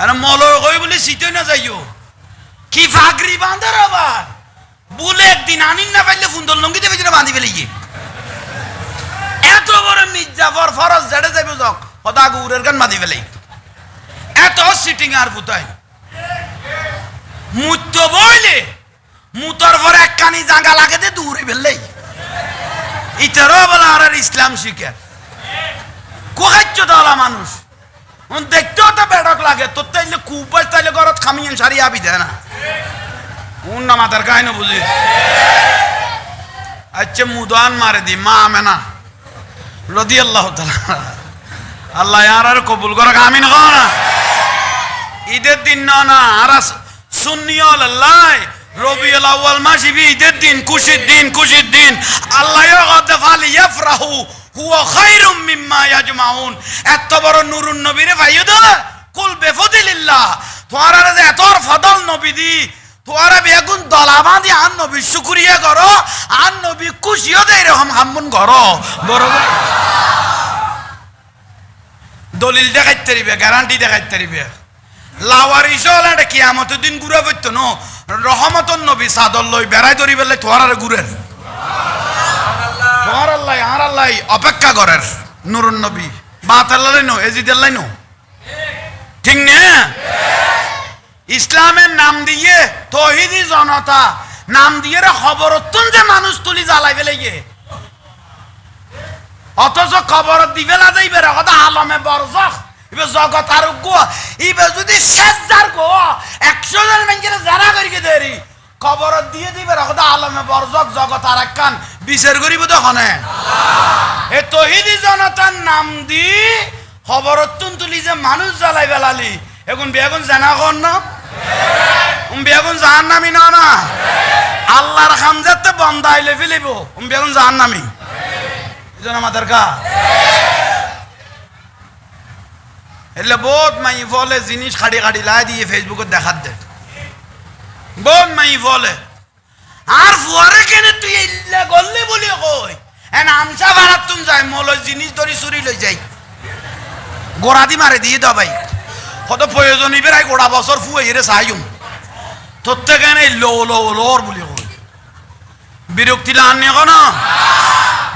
আর মলয় কই বলে শীতে না যাইও কি ফাগরি বাঁধার আবার বলে একদিন আনিন না পাইলে ফুন্দর লঙ্গিতে পেছনে বাঁধি ফেলে গিয়ে এত বড় মির্জাফর ফরজ ঝেড়ে যাইব যক হদা গুড়ের গান বাঁধি ফেলে এত সিটিং আর পুতাই মুত্ত বইলে মুতর পর এক কানি জাঙ্গা লাগে দে দূরে ফেললেই ইতারও বলা আর ইসলাম শিখে কোখাচ্ছ দলা মানুষ দেখতেও তো বেড়ক লাগে তোর তাইলে কুপাস তাইলে ঘরত খামিয়ে সারি আবি দেয় না উন না মাথার কাহিনী বুঝি আচ্ছা মুদান মারে দি মা আমেনা রদি আল্লাহ আল্লাহ আর কবুল করা আমিন কও না ঈদের দিন না আর সুন্নিয়ল আল্লাহ রবিউল আউয়াল মাসি বি ঈদের দিন খুশির দিন আল্লাহ ইয়াগদ ফালি ইয়াফরাহু হুয়া খায়রুম মিম্মা ইয়াজমাউন এত বড় নূরুন নবীরে ভাইও দা কুল বিফদিলিল্লাহ তোরা যে এত ফদল নবী দি তোরা বেগুন দলাবাদি আন নবী শুকরিয়া করো আন নবী খুশিও দে এরকম হামুন করো বরাবর দলিল দেখাইতে দিবে গ্যারান্টি দেখাইতে দিবে লাওয়ারিস হল এটা কিয়ামতের দিন ঘুরে পড়তো ন রহমতন নবী সাদর লই বেড়াই ধরি বেলে তোরার ঘুরের তোর আল্লাহ আর আল্লাহ অপেক্ষা করের নুরুন নবী বাত আল্লাহ নো এজিদ আল্লাহ নো ঠিক না ইসলামের নাম দিয়ে তৌহিদি জনতা নাম দিয়ে খবর যে মানুষ তুলি জ্বালাই ফেলে গিয়ে অথচ খবর দিবে না যাইবে কথা আলমে বরজখ ইবে জগৎ আর গো ইবে যদি শেষ যার গো 100 জন মেঞ্জের যারা করিকে দেরি খবর দিয়ে দিবে কথা আলমে বরজখ জগৎ আর একখান বিচার করিব তখন এ তৌহিদি জনতার নাম দি খবর তুলি যে মানুষ জ্বালাই বেলালি এখন বেগুন জানা কর না বেগুন জাহান নামি না আল্লাহর খামজাতে বন্ধ আইলে ফেলিব বেগুন জাহান নামি আমাদের কা এলে বহুত মাই ফলে জিনিস খাড়ি খাড়ি লাই দিয়ে ফেসবুকে দেখাত দে বহুত মাই ফলে আর ফুয়ারে কেন তুই এলে গল্লে বলি কই এন আমসা ভাড়াত তুম যাই মলয় জিনিস ধরি চুরি লই যাই গোড়া দি মারে দিয়ে দাও ভাই কত প্রয়োজন ইবেরাই গোড়া বছর ফুয়ে এরে চাইম তোর থেকে লোর বলি কই বিরক্তি লাগানি এখন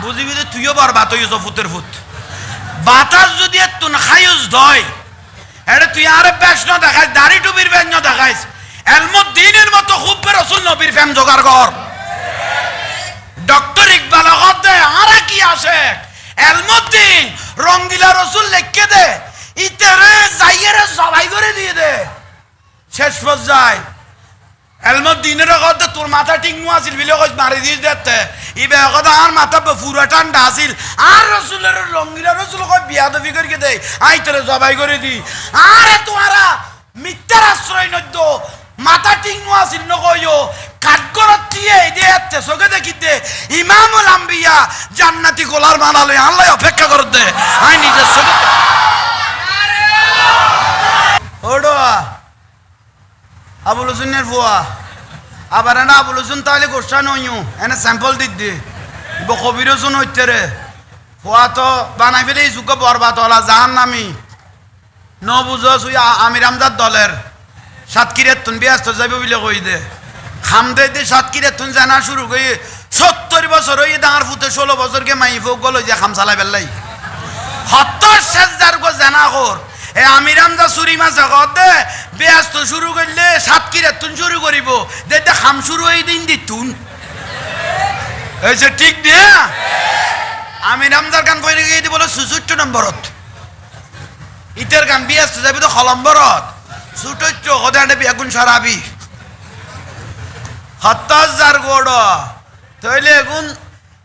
বুঝিবি যে তুইও বার বাত হইছ ফুতের ফুট বাতাস যদি একটু খাইস দয় এটা তুই আরে বেশ ন দেখাইস দাড়ি টুপির বেশ ন দেখাইস এলমুদ্দিনের মতো খুব রসুল নবীর ফ্যাম জোগাড় কর ডক্টর ইকবাল দে আর কি আসে এলমুদ্দিন রঙ্গিলা রসুল লেখকে দে ইতারে যাইয়েরে সবাই করে দিয়ে দে শেষ পর্যায়ে এলমুদ্দিনের কথা তোর মাথা ঠিক নো আছিল বিলে কই মারি দিস দেখতে ইবে কথা আর মাথা পুরা ঠান্ডা আছিল আর রসুলের রঙ্গিলা রসুল কই বিয়াদবি করিকে দেই আই তোরে জবাই করে দি আরে তোরা মিথ্যার আশ্রয় নদ্য মাথা ঠিক নো আছিল ন কইও কাঠগড়ত দিয়ে দেতে সগে দেখিতে ইমামুল আম্বিয়া জান্নাতি গোলার বানালে আল্লাহ অপেক্ষা করতে আই নিজে সগে ওডো আবুল হোসেনের ফুয়া আবার না আবুল হোসেন তাহলে গোসা নইও এনে স্যাম্পল দিদি কবির হোসেন হইতে রে ফুয়া তো বানাই ফেলে এই যুগ বরবাদ হলা জাহান নামি ন বুঝো সুই আমির আমজাদ দলের সাতক্ষীরের তুন ব্যস্ত যাবে বলে কই দে খাম দে দে সাতক্ষীরের তুন জানা শুরু করি 70 বছর হয়ে ডাঙার ফুটে 16 বছরকে মাই ফোক গল যে খাম চালাই বেলাই 70 শেষ যার গো জানা কর এ আমির আমজা চুরি মাছে দে ব্যস্ত শুরু করলে সাতক্ষীরের তুন শুরু করিব দে খাম শুরু হয়ে দিন দিতুন এসে ঠিক দে আমির আমজার গান পড়ে গিয়ে দি বলে 64 নম্বরত ইতের গান ব্যস্ত যাবি তো খলম্বরত ছুটচ্ছ কদাটা বেগুন সরাবি 70,000 গোড় তাইলে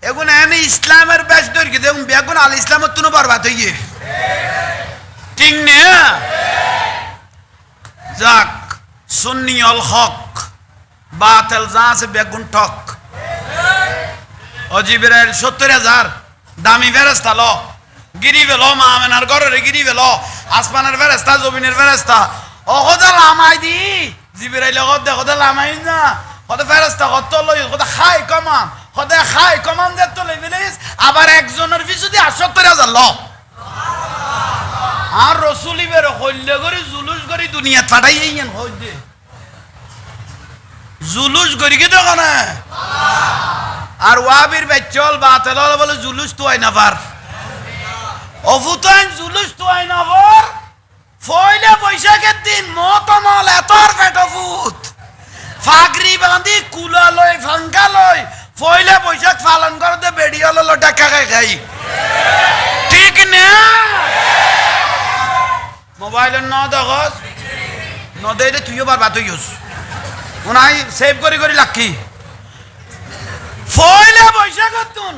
এগুন এনে ইসলামের বেশ দরকি দেখুন বেগুন আল ইসলামের তুনো বরবাদ হইয়ে ঠিক নে যাক সুন্নি অল হক বাতিল যা আছে বেগুন ঠক অজিবের 70,000 দামি ফেরেস্তা ল গিরি বেলো মা আমেনার ঘরের গিরি বেলো আসমানের ফেরেস্তা জমিনের ফেরেস্তা অকদা লামাই দি জিবিরাইলে কদা লামাই না কত ফেরেস্তা কত লই কত খাই কমান কত খাই কমান দে তো লই বিলিস আবার একজনের পিছু দি 70,000 ল আর রসুলি বের হইলে করে জুলুস করে দুনিয়া পাঠাই ইয়েন হইছে জুলুস করি কি দেখো না আর ওয়াবির বেচল বাতেল বলে জুলুস তো আই না পার অফুতাইন জুলুস তো আই না পার ফয়লা বৈশাখের দিন মতমল এতর পেটফুত ফাগরি বাঁধি কুলা লয় ফাঙ্কা লয় ফয়লা বৈশাখ পালন করতে বেড়িয়ে হলো টাকা খাই ঠিক না মোবাইলের ন দেখস ন দেইলে তুইও বার বাত ইউস ওনাই সেভ করে করে লাখি ফয়লা বৈশাখের দিন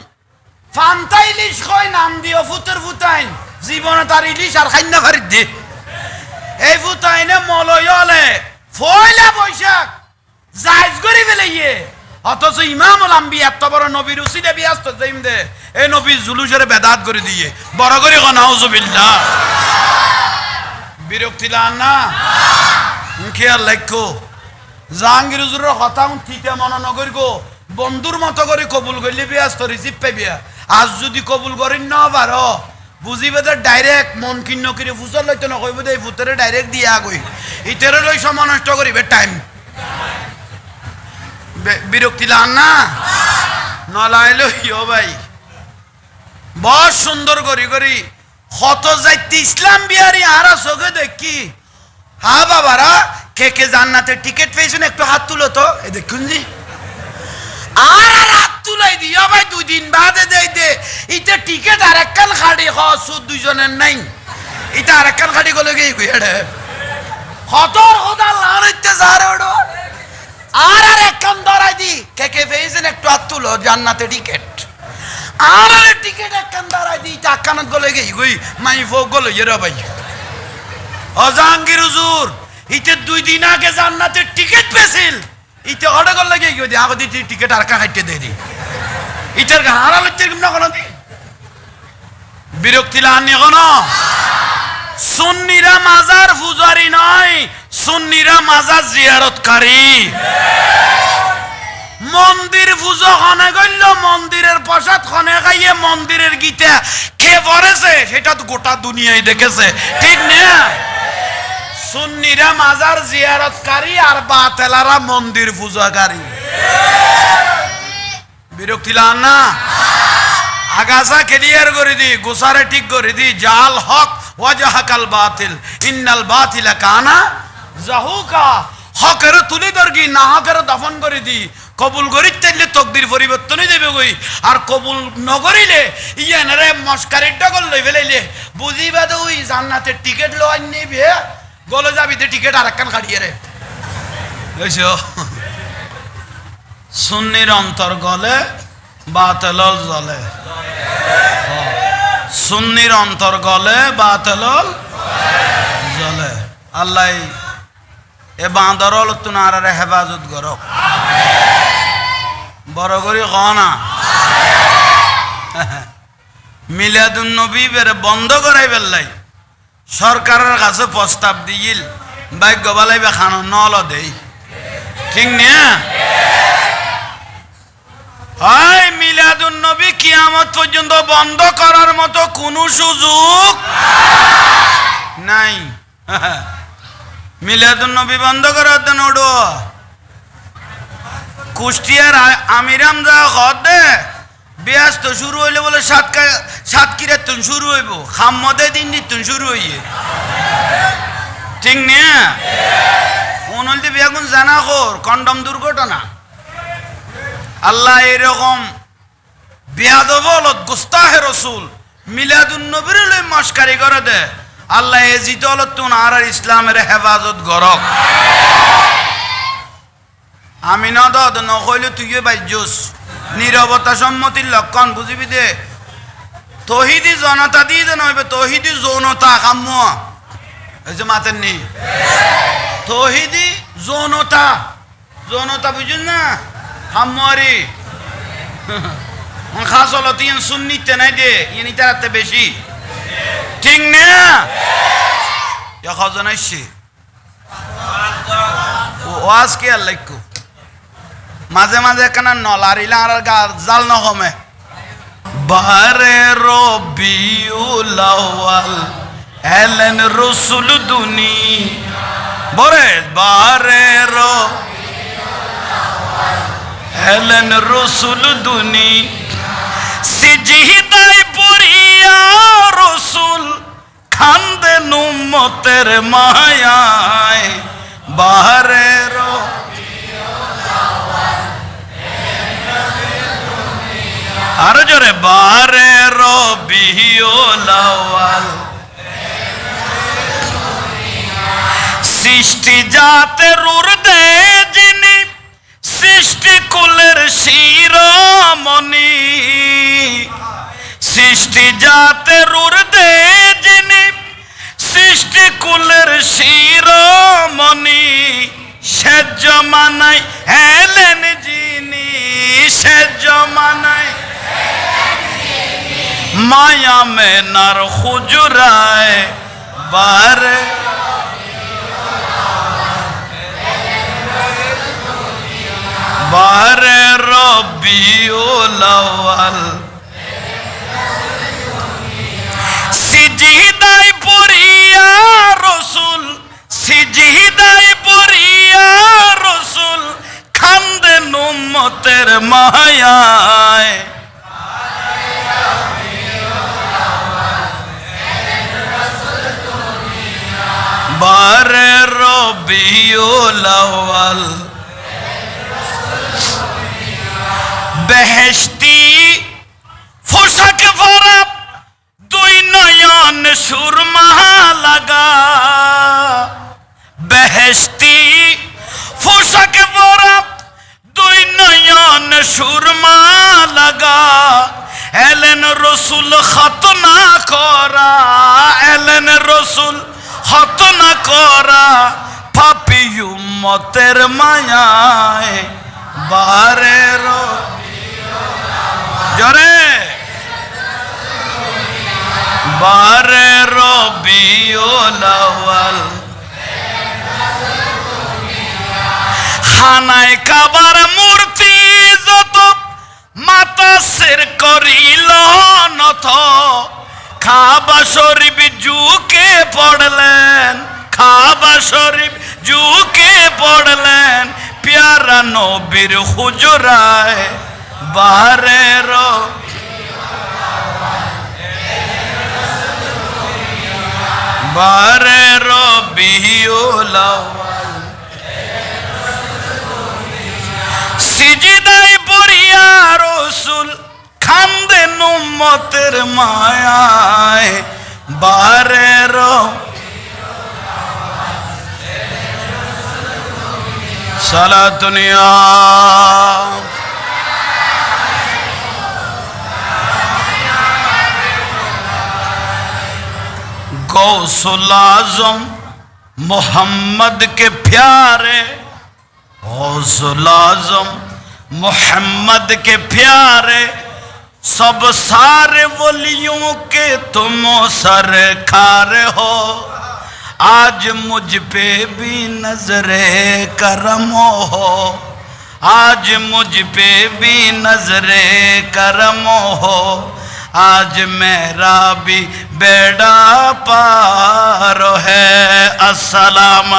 ফান্তা ইলিশ কয় নাম দিও ফুতের ফুতাইন জীবনে তার ইলিশ আর খাইনা ফারিদ দে এই ফুতাইনে মলয় হলে ফয়লা বৈশাখ জায়জ করে ফেলাইয়ে অথচ ইমামুল আম্বিয়া এত বড় নবীর উসিলে বিয়াস্ত যাইম দে এই নবীর জুলুসের বেদাত করে দিয়ে বড় করে নাউজুবিল্লাহ বিরক্তি লান না খেয়াল লক্ষ্য জাহাঙ্গীর হুজুরের কথা ঠিকই মনে নগর গো বন্ধুর মতো করে কবুল করলে বিয়াস্ত রিসিভ পাইবিয়া আজ যদি কবুল করি না পারো বুঝিবে তো ডাইরেক্ট মন কিন্ন করে ফুসল লইতে না কইব এই ফুতরে ডাইরেক্ট দিয়া কই ইতেরে লই সময় নষ্ট করিবে টাইম বিরক্তি লান না নলাইলো ইয়ো ভাই বড় সুন্দর করি করি কত যাইতে ইসলাম বিহারি আরা চোখে দেখি হা বাবারা কে কে জান্নাতের টিকিট পেয়েছেন একটু হাত তুলো তো এ দেখুন জি আর হাত তুলাই দিয়া ভাই 2 দিন বাদে দেই দে ইতে টিকিট আর একখান খাড়ি হস দুইজনের নাই এটা আর একখান খাড়ি গলে গই গেড়ে কত ওদা লানিতে যারে ওড়ো আর একখান ধরাই দি কে কে পেয়েছেন একটু হাত তুলো জান্নাতের টিকিট আর টিকিট একখান ধরাই দি টাকানত গলে গই মাই ফোক গলে ইরা ভাই জাহাঙ্গীর হুজুর ইতে 2 দিন আগে জান্নাতের টিকিট পেছিল ইতে অর্ডার করলে গিয়ে গিয়ে আগে দিতে টিকিট আর কাটতে দেই দি ইটার হারা লচ্ছে না কোন দি বিরক্তি লানি কোন সুন্নিরা মাজার পূজারি নয় সুন্নিরা মাজার জিয়ারতকারী মন্দির পূজা খানে গইল মন্দিরের প্রসাদ খানে খাইয়ে মন্দিরের গীতা কে পড়েছে সেটা তো গোটা দুনিয়ায় দেখেছে ঠিক না সুন্নিরা মাজার জিয়ারতকারী আর বাতেলারা মন্দির পূজাকারী বিরক্তি লান না আগাছা ক্লিয়ার করে দি গোসারে ঠিক করে দি জাল হক ওয়াজহাকাল বাতিল ইন্নাল বাতিলা কানা জাহুকা হকের তুলি দরগি না হকের দফন করে দি কবুল করিতে তাইলে তকদির পরিবর্তনই দেবে কই আর কবুল নকরিলে ইয়ানারে মস্কারির ডগল লই ফেলাইলে বুঝিবা তো ওই জান্নাতের টিকিট লওয়াই নিবে গলে যাবি তে টিকিট আর একখান খাড়িয়ে রে বুঝছো সুন্নির অন্তর গলে বাতেলল জ্বলে সুন্নির অন্তর গলে বাতেলল জ্বলে আল্লাহ এ বাঁদরল তুনারে হেফাজত করো বড় করি কনা মিলাদুন নবী বের বন্ধ করাই ফেললাই সরকারের কাছে প্রস্তাব দিল ভাগ্য বালাইবে খানো নল দেই ঠিক না হয় মিলাদুন নবী কিয়ামত পর্যন্ত বন্ধ করার মতো কোনো সুযোগ নাই মিলাদুন নবী বন্ধ করার জন্য ওডো কুষ্টিয়ার আমিরাম যা খদ দে ব্যস্ত শুরু হইলে বলে সাতক্ষীরার তুন শুরু হইব খাম্মদে দিন তুন শুরু হইয়ে ঠিক না উনলতে বেগুন জানা খোর কন্ডম দুর্ঘটনা আল্লাহ এরকম বেয়াদবলত গোস্তাহে রসুল মিলাদুন নবীর লই মস্কারি করে দে আল্লাহ এ জিতলত তুন আর ইসলামের হেফাজত করক আমি না দদ নকইলে তুইও বাইজুস নীরবতা সম্মতির লক্ষণ বুঝিবি দে তহিদি জনতা দিয়ে যে নইবে তহিদি যৌনতা কাম্য এই যে মাতেন নি তহিদি যৌনতা যৌনতা বুঝুন না কাম্যরি খাস হলো তিন সুন্নিতে নাই দে ইনি তারাতে বেশি ঠিক না এখন আসছি ওয়াজ কে আর লাইকু মাঝে মাঝে কেন নলারিলা আর গার জাল নহমে বারে রবিউল আউয়াল এলেন রসুল দুনি বরে বারের এলেন রসুল দুনি সিজদায় পড়িয়া রসুল খান্দেন উম্মতের মায়ায় বারের আর জোরে বারের রবিউল আউয়াল সৃষ্টি জাতের উর্দে যিনি সৃষ্টি কুলের শিরোমণি সৃষ্টি জাতের উর্দে যিনি সৃষ্টি কুলের শিরোমণি সে জমানায় এলেন যিনি সে জমানায় মায়া মেনার হুজরায় বারে বারে রবিউল আউয়াল সিজদায় পড়িয়া রসুল সিজদায় পড়িয়া রসুল খান্দেন উম্মতের মায়ায় বারে রবিউল আউয়াল বেহেশতি পোশাক পরা দুই নয়ন সুরমা লাগা বেহেশতি পোশাক পরা দুই নয়ন সুরমা লাগা এলেন রসুল খতনা করা এলেন রসুল খতনা করা পাপী উম্মতের মায়ায় বারের জরে বারে রবিউল আউয়াল খানায় কাবার মূর্তি যত মাতা সির করিল নত কাবা শরীফ ঝুঁকে পড়লেন কাবা শরীফ ঝুঁকে পড়লেন প্যারা নবীর হুজরায় বারের বারে রবিউল আউয়াল সিজদায় পড়িয়া রসুল খান্দেন উম্মতের মায়ায় বারের সালাতুনিয়া गौसुल आज़म मोहम्मद के प्यारे गौसुल आज़म मोहम्मद के प्यारे सब सारे वलियों के तुम सरकार हो आज मुझ पे भी नजरे करम हो आज मुझ पे भी नजरे करम हो आज मेरा भी बेड़ा पार है अस्सलाम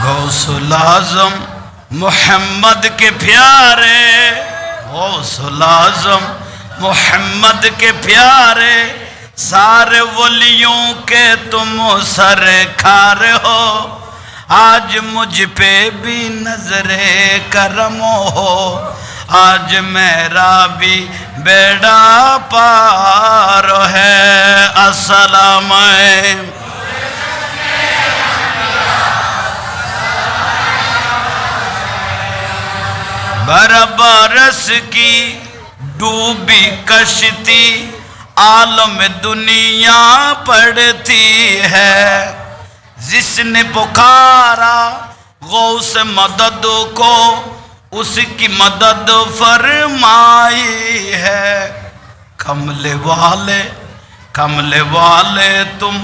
गौसुल आज़म मोहम्मद के प्यारे गौसुल आज़म मोहम्मद के प्यारे सारे वलियों के तुम सरकार हो आज मुझ पे भी नजरे करम हो आज मेरा भी बेड़ा पार है अस्सलाम बरबरस की डूबी कश्ती आलम दुनिया पड़ती है जिसने पुकारा गौस मदद को उसकी मदद फरमाई है कमले वाले तुम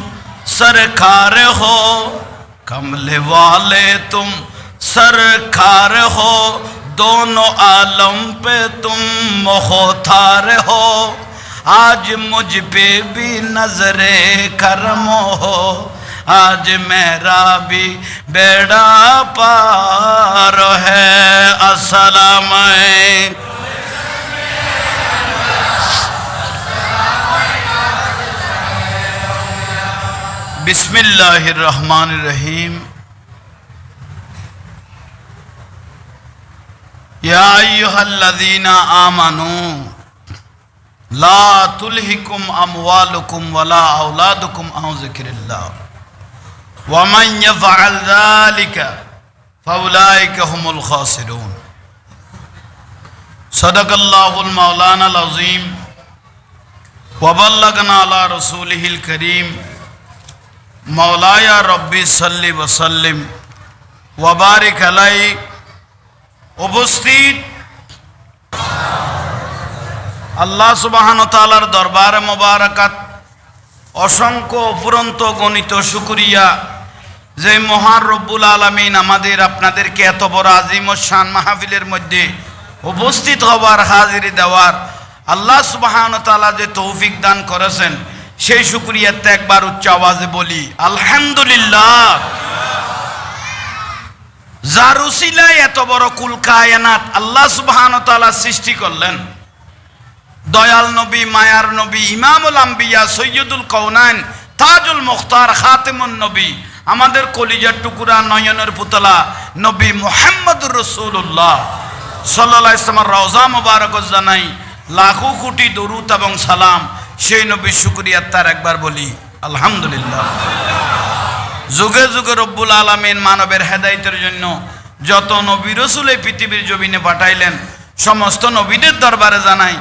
सरकार हो कमले वाले तुम सरकार हो दोनों आलम पे तुम मुख्तार हो, आज मुझ पे भी नजरे करम हो, आज मेरा भी बेड़ा पार है। अस्सलाम बिस्मिल्लाहिर रहमानिर रहीम। या अय्युहल्लज़ीना आमनू ला तुल्हिकुम अमवालुकुम वला औलादुकुम अन ज़िक्रिल्लाह वमन यफ़अल ज़ालिका फ़उलाइका हुमुल ख़ासिरून। सदक़ल्लाहुल मौलानाल अज़ीम व बल्लगना अला रसूलिहिल करीम। मौलाया रब्बी सल्लि व सल्लिम व बारिक अलैहि। उपस्थित আল্লাহ সুবহানাহু ওয়া তাআলার দরবারে মোবারকাত অসংখ্য অপুরন্ত গণিত শুকরিয়া যে মহান রব্বুল আলামিন আমাদের আপনাদেরকে এত বড় আজিম ও শান মাহফিলের মধ্যে উপস্থিত হওয়ার হাজিরি দেওয়ার আল্লাহ সুবহানাহু ওয়া তাআলা যে তৌফিক দান করেছেন সেই শুকরিয়াতে একবার উচ্চ আওয়াজে বলি আলহামদুলিল্লাহ। যার উসিলায় এত বড় কুল কায়নাত আল্লাহ সুবহানাহু ওয়া তাআলা সৃষ্টি করলেন, দয়াল নবী, মায়ার নবী, ইমামুল আম্বিয়া, সৈয়দুল কওনাইন, তাজুল মুখতার, খাতেমুন নবী, আমাদের কলিজার টুকুরা, নয়নের পুতলা নবী মুহাম্মদুর রাসূলুল্লাহ সাল্লাল্লাহু আলাইহি ওয়াসাল্লামের রওজা মোবারক জানাই লাখো কোটি দরুদ এবং সালাম। সেই নবীর শুকরিয়া তার একবার বলি আলহামদুলিল্লাহ। যুগে যুগে রব্বুল আলামিন মানবের হেদায়েতের জন্য যত নবী রাসূল এই পৃথিবীর জমিনে পাঠাইলেন, সমস্ত নবীদের দরবারে জানাই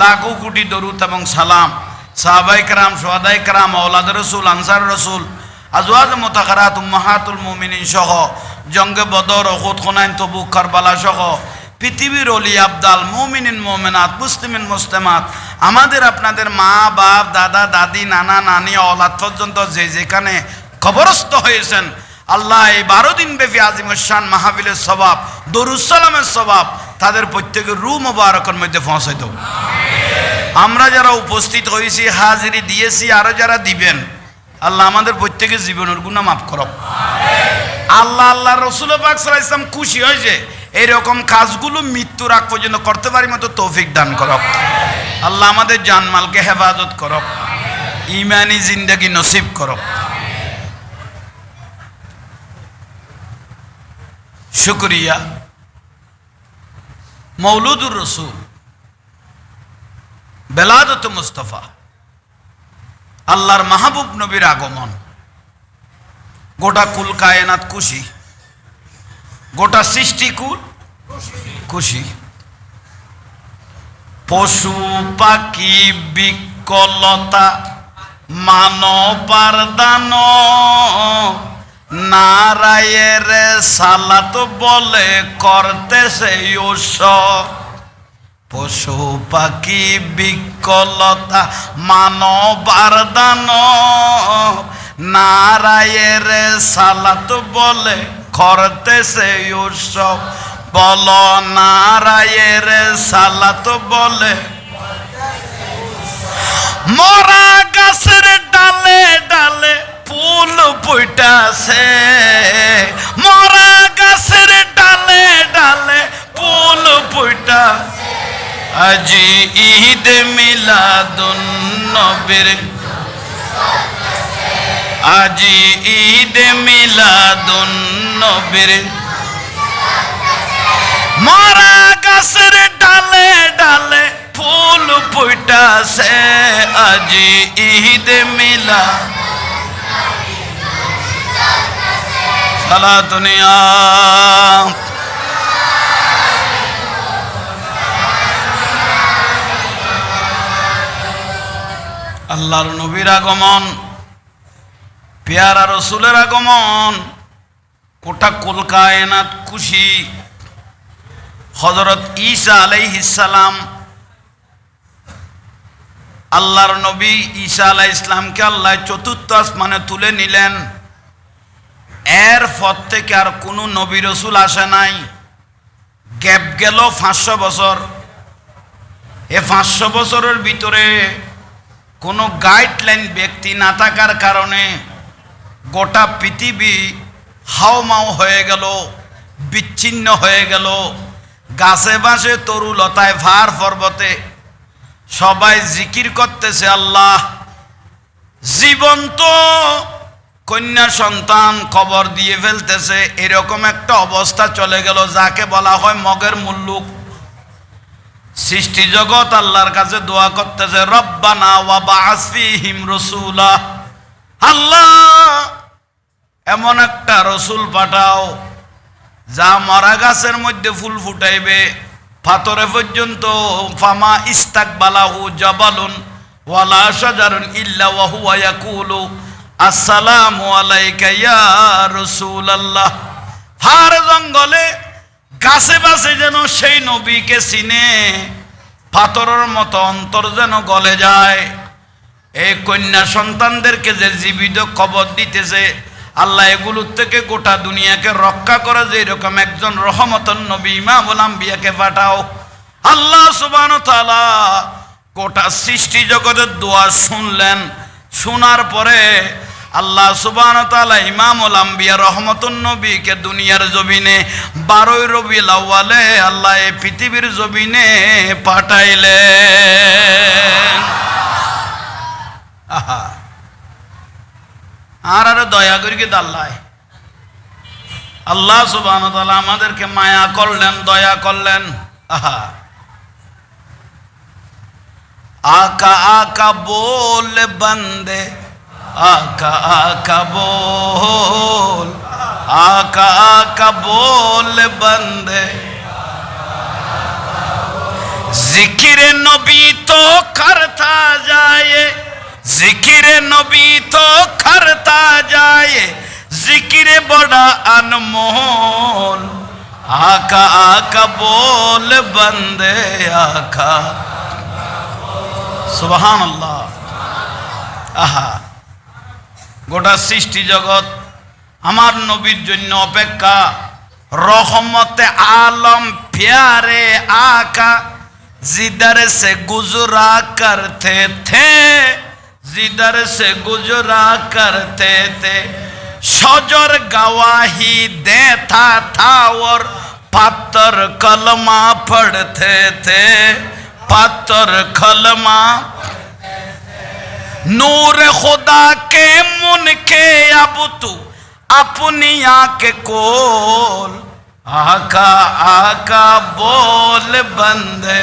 লাখো কোটি দরুদ এবং সালাম। সাহাবায়ে কেরাম, শুহাদায়ে কেরাম, আওলাদ রাসূল, আনসার রাসূল, আজওয়াজ মুতাহহারাত, উম্মাহাতুল মুমিনিন সহ জঙ্গে বদর, উহুদ, হুনাইন, তবুক, কারবালা সহ পৃথিবীর ওলি আবদাল, মুমিনিন মুমিনাত, মুসলিমিন মুসলিমাত, আমাদের আপনাদের মা বাপ, দাদা দাদি, নানা নানি, আওলাদ পর্যন্ত যে যেখানে কবরস্থ হয়েছেন, আল্লাহ এই 12 দিন ব্যাপী আজিমুশ শান মাহফিলের সওয়াব, দরুদ সালামের সওয়াব তাদের প্রত্যেকের রূহ মোবারকের মধ্যে পৌঁছায় দাও। আমরা যারা উপস্থিত হয়েছি, হাজিরি দিয়েছি, আরো যারা দিবেন, আল্লাহ আমাদের প্রত্যেকের জীবনের গুনাহ মাফ করো। আল্লাহ আল্লাহ রাসূল পাক সাল্লাল্লাহু আলাইহি ওয়াসাল্লাম খুশি হয়েছে এইরকম কাজগুলো মৃত্যুর আগ পর্যন্ত করতে পারি মতো তৌফিক দান করো। আল্লাহ আমাদের জানমালকে হেফাজত করো, ঈমানি জিন্দেগি নসিব করো। শুকরিয়া। মৌলুদুর রসুল, বেলাদত মুস্তাফা, আল্লাহর মাহবুব নবীর আগমন, গোটা কুল কায়নাত খুশি, গোটা সৃষ্টি কুল খুশি। পশু পাখি বিকলতা মানবার দান নারায়ের সালাত বলে করতেছে উৎসব। পশু পাখি বিকলতা মানবার দান নারায়ের সালাত বলে করতেছে উৎসব। বল নারায়ের সালাত বলে। মরা গাছের ডালে ডালে ফুল ফুটাছে, মরা গাছের ডালে ডালে ফুল ফুটা। আজি ঈদ মিলাদুন নবীর, আজি ঈদ মিলাদুন নবীর। মরা গাছের ডালে ডালে ফুল ফুটাছে, আজি ঈদ মিলাদ। সালা দুনিয়া আল্লাহর নবীর আগমন, পেয়ারা রসুলের আগমন, গোটা কুল কায়নাত খুশি। হযরত ঈসা আলাইহিস সালাম, আল্লাহর নবী ঈসা আলাইহিস সালামকে আল্লাহ চতুর্থ আসমানে তুলে নিলেন। এর পর থেকে আর কোনো নবী রসুল আসে নাই। গ্যাপ গেল 500 বছর। এ 500 বছরের ভিতরে কোনো গাইডলাইন ব্যক্তি না থাকার কারণে গোটা পৃথিবী হাওমাও হয়ে গেল, বিচ্ছিন্ন হয়ে গেল। গাছে বাসে তরুলতায় ভার পর্বতে সবাই জিকির করতেছে আল্লাহ। জীবন্ত কন্যা সন্তান কবর দিয়ে ফেলতেছে, এরকম একটা অবস্থা চলে গেল, যাকে বলা হয় মগের মুল্লুক। সৃষ্টি জগৎ আল্লাহর কাছে দোয়া করতেছে, রব্বানা ওয়া বা'আস ফীহিম রাসূলা, আল্লাহ এমন একটা রসুল পাঠাও যা মরা গাছের মধ্যে ফুল ফুটাইবে, পাথরে পর্যন্ত। ফামা ইস্তাকবালাহু জাবালুন ওয়ালা শাজারুন ইল্লা ওয়া হুয়া ইয়াকুলু আসসালামু আলাইকা ইয়া রাসূলুল্লাহ। হার জঙ্গলে গাছে বাসে যেন সেই নবীকে চিনে, পাথরের মতো অন্তর যেন গলে যায়। এই কন্যা সন্তানদেরকে যে জীবিত কবর দিতেছে, আল্লাহ এগুলোর থেকে গোটা দুনিয়াকে রক্ষা করে যে এরকম একজন রহমতুন নবী ইমামুল আম্বিয়াকে পাঠাও। আল্লাহ সুবহানাহু ওয়া তাআলা গোটা সৃষ্টি জগতের দোয়া শুনলেন। শোনার পরে আল্লাহ সুবহানাহু ওয়া তাআলা ইমামুল আম্বিয়া রহমতুন নবীকে দুনিয়ার জমিনে 12 রবিউল আউয়ালে আল্লাহ এই পৃথিবীর জমিনে পাঠাইলেন। আহা, আর দয়া করি কি আল্লাহ, আল্লাহ সুবহানাহু ওয়া তাআলা আমাদেরকে মায়া করলেন, দয়া করলেন। আহা, आका आका बोल बंदे, आका आका बोल, आका आका बोल बंदे। जिक्र नबी तो करता जाए, जिक्र नबी तो करता जाए, जिक्र बड़ा अनमोल। आका आका बोल बंदे, आका সুবহানাল্লাহ। আহা, গোটা সৃষ্টি জগৎ আমার নবীর জন্য অপেক্ষা। রহমতে আলম প্যারে আকা जिधर से गुजरा करते थे, जिधर से गुजरा करते थे, शजर गवाही देता था और पत्थर कलमा पढ़ते थे, पत्थर कलमा। नूर खुदा के मुन के अब तू अपनी आंख खोल, आका आका बोल बंदे,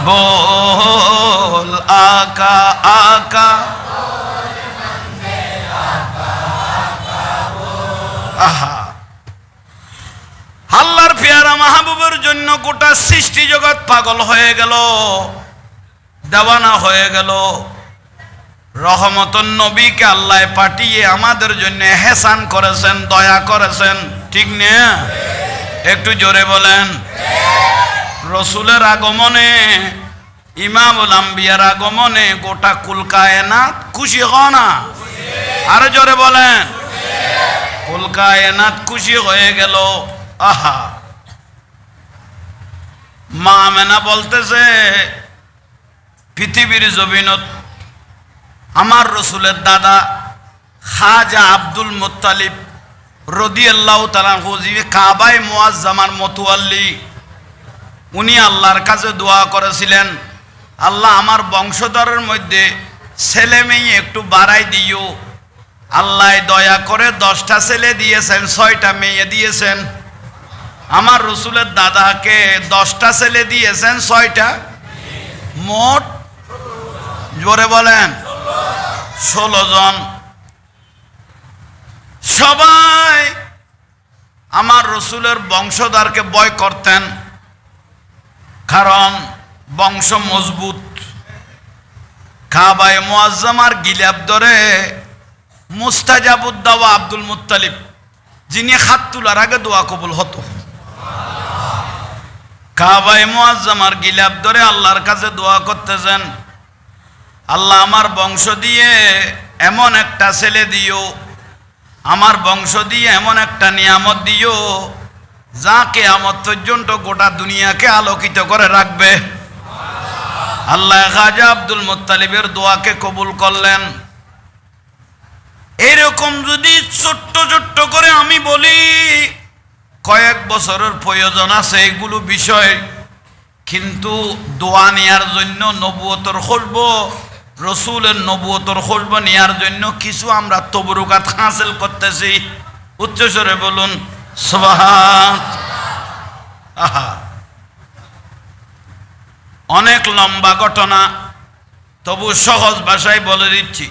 बोल आका आका। आहा, আল্লাহর পেয়ারা মাহবুবের জন্য গোটা সৃষ্টি জগৎ পাগল হয়ে গেল, দেওয়ানা হয়ে গেল। রহমতুন নবীকে আল্লাহ পাঠিয়ে আমাদের জন্য এহসান করেছেন, দয়া করেছেন, ঠিক না? একটু জোরে বলেন। রসুলের আগমনে, ইমামুল আম্বিয়ার আগমনে গোটা কুল কায়নাত খুশি হয় না? আরো জোরে বলেন। কুল কায়নাত খুশি হয়ে গেল। আহা, মা আমেনা বলতেছে, পৃথিবীর জমিনত আমার রসুলের দাদা খাজা আব্দুল মুত্তালিব রাদিয়াল্লাহু তাআলা আনহু, যিনি কাবায়ে মুআজ্জামার মতওয়াল্লি, উনি আল্লাহর কাছে দোয়া করেছিলেন, আল্লাহ আমার বংশধরের মধ্যে ছেলে মেয়ে একটু বাড়াই দিও। আল্লাহ দয়া করে 10টা ছেলে দিয়েছেন, 6টা মেয়ে দিয়েছেন। আমার রসুলের দাদাকে 10টা ছেলে দিয়েছেন, 6টা, মোট জোরে বলেন 16 জন। সবাই আমার রসুলের বংশধরকে ভয় করতেন, কারণ বংশ মজবুত। কাবায়ে মুআজ্জামার গিলাফ ধরে মুস্তাজাবুদ দাওয়া আব্দুল মুত্তালিব, যিনি হাত তোলার আগে দোয়া কবুল হতো। কাবায়ে মুআজ্জামার গিলাফ ধরে আল্লাহর কাছে দোয়া করতেছেন, আল্লাহ আমার বংশ দিয়ে এমন একটা ছেলে দিও, আমার বংশ দিয়ে এমন একটা নিয়ামত দিও যা কিয়ামত পর্যন্ত গোটা দুনিয়াকে আলোকিত করে রাখবে। আল্লাহ খাজা আব্দুল মুত্তালিবের দোয়াকে কবুল করলেন। এরকম যদি ছোট্ট ছোট্ট করে আমি বলি, কয়েক বছরের প্রয়োজন আছে এগুলো বিষয়, কিন্তু দোয়া নেয়ার জন্য, নবুয়তর খুশব, রসুলের নবুয়তর খুশব নেয়ার জন্য কিছু আমরা তবরুকাত হাসিল করতেছি। উচ্চস্বরে বলুন সুবহান। আহা, অনেক লম্বা ঘটনা, তবু সহজ ভাষায় বলে দিচ্ছি।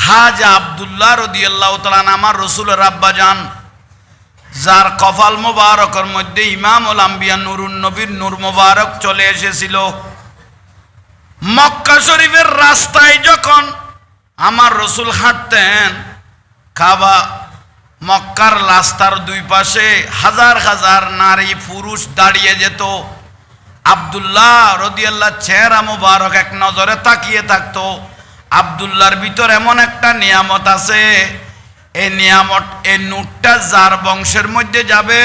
হাজা আব্দুল্লাহ রাদিয়াল্লাহু তাআলা আমার রসুলের আব্বা যান, যার কপাল মোবারকের মধ্যে ইমামুল আম্বিয়া নুরুন নবীর নূর মোবারক চলে এসেছিল। মক্কা শরীফের রাস্তায় যখন আমার রসুল হাঁটতেন, কাবা মক্কার রাস্তার দুই পাশে হাজার হাজার নারী পুরুষ দাঁড়িয়ে যেত। আব্দুল্লাহ রাদিয়াল্লাহু চেহারা মোবারক এক নজরে তাকিয়ে থাকতো। আব্দুল্লাহর ভিতর এমন একটা নিয়ামত আছে, এই নিয়ামত, এই নূরটা যার বংশের মধ্যে যাবে,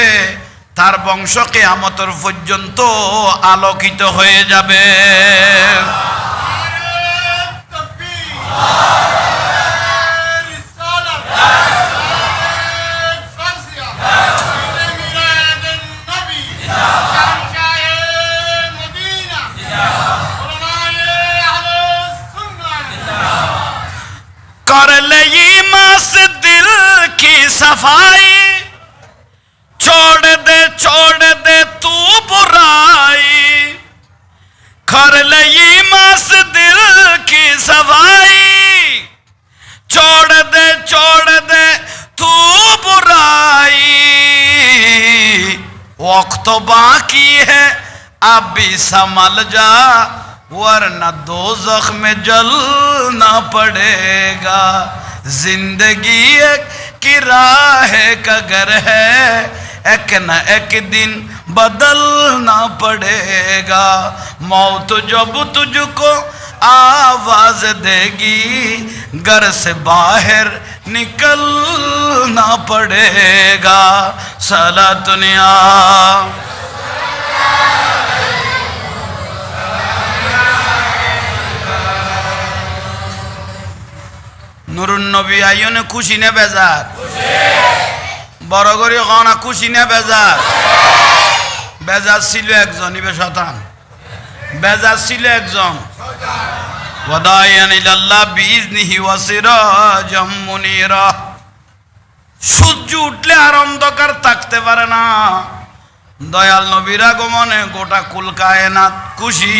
তার বংশ কিয়ামতের পর্যন্ত আলোকিত হয়ে যাবে। कर ले ईमान से दिल की सफाई, छोड़ दे तू बुराई। कर ले ईमान से दिल की सफाई, छोड़ दे तू बुराई। वक्त बाकी है अभी संभल जा, वरना दोज़ख में जलना पड़ेगा। जिंदगी एक किराए का घर है, एक न एक दिन बदलना पड़ेगा। मौत जब तुझको आवाज देगी, घर से बाहर निकलना पड़ेगा। सला दुनिया নুরুন নবী আইনে খুশি না বেজার? বড় করে কনা খুশি না বেজার? বেজার ছিল একজন, ইবে শতান বেজার ছিল একজন। ওয়াদায়ান ইলাল্লাহ বিইজনিহি ওয়া সিরাজাম মুনিরা। সূর্য উঠলে আর অন্ধকার থাকতে পারে না। দয়াল নবীর আগমনে গোটা কুল কায়নাত খুশি।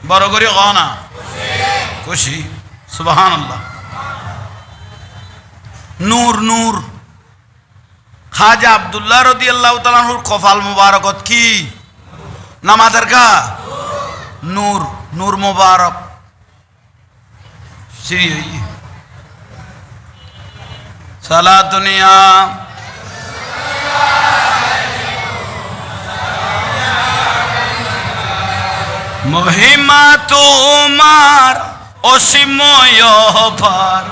বড় করে কনা খুশি। সুবহানাল্লাহ। নূর নূর। খাজা আব্দুল্লাহ রাদিয়াল্লাহু তাআলা আনহুর কপাল মুবারকত কি? নামাজের কা নূর, নূর মুবারক। সালাত দুনিয়া মহিমা তোমার অসীময় পার,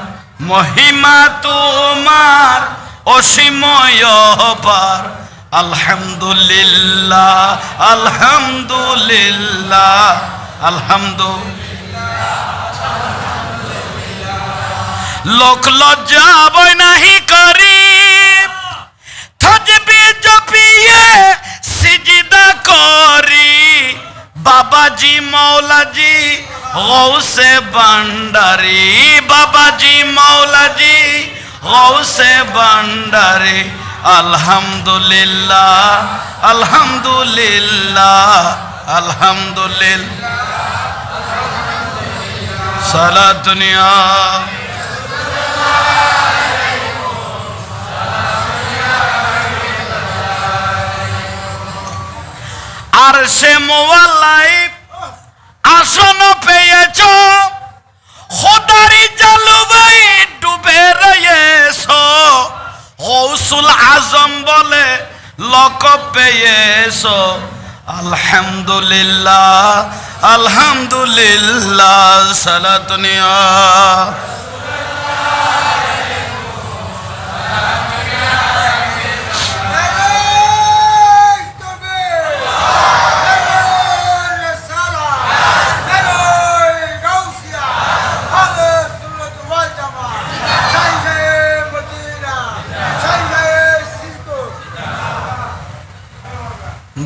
মহিমা তোমার অসীময় পার। আলহামদুলিল্লাহ আলহামদুলিল্লাহ আলহামদুলিল্লাহ। লোক লজ্জা বই নাহি করি, তাজবীহ জপিয়ে সিজদা করি। বাবাজি মৌলাজি গৌসে ভান্ডারি, বাবাজি মৌলাজি গৌসে ভান্ডারি। আলহামদুলিল্লাহ আলহামদুলিল্লাহ আলহামদুলিল্লাহ। সালাত দুনিয়া আরশে মুআল্লাই আসন পেয়েছ, খোদারি জালুবাই ডুবে রয়েছ। গৌসুল আজম বলে লকব পেয়েছ। আলহামদুলিল্লাহ আলহামদুলিল্লাহ। সালাত দুনিয়া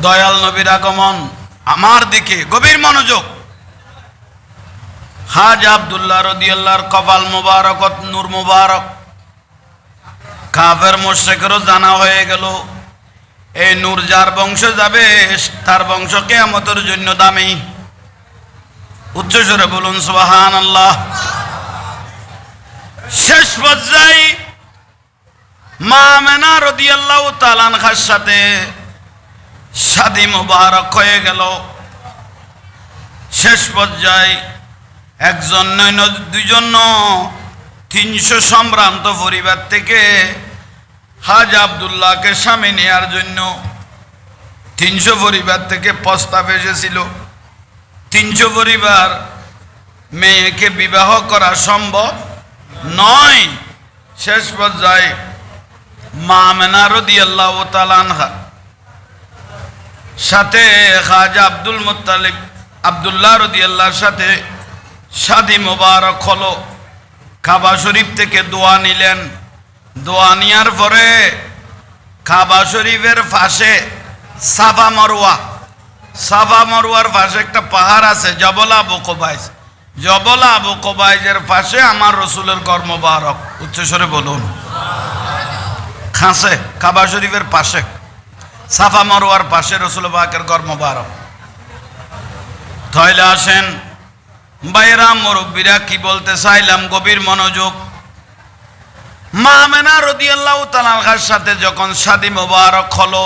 দয়াল নবীর আগমন আমার দিকে, গভীর মনোযোগ। হাজা আব্দুল্লাহ রাদিয়াল্লাহর কপাল মুবারকত নূর মুবারক। কাফের মুশরিকদেরও জানা হয়ে গেল এই নূর যার বংশ যাবে তার বংশ কিয়ামতের জন্য দামি। উচ্চ স্বরে বলুন সুবহানাল্লাহ। শেষ পর্যায়ে মা আমেনা রাদিয়াল্লাহু তাআলা আনহার সাথে শাদী মুবারক হয়ে গেল। শেষ পর্যায়ে একজন নয় দুইজন 300 সম্ভ্রান্ত পরিবার থেকে হাজা আব্দুল্লাহকে স্বামী নেয়ার জন্য 300 পরিবার থেকে প্রস্তাব এসেছিল। 300 পরিবার মেয়েকে বিবাহ করা সম্ভব নয়। শেষ পর্যায়ে মা আমেনা রাদিয়াল্লাহু তাআলা আনহার সাথে খাজা আব্দুল মুত্তালিব আব্দুল্লাহ রাদিয়াল্লাহর সাথে শাদী মুবারক হলো। কাবা শরীফ থেকে দোয়া নিলেন। দোয়া নেওয়ার পরে কাবা শরীফের পাশে সাফা মারওয়ার পাশে একটা পাহাড় আছে, জবল আবু কুবাইস। জবল আবু কুবাইসের পাশে আমার রসুলের ঘর মুবারক। উচ্চস্বরে বলুন। খাসে কাবা শরীফের পাশে সাফা মারওয়ার পাশে রসুল পাকের ঘর মুবারক। তাহলে আসেন বাইরা মুরব্বীরা কি বলতে চাইলাম, গভীর মনোযোগ। মা আমেনা রাদিয়াল্লাহু তাআলা আনহার সাথে যখন শাদী মুবারক হলো,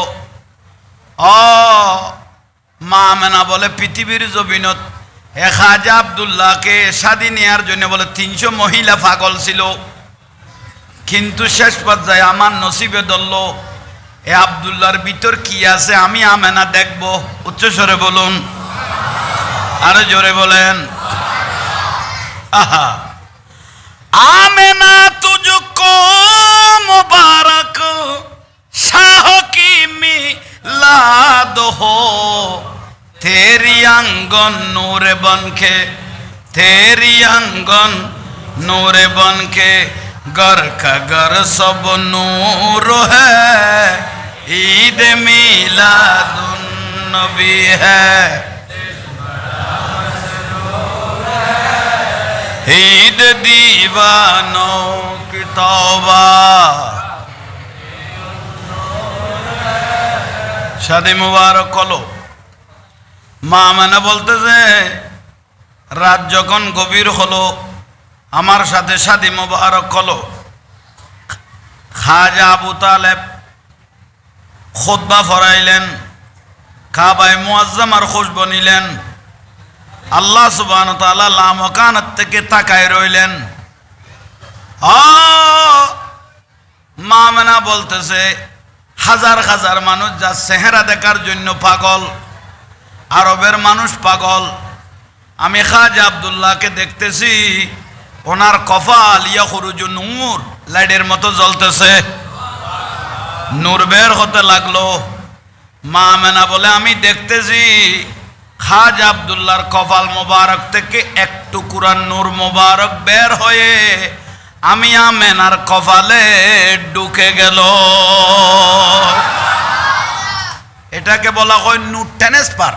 মা আমেনা বলে পৃথিবীর জমিনত খাজা আব্দুল্লাহকে শাদী নেয়ার জন্য বলে 300 মহিলা পাগল ছিল, কিন্তু শেষ পর্যায়ে আমার নসিবে ধরল এ আব্দুল্লাহর ভিতর কি আছে আমি আমেনা দেখব। উচ্চস্বরে বলুন, আরো জোরে বলেন। আহা आमेना तुझको मुबारक शाह की मिलाद हो, तेरी आंगन नूर बन के, तेरी आंगन नूर बन के, घर का घर सब नूर है, ईद मिलादुन नबी है, ईद दीवानों की तौबा। शादी मुबारक হলো। মা আমেনা বলতেছে রাত যখন গভীর হলো আমার সাথে শাদি মুবারক হলো। খাজা আবু তালেব খুতবা ফরাইলেন, কাবায়ে মুআজ্জামার খুশবু নিলেন। আল্লাহ সুবহানাহু ওয়া তাআলা লামকানাত থেকে তাকায় রইলেন। মা আমেনা বলতেছে হাজার হাজার মানুষ যা চেহারা দেখার জন্য পাগল, আরবের মানুষ পাগল, আমি খাজা আব্দুল্লাহকে দেখতেছি ওনার কপাল ইয়াখরুজু নূর, লাইটের মতো জ্বলতেছে, নূর বের হতে লাগলো। মা আমেনা বলে আমি দেখতেছি খাজা আব্দুল্লাহর কপাল মোবারক থেকে একটু কুরআন নূর মোবারক বের হয়ে আমি আমেনার কপালে ঢুকে গেল। এটাকে বলা হয় নূর ট্রান্সফার।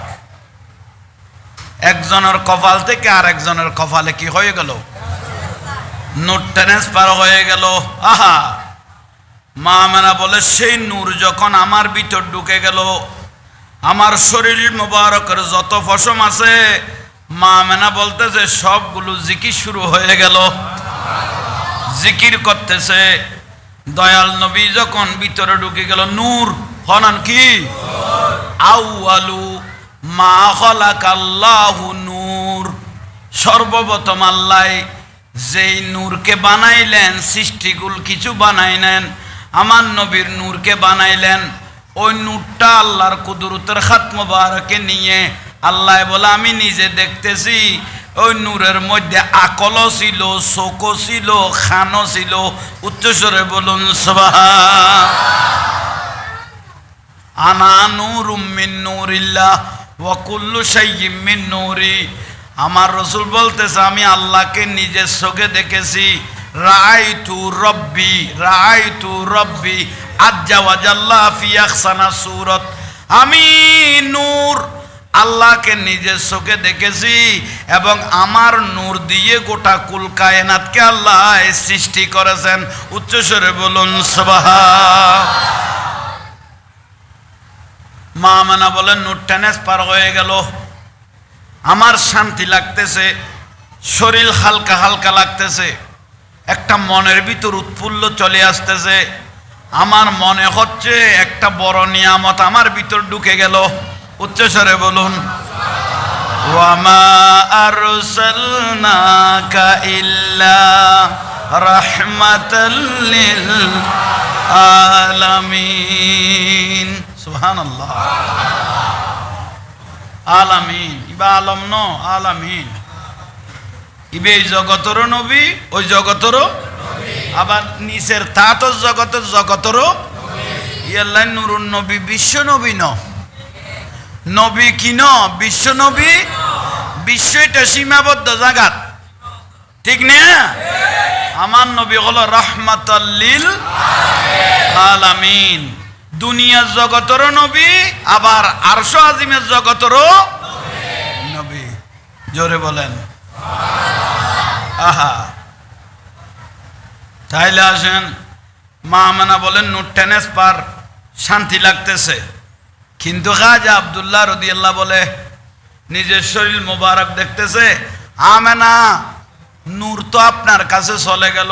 একজনের কপাল থেকে আরেকজনের কপালে কি হয়ে গেল? নূর ট্রান্সফার হয়ে গেল। আহা, মা আমেনা বলে সেই নূর যখন আমার ভিতর ঢুকে গেল, আমার শরীর মুবারকের যত পশম আছে মা আমেনা বলতেছে সবগুলো জিকির শুরু হয়ে গেল, জিকির করতেছে। দয়াল নবী যখন ভিতরে ঢুকে গেল, নূর হনান কি আউয়ালু মা খালাকাল্লাহু নূর, সর্বপ্রথম আল্লাহ যেই নূরকে বানাইলেন, সৃষ্টিকুল কিছু বানাইলেন, আমার নবীর নূরকে বানাইলেন। ওই নূরটা আল্লাহর কুদরতের হাত মোবারকে নিয়ে আল্লাহ বলে আমি নিজে দেখতেছি ওই নূরের মধ্যে আকলও ছিল, চোখও ছিল, খানও ছিল। উচ্চস্বরে বলুন সুবহান। আনা নূরুম মিন নূরিল্লাহ ওয়া কুল্লু শাইইন মিন নূরি। আমার রাসূল বলতেছে আমি আল্লাহকে নিজের চোখে দেখেছি। রাআইতু রব্বি, রাআইতু রব্বি আজ্জা ওয়া জাল্লা ফি আহসানা সূরাত। আমি নূর আল্লাহকে নিজের চোখে দেখেছি এবং আমার নূর দিয়ে গোটা কুল কায়নাতকে আল্লাহ সৃষ্টি করেছেন। উচ্চস্বরে বলুন সুবহান। মা আমেনা বলেন নূর ট্রান্সফার হয়ে গেল, আমার শান্তি লাগতেছে, শরীর হালকা হালকা লাগতেছে, একটা মনের ভিতর উৎফুল্ল চলে আসতেছে। আমার মনে হচ্ছে একটা বড় নিয়ামত আমার ভিতর ঢুকে গেল। উচ্চস্বরে বলুন ওয়ামা আরসালনাকা ইল্লা রাহমাতাল লিল আলামিন। সুবহানাল্লাহ। আলামিন ইবা আলম ন আলামিন, ইবে এই জগতেরও নবী, ওই জগতেরও আবার নিচের তাত জগতের জগতেরও ইয়াল্লাহ নুরুন নবী, বিশ্ব নবী ন নবী কি ন বিশ্ব নবী। বিশ্ব এটা সীমাবদ্ধ জাগাত, ঠিক না? আমার নবী হলো রাহমাতাল লিল আলামিন, দুনিয়ার জগতেরও নবী, আবার আরশ আজিমের জগতেরও নবী। জোরে বলেন আহা। তাইলে আসেন, মা আমেনা বলেন নূর ট্রান্সফার, শান্তি লাগতেছে। কিন্তু খাজা আব্দুল্লাহ রাদিয়াল্লাহু বলে নিজের শরীর মোবারক দেখতেছে, আমেনা নূর তো আপনার কাছে চলে গেল,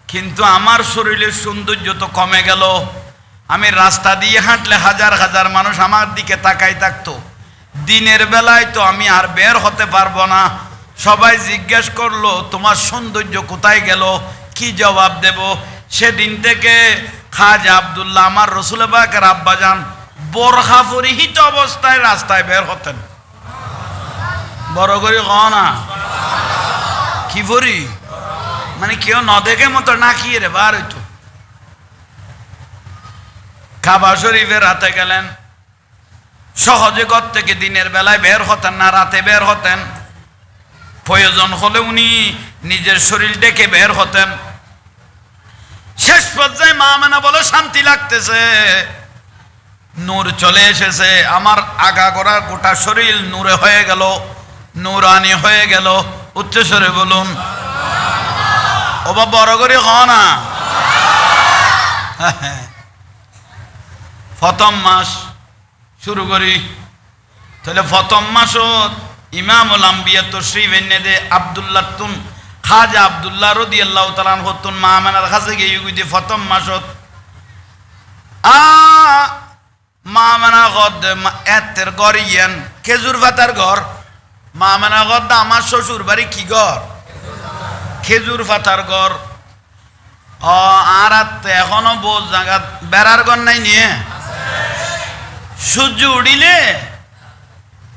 কিন্তু আমার শরীরের সৌন্দর্য তো কমে গেল। আমি রাস্তা দিয়ে হাঁটলে হাজার হাজার মানুষ আমার দিকে তাকাই থাকতো, দিনের বেলায় তো আমি আর বের হতে পারবো না। সবাই জিজ্ঞেস করলো তোমার সৌন্দর্য কোথায় গেল, কি জবাব দেব? সেদিন থেকে খাজা আব্দুল্লাহ আমার রসুল পাকের আব্বাজান বোরখা পরিহিত অবস্থায় রাস্তায় বের হতেন। বড় করে ক না কি পরি, মানে কেউ ন দেখে মতো না কি রে বার হইতো। কাবা শরীফের রাতে গেলেন, সহজে ঘর থেকে দিনের বেলায় বের হতেন না, রাতে বের হতেন। প্রয়োজন হলে উনি নিজের শরীর ডেকে বের হতেন। শেষ পর্যায়ে মা আমেনা বলে শান্তি লাগতেছে, নূর চলে এসেছে, আমার আগাগোড়া গোটা শরীর নূরে হয়ে গেল, নূরানি হয়ে গেল। উচ্চস্বরে বলুন ও বা বড় করে হ না। প্রথম মাস শুরু করি, তাহলে প্রথম মাসত ইমামুল আম্বিয়া তশরিফ এনে দে আব্দুল্লাহ তুন খাজা আব্দুল্লাহ রাদিয়াল্লাহু তাআলা হতুন মা আমেনার কাছে গিয়ে গুদি প্রথম মাসত মা আমেনা গদ এতের ঘর ইয়ান খেজুর পাতার ঘর। মা আমেনা গদ আমার শ্বশুর বাড়ি কি ঘর? খেজুর পাতার ঘর। আর এখনো বোঝ জায়গা বেড়ার ঘর নাই নিয়ে, সূর্য উঠিলে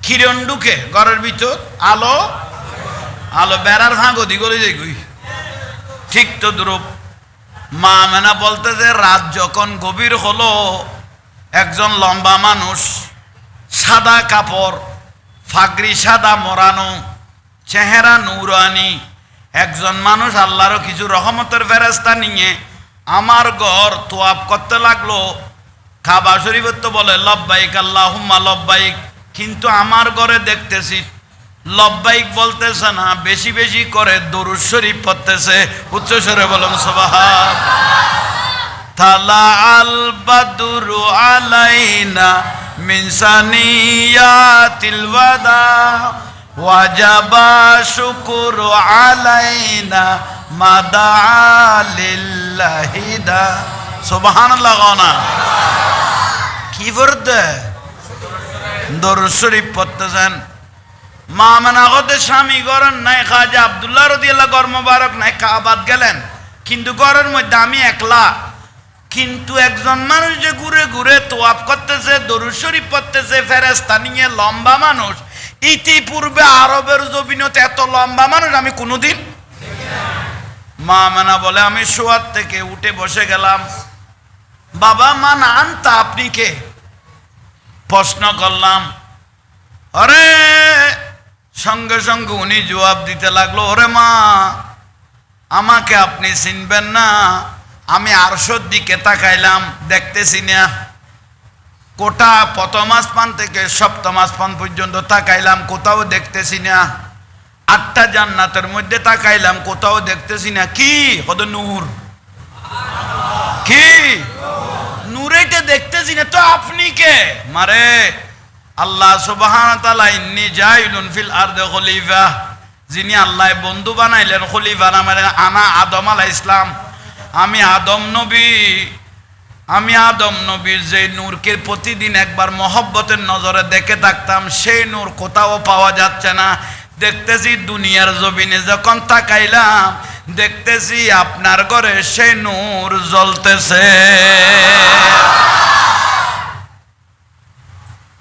কিরণ ঢুকে ঘরের ভিতর, আলো আলো বেড়ার ফাঁকদি করে দেখুই। ঠিক তো দ্রুপ মা আমেনা বলতেছে রাত যখন গভীর হলো, একজন লম্বা মানুষ, সাদা কাপড়, ফাগরি সাদা মোড়ানো, চেহারা নূরানি একজন মানুষ আল্লাহরও কিছু রহমতের ফেরেশতা নিয়ে আমার ঘর তোয়াব করতে লাগলো। কাবা শরীফের তো বলে লব্বাইক আল্লাহুম্মা লব্বাইক, কিন্তু আমার ঘরে দেখতেছি লব্বাইক বলতেছে না, বেশি বেশি করে দরুদ শরীফ পড়তেছে। উচ্চস্বরে বলুন সুবহান। তালা আল বাদরু আলাইনা মিন সানিয়াতিল ওয়াদা ওয়াজাবা শুকরু আলাইনা মাদা লিল্লাহিদা। সুবহানাল্লাহ গনা কি পড়তে দরুদ শরীফ পড়তেছেন। মা আমেনা গদে স্বামী গরেন নাই, খাজা আব্দুল্লাহ রাদিয়াল্লাহু ঘর মোবারক নাই, কাবাত গেলেন, কিন্তু ঘরের মধ্যে আমি একলা। কিন্তু একজন মানুষ যে ঘুরে ঘুরে তোয়াব করতেছে, দরুদ শরীফ পড়তেছে, ফেরেশতা নিয়ে, লম্বা মানুষ। ইতিপূর্বে আরবের জমিনতে এত লম্বা মানুষ আমি কোনোদিন। মা আমেনা বলে আমি শোয়ার থেকে উঠে বসে গেলাম। বাবা মা না আনতা, আপনি কে? প্রশ্ন করলাম। আরে সঙ্গে সঙ্গে উনি জবাব দিতে লাগলো, ওরে মা আমাকে আপনি চিনবেন না, আমি আরশের দিকে তাকাইলাম, দেখতেছি না। কোটা প্রথম আসমান থেকে সপ্তম আসমান পর্যন্ত তাকাইলাম, কোথাও দেখতেছি না। 8টা জান্নাতের মধ্যে তাকাইলাম, কোথাও দেখতেছি না। কি কত নূর, কি নূরেটা দেখতেছি না। তো আপনি কে? মারে আল্লাহ সুবহানাহু ওয়া তাআলা ইন্নী জাইলুন ফিল আরদি খলিফা, যিনি আল্লাহ বন্ধু বানাইলেন খলিফা নামের, আনা আদম আলাইহিস সালাম, আমি আদম নবী। আমি আদম নবীর যে নূরকে প্রতিদিন একবার মহব্বতের নজরে দেখে থাকতাম, সেই নূর কোথাও পাওয়া যাচ্ছে না। দেখতেছি দুনিয়ার জমিনে যখন তাকাইলাম, দেখতেছি আপনার ঘরে সেই নূর জ্বলতেছে।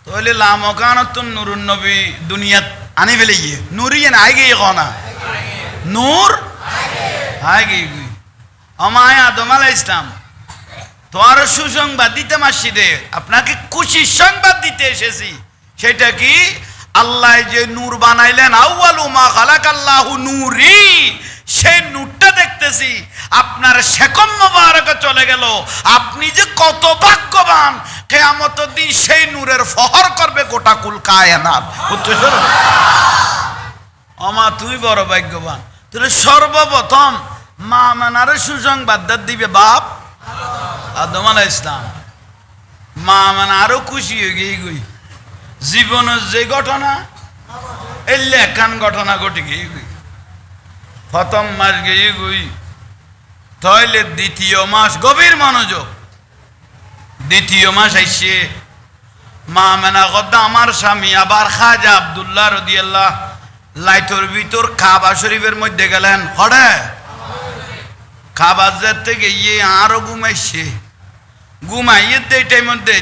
তাহলে লামকানাতুন নূরুন নবী দুনিয়া আনি ফেলে গিয়ে নূরিয়ে না আগে কনা নূর আগে আমায় আদম আলাইহিস সালাম তো আরো সুসংবাদ দিতে মাসিদে, আপনাকে খুশির সংবাদ দিতে এসেছি। সেটা কি? আল্লাহ যে নূর বানাইলেন, আউয়ালু মা খালাকাল্লাহু নূরি, সেই নূরটা দেখতেছি। আপনার শেকম মোবারকে চলে গেল। আপনি যে কত ভাগ্যবান, কিয়ামতের দিন সেই নূরের ফহর করবে গোটা কুল কায়নাত। বুঝছো? আমা তুই বড় ভাগ্যবান। তাহলে সর্বপ্রথম মা মানারে সুসংবাদ দিবে বাপ আদম আলাইহিস সালাম। মা মানে আরো খুশি হয়ে গিয়ে গই, জীবনের যে ঘটনা এলে একান ঘটনা ঘটে গিয়ে গই, প্রথম মাস গিয়ে গই, তাহলে দ্বিতীয় মাস গভীর মনোযোগ। দ্বিতীয় মাস আইসে মা মেনা কথা আমার স্বামী আবার খাজা আব্দুল্লাহ রাদিয়াল্লাহু লাইটর ভিতর কাবা শরীফের মধ্যে গেলেন। হরে খাবার যেতে গিয়ে আরো ঘুমাইছে, ঘুমাইয়ে এইটার মধ্যে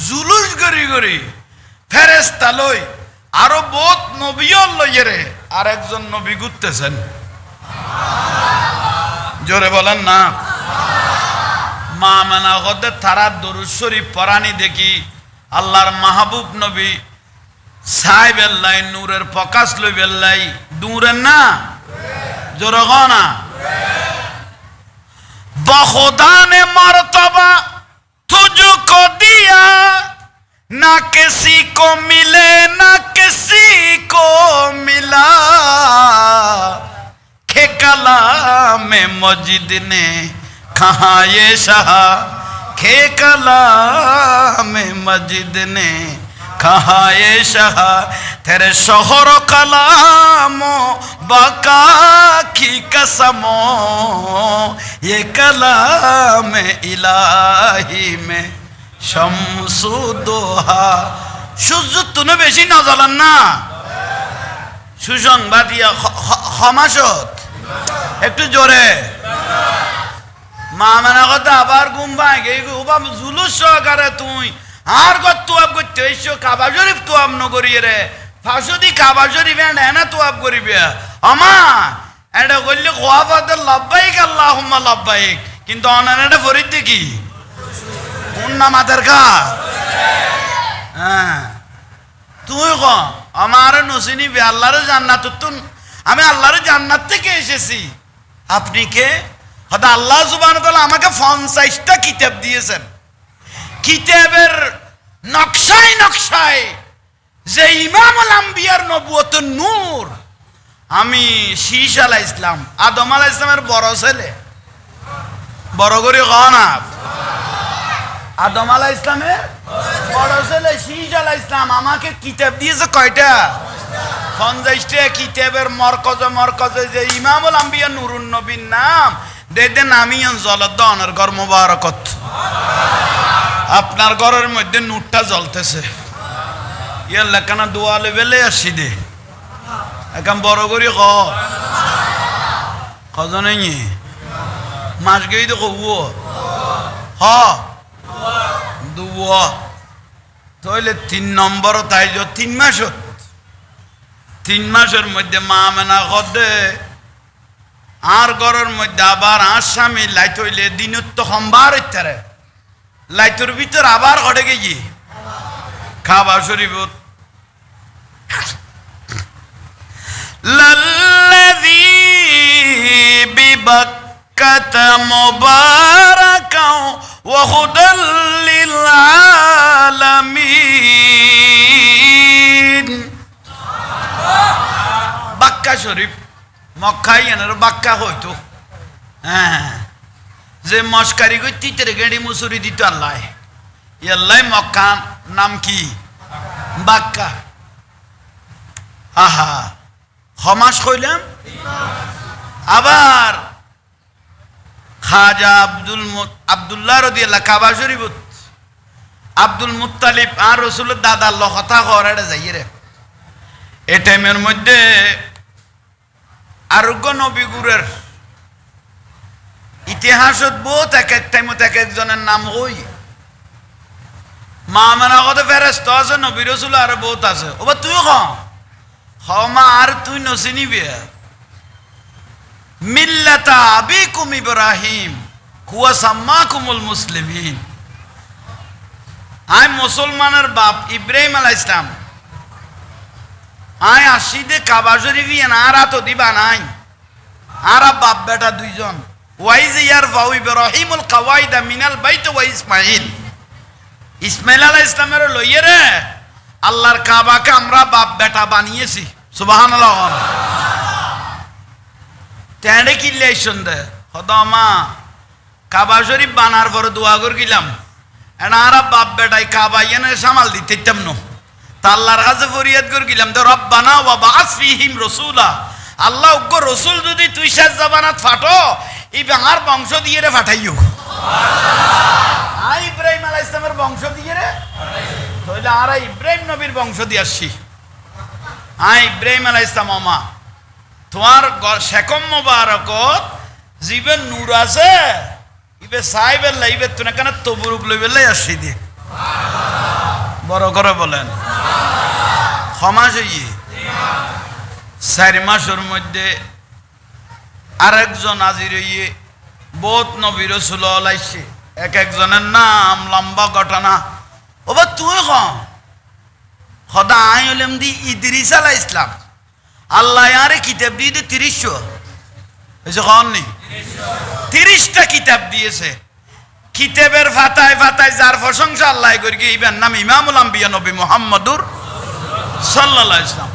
জুলুস গড়ি গড়ি ফেরেস্তা লই আরো বহুত নবীও লইয়ে রে আর একজন নবী ঘুরতেছেন। জোরে বলেন না। মা মানা হতে তারা দরুদ শরীফ পড়ানি দেখি আল্লাহর মাহবুব নবী সাহেব আল্লাহ নূরের প্রকাশ লই বেল্লাই দূরের না জোরে না। बखुदा ने मर्तबा तुझको दिया, ना किसी को मिले ना किसी को मिला, खे कलाम मजिद ने कहा ये शाह, खे कलाम मजिद ने कहा ये शाह, तेरे शोहर कलामो बका की कसमो, ये कलाम इलाही में शम्सु दोहा। সূর্য তুনে বেশি না জ্বলেন না। সুসংবাদ ক্ষমাসত একটু জোরে। মা মানা কথা আবার ঘুম ভাঙে জুলুস সহকারে তুই আর গত তুয়াব করতে এসো কাবা শরীফ তুয়াব নগরিয়ে রে ফাঁসদি কাবা শরীফ এনা তুয়াব করিবে আমা এটা করলে খোয়াফাতে লাব্বাইক আল্লাহুম্মা লাব্বাইক, কিন্তু অনান এটা ফরিদ দেখি কোন নামাতের কা। হ্যাঁ তুই ক আমার নসিনিবে আল্লাহর জান্নাত, আমি আল্লাহর জান্নাত থেকে এসেছি। আপনি কে? হয়তো আল্লাহ সুবহানাহু ওয়া তাআলা আমাকে 50টা কিতাব দিয়েছেন। কিতাবের নকশায় নকশায় যে ইমামুল আম্বিয়ার নবুয়তের নূর। আমি শীষ আলাইহিস সালাম আদম আলাইহিস সালামের বড় ছেলে, বড় করে না আদম আলাইহিস সালামের বড় ছেলে শীষ আলাইহিস সালাম আমাকে কিতাব দিয়েছে কয়টা? 50টা কিতাবের মরকজে মরকজে যে ইমামুল আম্বিয়া নুরুন নবীর নাম দেতে নামিয়ান জলদনের ঘর মুবারকত। আপনার ঘরের মধ্যে নূরটা জ্বলতেছে। ইয়ার লেখানা দোয়ালে বেলে আসছি দে এখন বড় করি কজনে মাস গেই তো কব হ দুয়া তাইলে 3 নম্বর তাই 3 মাস 3 মাসের মধ্যে মা মেনা কদে আর ঘরের মধ্যে আবার আর স্বামী লাইট হইলে দিনত তো সম্বার ইত্যারে লাইটের ভিতর আবার ঘটে গেছি খাবা শরীফ লাল্লাযী বিবাক্কাতা মুবারাকাও ওয়া হুদাল লিল আলামিন। বাক্কা শরীফ মক্কাই এনার বাক্কা হইতো। হ্যাঁ, যে মস্কারি কই তিতের গেড়ি মুসুরি দিত আল্লাহ, আল্লাহ মক্কা নাম কি? বাক্কা। আহা, হমাস কইলাম। আবার খাজা আব্দুল্লাহ রাদিয়াল্লাহু কাবা শরীফ আব্দুল মুত্তালিব আর রাসূলের দাদার কথা করাটা যাইয়ে রে। এই টাইমের মধ্যে আরোগ্য নবীগুরের ইতিহাসত বহুত এক এক টাইমত এক একজনের নাম হই। মা মানা কত ফেরেশতা আছে, নবী রাসূল আর বহুত আছে। ওবা তুই মা আর তুই নচিনিবি। মিল্লাতা আবিকুম ইব্রাহিম হুয়া সাম্মাকুমুল মুসলিমিন। আই মুসলমানের বাপ ইব্রাহিম আলাইহিস সালাম। আই আসিদে কাবা শরীফ আর তো দিবা নাই। আর বাপ বেটা দুইজন। ওয়াইজ ইয়ারফাউ ইব্রাহিমুল কাওয়াইদা মিনাল বাইত ওয়া ইসমাঈল। ইসমাঈল আলাইহিস সালামের লইয়ে রে আল্লাহর কাবাকে আমরা বাপ বেটা বানিয়েছি। সুবহানাল্লাহ। তেড়ে কিল্লে সন্ধ্যে হদমা কাবা শরীফ বানার পরে দোয়া করে গেলাম, এনারা বাপ বেটাই কাবা এনে সামাল দিতেইতাম না। তা আল্লাহর কাছে ফরিয়াদ করে গেলাম, তো রব্বানা ওয়া বাআস ফীহিম রাসূলা। আল্লাহ উগ্র রসুল যদি তুই শেষ জামানাত ফাটো, এই বাঙার বংশ দিয়ে রে ফাটাইও। সুবহানাল্লাহ। ইব্রাহিম আলাইহিস সালামের বংশ দিয়ে রে তাহলে আর ইব্রাহিম নবীর বংশ দিয়ে আসছি। ইব্রাহিম আলাইহিস সালাম আমা তোমার শেকম মোবারকত জিবে নূর আছে, ইবে সাইবের লাইবে তুই কেন তবুরুক লইবেলাই আসি দিয়ে বড় করে বলেন সমাজ হইয়ে 4 মাসের মধ্যে আরেকজন আজির হইয়ে বহুত নবী রাসূল আলাইছে। এক একজনের নাম লম্বা ঘটনা। ওবা তুই খদা আই হলাম দি ইদ্রিস আলাইহিস সালাম। আল্লাহ আরে কিতাব দিয়ে 30 নি 30টা কিতাব দিয়েছে। কিতাবের ফাতায় ফাতায় যার প্রশংসা আল্লাহ করি ইবেন নাম ইমামুল আম্বিয়া নবী মুহাম্মদুর সাল্লাল্লাহু আলাইহি ওয়াসাল্লাম।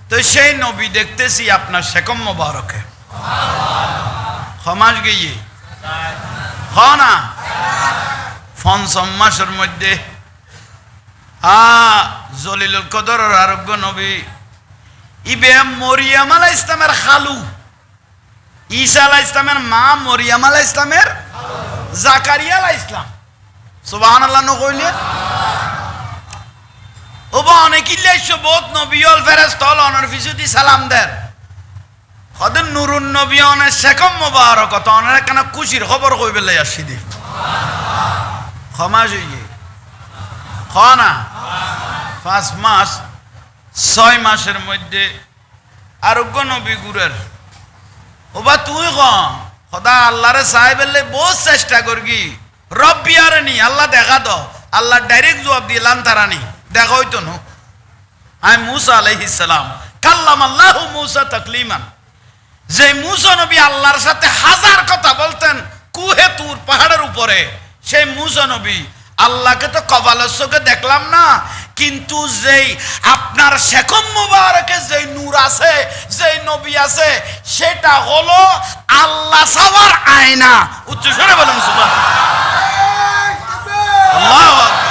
তো সেই নবী দেখতেছি আপনার শেকম মোবারকে সমাজ গিয়ে না 5 মাসের মধ্যে জলিলুল কদর আরোগ্য নবী ইবে মরিয়াম আলাইহিস সালামের খালু, ঈসা আলাইহিস সালামের মা মরিয়াম আলাইহিস সালামের জাকারিয়া আলাইহিস সালাম। সুবহানাল্লাহ নকইলে ওবা অনেকই লাইছো বহুত নবী অল ফেরেশতা অল অনর ফিসুদি সালাম দেন। খদন নুরুন নবী অনে শেকম মোবারকত অনেক কেন খুশির খবর কইবে লাই আসি দি। সুবহানাল্লাহ। ক্ষমা হইয়ে খনা 5 মাস 6 মাসের মধ্যে আরোগ্য নবী গুরের ওবা তুই খদা আল্লাহরে সাহেবেলে বহুত চেষ্টা করগি রব্বি আরে নি আল্লাহ দেখা দাও। আল্লাহ ডাইরেক্ট জবাব দিলাম তারানি দেখা হইতো না। আই মুসা আলাইহিস সালাম কাল্লাম আল্লাহু মুসা তাকলিমান। যে মুসা নবী আল্লাহর সাথে 1000 কথা বলতেন কুহে তুর পাহাড়ের উপরে, সেই মুসা নবী আল্লাহকে তো কপালের চোখে দেখলাম না, কিন্তু যেই আপনার শেকম মুবারকে যেই নূর আছে, যেই নবী আছে, সেটা হলো আল্লাহ সাওয়ার আয়না। উচ্চ স্বরে বলেন সুবহানাল্লাহ। আল্লাহু আকবার।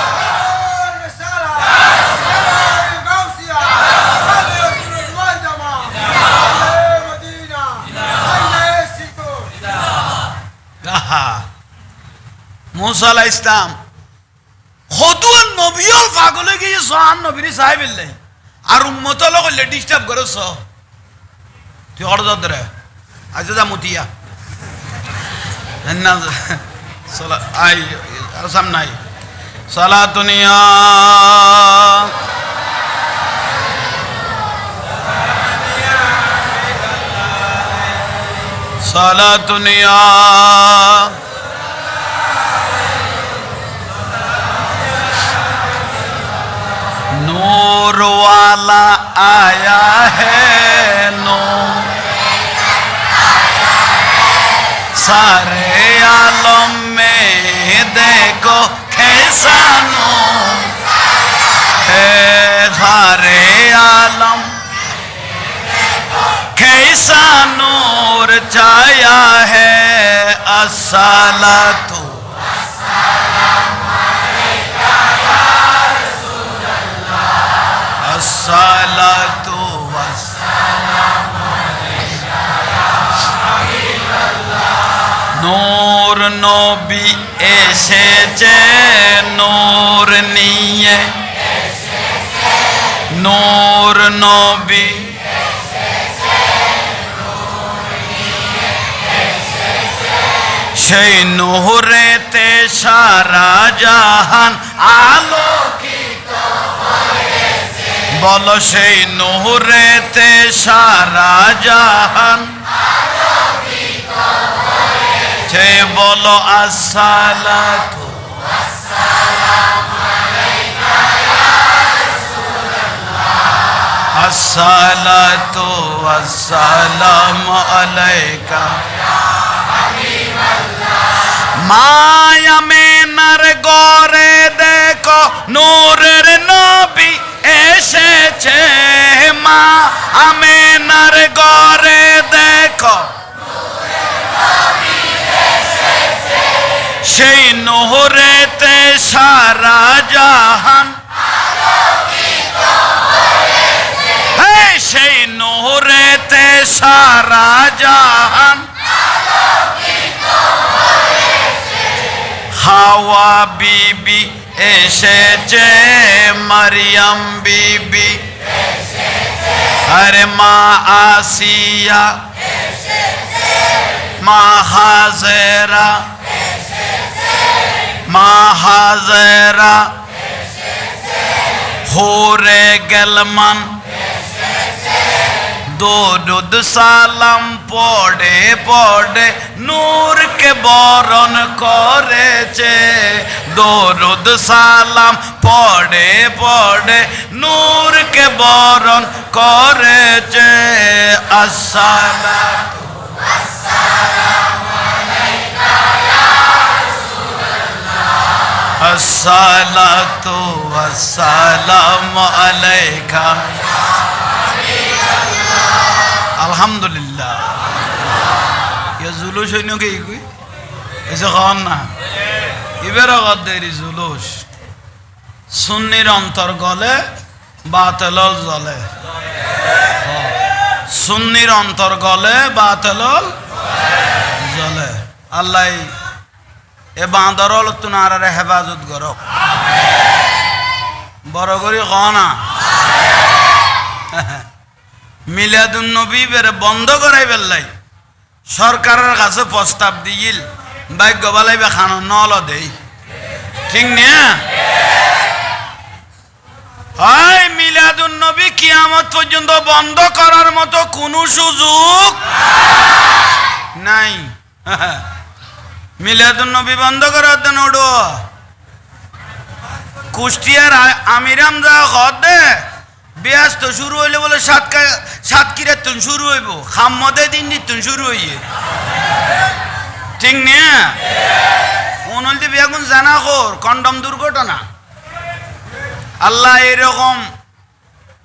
মুসা আলাইহিস সালাম খোদন নবীও পাগলে গিয়ে সোহান নবীর সাহেবিল্লাই আর উম্মতল কইলে ডিস্টার্ব করছ তুই হড় দরে আজ যা মুতিয়া না সলা আই আর সামনে আই সালাতুনিয়া সালাতুনিয়া नूर वाला आया है नूर सारे आलम में देखो कैसे कैसा है सारे आलम कैसा नूर छाया है अस्सलातु अस्सलातु নূর নবী এসেছে নূর নিয়ে নূর নবী সেই নূরেতে সারা জাহান আলোকিত হয়েছে বলো সেই নূরেতে সারা জাহান আলোকিত হয়েছে বলো আসসালাতু আসসালামু আলাইকা ইয়া রাসূলুল্লাহ আসসালাতু আসসালামু আলাইকা মায়া মেনার গরে দেখো নূরের নবী এসেছে মা আমেনার গরে দেখো সেই নূরেতে সারা জাহান আলোকিত হয়েছে সেই নূরেতে সারা জাহান হাওয়া বিবি এসেছে মারিয়াম বিবি এসেছে আরে মা আসিয়া এসেছে মা হাজেরা এসেছে মা হাজেরা এসেছে হোরে গেলমান এসেছে দরুদ সালাম পড়ে পড়ে নূরকে বরণ করেছে দরুদ সালাম পড়ে পড়ে নূরকে বরণ করেছে আসসালাতু আসসালামু আলাইকা ইয়া রাসূলুল্লাহ আসসালাতু আসসালামু আলাইকা আলহামদুলিল্লাহ ইয়া জুলুস হইন কি কই এসে খান না এবার আগত দেরি জুলুস সুন্নির অন্তর গলে বাতিলল জ্বলে সুন্নির অন্তর গলে বাতিলল জ্বলে আল্লাহ এ বাঁদরল তুনারে হেফাজত করক বড় করি খানা মিলাদুন নবী বের বন্ধ করাই ফেললাই সরকারের কাছে প্রস্তাব দিল ভাগ্য বালাইবে খানো নল দেই ঠিক না হয় মিলাদুন নবী কিয়ামত পর্যন্ত বন্ধ করার মতো কোনো সুযোগ নাই মিলাদুন নবী বন্ধ করার জন্য ওডো কুষ্টিয়ার আমিরাম যা খদ দে বিয়াস তো শুরু হইলে বলে সাতক্ষীরার তুন শুরু হইব খাম্মদে দিন তুন শুরু হইয়ে ঠিক না অনলতে বিয়াগুন জানা কর কন্ডম দুর্ঘটনা আল্লাহ এরকম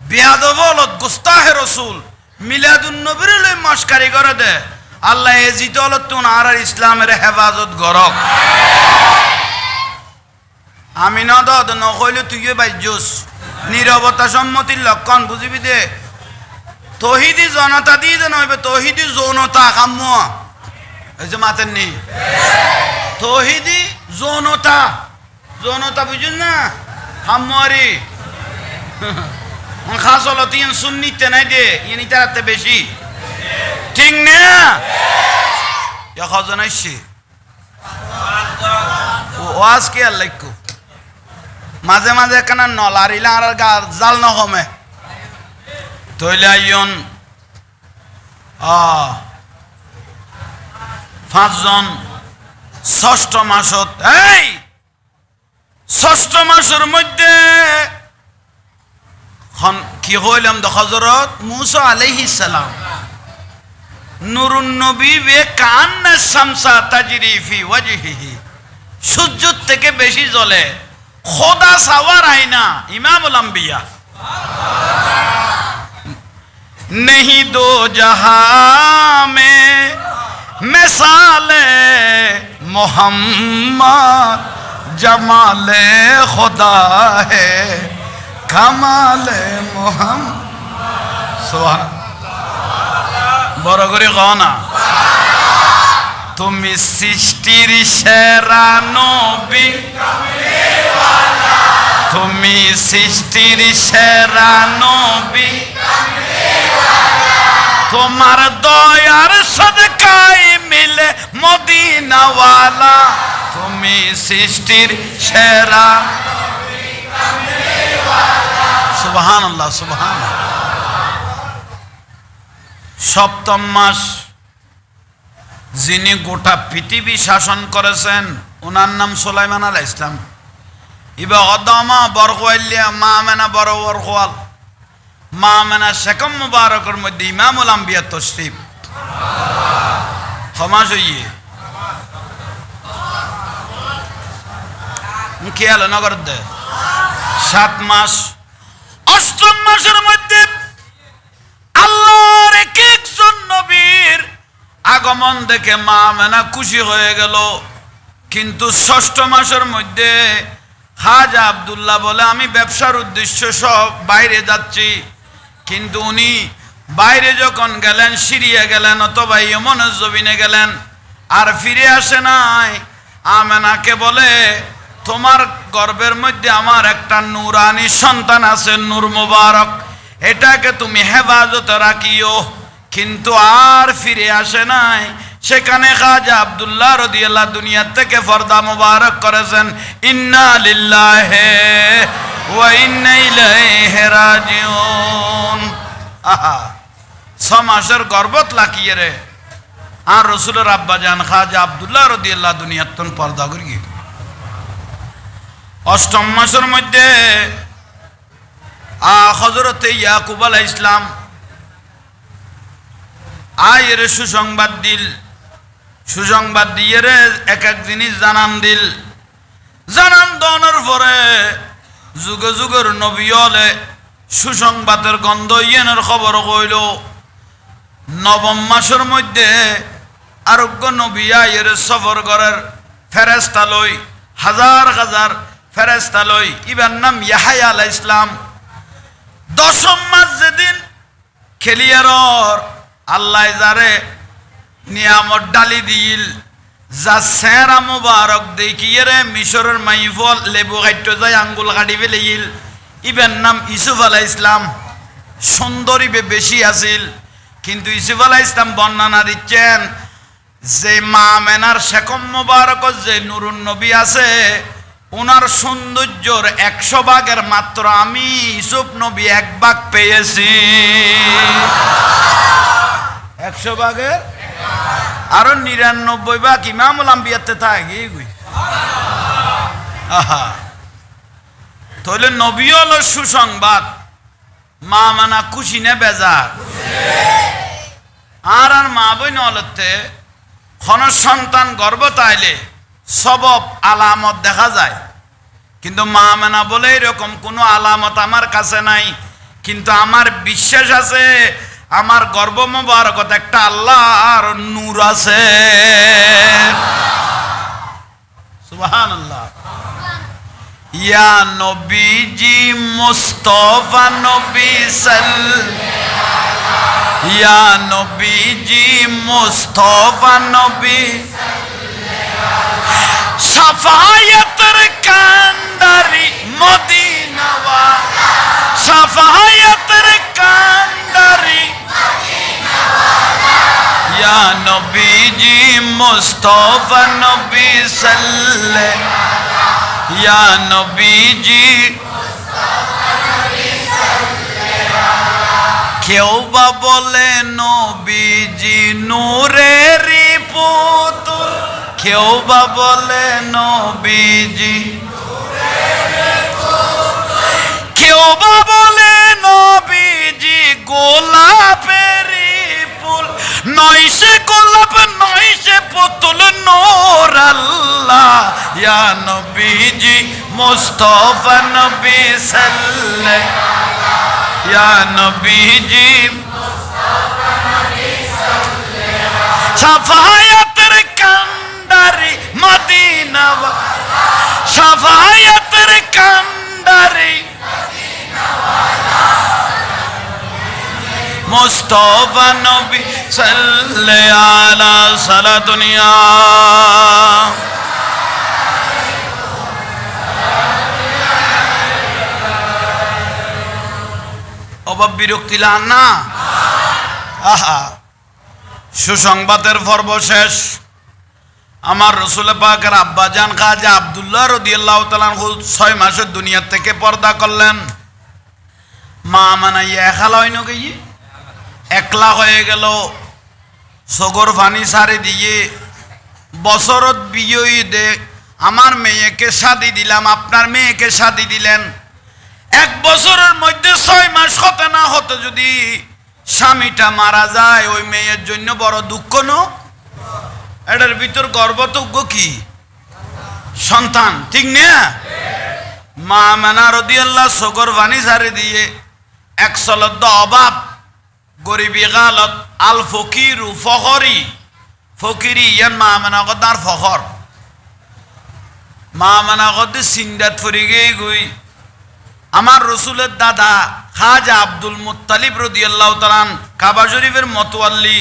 বেয়াদবলত গোস্তাহে রসুল মিলাদুন নবীর লই মস্কারি করে দে আল্লাহ এ জিতলত তুন আর ইসলামের হেফাজত গরক আমি না দদ নকইলে তুইও বাইজোস নীরবতা সম্মতির লক্ষণ বুঝিবি দে তহিদি জনতা দিয়ে যে নইবে তহিদি যৌনতা কাম্য এই যে মাতেন নি তহিদি যৌনতা যৌনতা বুঝুন না কাম্যরি খাস হলো তিন সুন্নিতে নাই দে ইনি তারাতে বেশি ঠিক না এখন আসছে ও আজকে আর লাইকো মাঝে মাঝে কেন নলারিলা আর গার জাল নকমে তৈলে আইন 5 জন ষষ্ঠ মাসত এই ষষ্ঠ মাসের মধ্যে কি হইলাম তো হযরত মুসা আলাইহিস সালাম নুরুন নবী বে কান্না শামসা তাজরি ফি ওয়াজহিহি সূর্য থেকে বেশি জ্বলে খোদা সাওয়ার আইনা ইমামুল আম্বিয়া नहीं दो जहां में मिसाले मोहम्मद जमाले खुदा है कमाले मोहम्मद सुभान বড় করে কও না তুমি সৃষ্টির সেরা নবী তুমি সৃষ্টির সেরা নবী তোমার দয়ার সদকায় মিলে মদিনাওয়ালা তুমি সৃষ্টির সেরা সুবহানাল্লাহ সুবহানাল্লাহ সপ্তম মাস যিনি গোটা পৃথিবী শাসন করেছেন ওনার নাম সুলাইমান আলাইহিস সালাম ইবা অদমা বরকওয়ালিয়া মা মেনা বড় বরকওয়াল মা মেনা শেকম মুবারকের মধ্যে ইমামুল আম্বিয়া তশরিফ ক্ষমা হইয়ে খেয়াল নগর দে 7 মাস অষ্টম মাসের মধ্যে আল্লাহর এক একজন নবীর আগমন দেখে মা মেনা খুশি হয়ে গেল কিন্তু ষষ্ঠ মাসের মধ্যে খাজা আব্দুল্লাহ বলে আমি ব্যবসার উদ্দেশ্য সব বাইরে যাচ্ছি কিন্তু উনি বাইরে যখন গেলেন সিরিয়া গেলেন অথবা ইয়েমেনের জমিনে গেলেন আর ফিরে আসে নাই আমেনাকে বলে তোমার গর্ভের মধ্যে আমার একটা নূরানি সন্তান আছে নূর মুবারক এটাকে তুমি হেফাজতে রাখিও কিন্তু আর ফিরে আসে নাই সেখানে খাজা আব্দুল্লাহ রাদিয়াল্লাহু দুনিয়া থেকে পর্দা মুবারক করেছেন ইন্না লিল্লাহি ওয়া ইন্না ইলাইহি রাজিউন আহা 6 মাসের গর্ভত লাকিয়ে রে আর রাসূলের আব্বা জান খাজা আব্দুল্লাহ রাদিয়াল্লাহু দুনিয়াতন পর্দা করি অষ্টম মাসের মধ্যে হযরত ইয়াকুব আলাইহিস সালাম আয়ের সুসংবাদ দিয়ে রে এক এক জিনিস জানান দিল জানান দনের পরে যুগে যুগের নবী হলে সুসংবাদের গন্ধ ইয়েনের খবর কইল নবম মাসের মধ্যে আরোগ্য নবী আয়ের সফর করার ফেরেশতা লই হাজার হাজার ফেরেশতা লই ইবার নাম ইয়াহয়া আলাইহিস সালাম দশম মাস যেদিন খেলিয়ার আল্লাহ যারে নিয়ামত ডালি দিল যা সেরা মুবারক দেখিয়ে রে মিশরের মাইফল লেবু খাইট যায় আঙ্গুল কাটি ফেলেইল ইবের নাম ইউসুফ আলাইহিস সালাম সুন্দরী বেশি আছিল কিন্তু ইউসুফ আলাইহিস সালাম বর্ণনা দিচ্ছেন যে মা মেনার শেকম মুবারক যে নুরুন নবী আছে ওনার সৌন্দর্যর 100 ভাগের মাত্র আমি ইউসুফ নবী 1 ভাগ পেয়েছি 100 ভাগের আরো 99 ভাগ ইমামুল আম্বিয়াতে থাকে আহা তাহলে নবী হলো সুসংবাদ মা মানা খুশি না বেজার আর মা বই নলতে কোন সন্তান গর্ভ তাইলে সবব আলামত দেখা যায় কিন্তু মা মানা বলে এরকম কোনো আলামত আমার কাছে নাই কিন্তু আমার বিশ্বাস আছে আমার গর্ভ মুবারকত একটা আল্লাহর নূর আছে সুবহানাল্লাহ ইয়া নবীজি মুস্তাফা নবী সাল্লাল্লাহু ইয়া নবীজি মুস্তাফা নবী সাফায়াতের কান্ডারি মদিনা ওয়ালা সাফায়াতের কান্ডারি মদিনা ওয়ালা ইয়া নবীজি মুস্তাফা নবী সাল্লাল্লাহু ইয়া নবীজি মুস্তাফা নবী সাল্লাল্লাহু কেউ বা বলে নবীজি নূরেরই পুতুল কেউ বা বলে নবীজি কেউ বা বলে নবীজি গোলাপেরই ফুল নয় সে গোলাপ নয় সে পুতুল নূর আল্লাহ ইয়া নবীজি মুস্তাফা নবী সাল্লে ইয়া নবীজি শাফায়াতের কান্ডারি মদিনা শাফায়াতের কান্ডারি মুস্তাফা নবী সাল্লে আলা সালাতুনিয়া অভাব বিরক্তি লান না। আহা, সুসংবাদের পর্ব শেষ। আমার রসুল পাকের আব্বাজান খাজা আব্দুল্লাহ রাদিয়াল্লাহু তাআলা আনহু 6 মাসের দুনিয়া থেকে পর্দা করলেন। মা মানাইয়া একালা হইন গিয়ে একলা হয়ে গেল। সগর ফানি সারি দিয়ে বছরত বিয়ে দে আমার মেয়েকে শাদি দিলাম, আপনার মেয়েকে শাদি দিলেন। 1 বছরের মধ্যে 6 মাস হতে না হতে যদি স্বামীটা মারা যায়, ওই মেয়ের জন্য বড় দুঃখ নো। এটার ভিতর গর্বযোগ্য কি সন্তান, ঠিক না? মা মানা রাদিয়াল্লাহু সগর ফানি সারি দিয়ে 100 অভাব গরিবি গালত আল ফকিরু ফখরি ফকিরি ইয়ান মা মানা গদার ফখর মা মানা গদে সিন্দাত ফরি গই। আমার রসুলের দাদা খাজা আব্দুল মুত্তালিব রাদিয়াল্লাহু তাআলা কাবা শরীফের মতওয়াল্লি,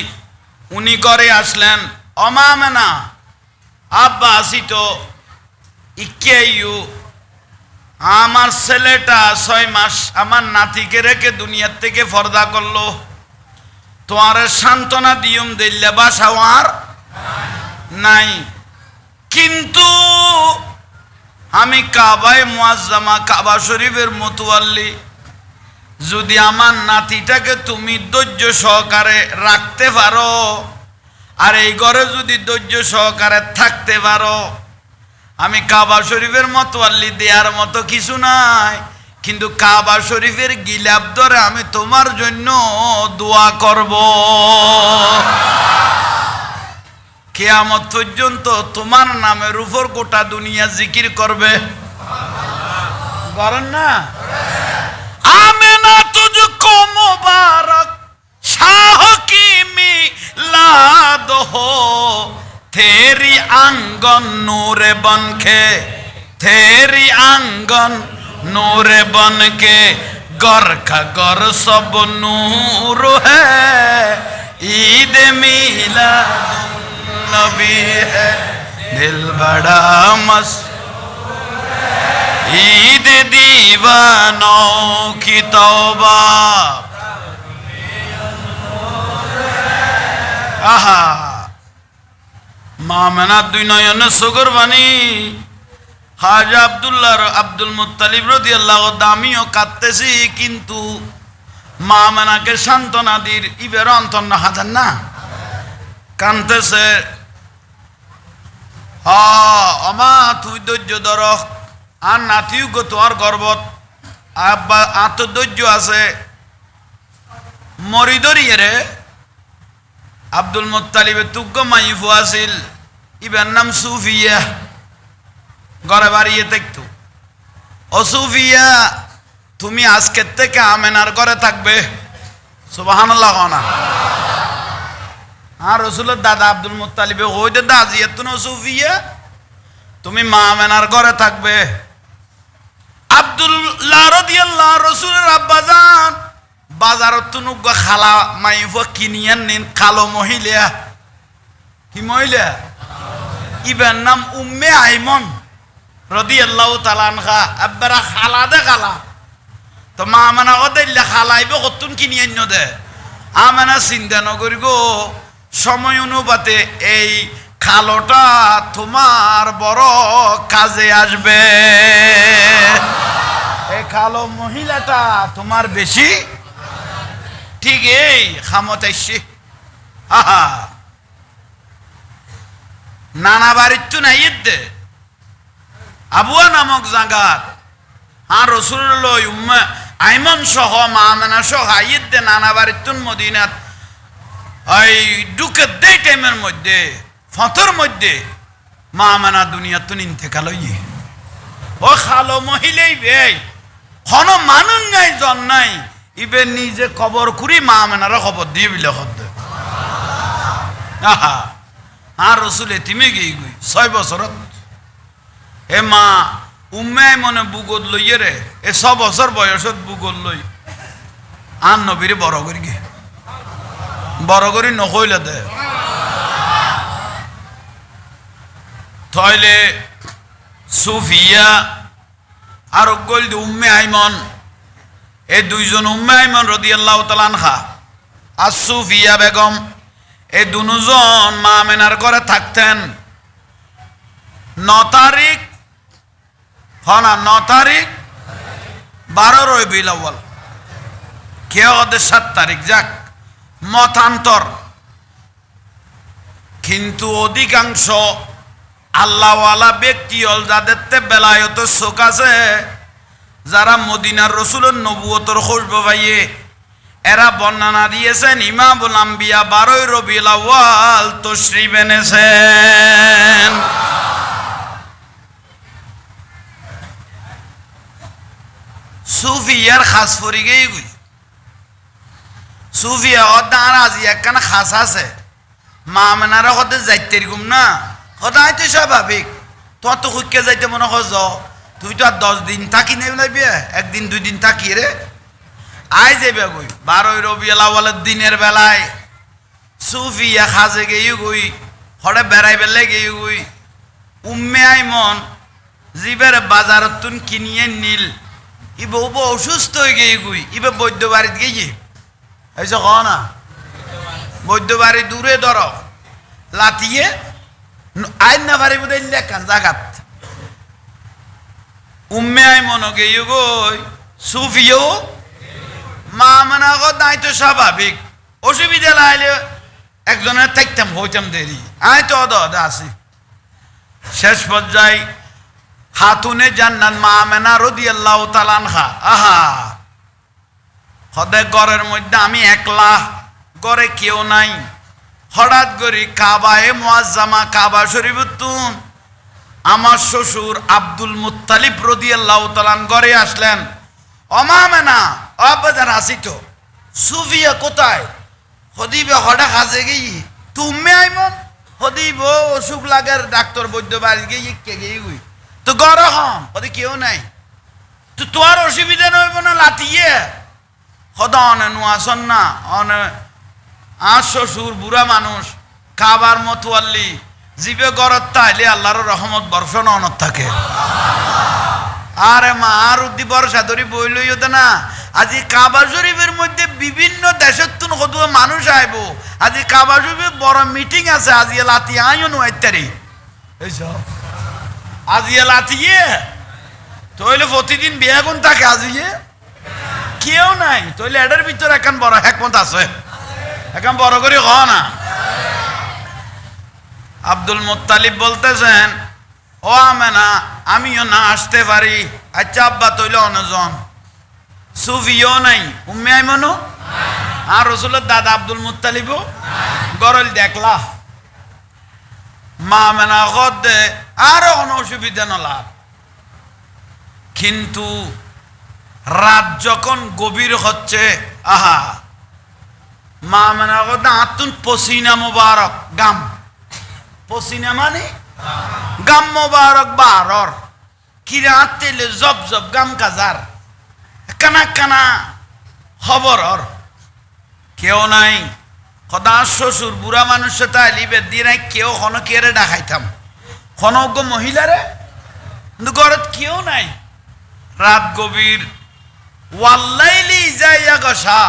উনি করে আসলেন। অমা মানা আব্বা আসিত ইকেইউ, আমার ছেলেটা 6 মাস আমার নাতিকে রেখে দুনিয়ার থেকে পর্দা করলো, তোমার সান্ত্বনা দিয়ম দিল্লে বাসাও আর নাই। কিন্তু আমি কাবায় মুআজ্জামা কাবা শরীফের মতওয়াল্লি, যদি আমার নাতিটাকে তুমি ধৈর্য সহকারে রাখতে পারো, আর এই ঘরে যদি ধৈর্য সহকারে থাকতে পারো, আমি কাবা শরীফের মতওয়াল্লি দেওয়ার মতো কিছু নাই, কিন্তু কাবা শরীফের গিলাপ ধরে আমি তোমার জন্য দোয়া করব। কিয়ামত পর্যন্ত তোমার নামের উপর গোটা দুনিয়া জিকির করবে। করেন না? আমেনা তুঝকো মুবারক শাহ কি মিলাদ হো, তেরি আঙ্গন নূরে বনকে, তেরি আঙ্গন नूरे बन के घर का घर सब नूर है, ईद मिलाद नबी है दिल बड़ा मशहूर है, ईद दीवानों की तौबा। आहा, मामना दुनिया ने सुगर बनी। খাজা আব্দুল মুত্তালিব রাদিয়াল্লাহু দামিও কাঁদতেছি, কিন্তু মা মানাকে সান্ত্বনা দির ইবের অন্তর না হাজার না কাঁদতেছে। আমা তুই ধৈর্য ধর, আর নাতিও গো তোমার গর্বত আব্বা আত ধৈর্য আছে। মরি ধরিয়ে রে আব্দুল মুত্তালিবের তুগ্গ মাইফু আছিল, ইবের নাম সুফিয়া, ঘরে বাড়িয়ে দেখতো। ও সুফিয়া, তুমি আজকের থেকে আমেনার ঘরে থাকবে। সুবহানাল্লাহ না? আর রসুলের দাদা আব্দুল মুত্তালিবে ওই দাদা আজিয়া তুমি সুফিয়া, তুমি মা আমেনার ঘরে থাকবে। আব্দুল্লাহ রাদিয়াল্লাহু রসুলের আব্বাজান বাজারত তুনুগ খালা মাইফ কিনিয়ান নিন, কালো মহিলা। কি মহিলা? ইবের নাম উম্মে আইমন রাদিয়াল্লাহু তাআলা আনহা। আব্বারা খালা দে খালা, তো মা মানা ওদেরলে খালাইব কতুন কিনি আন্য দে। আমানা চিন্তা নকরি গো, সময় অনুপাতে এই খালোটা তোমার বড় কাজে আসবে। এই কালো মহিলাটা তোমার বেশি ঠিক এই খামত আসছে। আহা, নানা বাড়ির তো নাই দে আবুয়া নামক জাগাত আর রসুল্লাহ উম্মা আইমন সহ মামেনা সহ আইদ দে নানা বাড়ির তুন মদিনাত ওই ঢুকে দে টাইমের মধ্যে ফতর মধ্যে মামেনা দুনিয়া তুন ইন্তেকাল হইয়ে। ও খালো মহিলাই বেই কোনো মানুষ নাই জন নাই ইবে নিজে খবর করি মা আমেনারা খবর দিয়ে বিলে খদ্দ আহা আর রসুল এতিমে গিয়ে গুই 6 বছরত এ মা উম্মে মনে বুগত লইয়ে রে এ 6 বছর বয়সত বুগত লই আর নবীরে বড় করি গে বড় করি নকইলে দে তাইলে সুফিয়া আর গল উম্মে আইমন এই দুইজন উম্মে আইমন রাদিয়াল্লাহু তাআলা আনহা আর সুফিয়া বেগম এই দুজন মা আমেনার ঘরে থাকতেন 9 তারিখ হনা 9 তারিখ 12 রবিউল আউয়াল কেউ ওদের 7 তারিখ যাক মতান্তর কিন্তু অধিকাংশ আল্লাহওয়ালা ব্যক্তি হল যাদের বেলায়ত চোখ আছে যারা মদিনার রসুলের নবুয়তর খুশব পাইয়ে এরা বর্ণনা দিয়েছেন ইমামুল আম্বিয়া 12 রবিউল আউয়াল তশরিফ এনেছেন সুফিয়ার খাস ফরি গেই গুই সুফিয়া ওদার আজি একখানা খাস আছে মা মেনারা কত যাইতে এরকম না সদায় তো স্বাভাবিক তোর তো খুঁজকে যাইতে মনে কর তুই তো আর 10 দিন থাকি নেই লাগবি 1 দিন 2 দিন থাকি রে আই যাবে গই 12 রবিউল আউয়ালের দিনের বেলায় সুফিয়া খাজে গেই গই হড়ে বেড়াই বেলে গেই গই উম্মে আইমন জিবের বাজারত তুন কিনিয়ে নীল ইবে উব অসুস্থ হয়ে গেই গই ইবে বৈদ্য বাড়িত গেই এইস ক না বৈদ্য বাড়ি দূরে ধর লাতিয়ে আইন না পারিব দেখান জাগাত উম্মে আইমন গেই গই সুফিও মা মানা নাই তো স্বাভাবিক অসুবিধা লাইলে একজনের থাকতাম হইতাম দেরি আয় তো আসি শেষ পর্যায়ে খাতুনে জান্নাত মা আমেনা রাদিয়াল্লাহু তাআলা আনহা আহা খদে ঘরের মধ্যে আমি একলা ঘরে কেউ নাই হঠাৎ করে কাবায়ে মুআজ্জামা কাবা শরীফতুন আমার শ্বশুর আব্দুল মুত্তালিব রাদিয়াল্লাহু তাআলা ঘরে আসলেন ও মা আমেনা অবাজার আসি তো সুফিয়া কোথায় হদিবে হড়া কাজে গেই তুমি আইমন হদিব অসুখ লাগার ডাক্তার বৈদ্য বাড়ি গিয়ে কে গিয়ে গুই তো গরম হদি কেউ নাই তো তোর অসুবিধা নইব না লাতিয়ে হদা অনে নুয়াসন না অনে আর শ্বশুর বুড়া মানুষ খাবার মতোয়াল্লি জিবে গরত তাইলে আল্লাহর রহমত বর্ষণ অনত থাকে আরে মা আর উদ্দি বর্ষা ধরি বই লই হতে না আজি কাবা শরীফের মধ্যে বিভিন্ন দেশের তুন কত মানুষ আইব আজি কাবা শরীফে বড় মিটিং আছে আজি লাতি আইও নো ইত্যাদি এইসব আজি লাতিয়ে তইলে প্রতিদিন বিয়া কোন থাকে আজিয়ে কেউ নাই তইলে এটার ভিতরে এখন বড় একমত আছে এখন বড় করে হ না আব্দুল মুত্তালিব বলতেছেন ও আমেনা আমিও না আসতে পারি আচ্ছা আব্বা তইলে অনজন সুফিও নাই উম্মে আইমনও আর রসুলের দাদা আব্দুল মুত্তালিবও গরল দেখলা মা আমেনা দে আরো কোনো অসুবিধা নলা কিন্তু রাত যখন গভীর হচ্ছে আহা মা আমেনা আতুন পসিনা মুবারক গাম পসিনা মানে গাম মুবারক বারর কিরে আতেলে জব জব গাম কাজার কানা কানা খবর কেউ নাই কদা শ্বশুর বুড়া মানুষ তাইলিবে দিয়ে কেউ কোনো কেড়ে ডাকাইতাম কোনো মহিলারে কিন্তু ঘরত কেউ নাই রাত গভীর ওয়াল্লাইলি যাইয়া গসা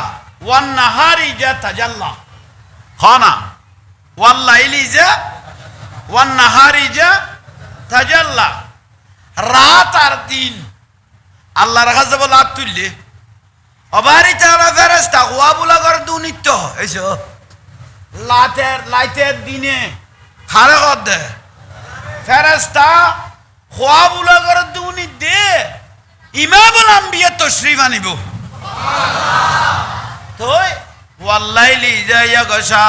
ওয়ান নাহারি যা তাজাল্লা হনা ওয়াল্লাইলি যা ওয়ান নাহারি যা তাজাল্লা রাত আর দিন আল্লাহর কাছে বলে হাত তুললে অবারি তারা ফেরেস্তা ওয়া বুলা করে দুর্নীত এইসব লাইটের দিনে হারে কর দে ফেরেস্তা খোয়া বুলা করে দুর্নীত দে ইমামুল আম্বিয়া তশরিফ আনিব তো ওয়াল্লাইলি যাইয়া গসা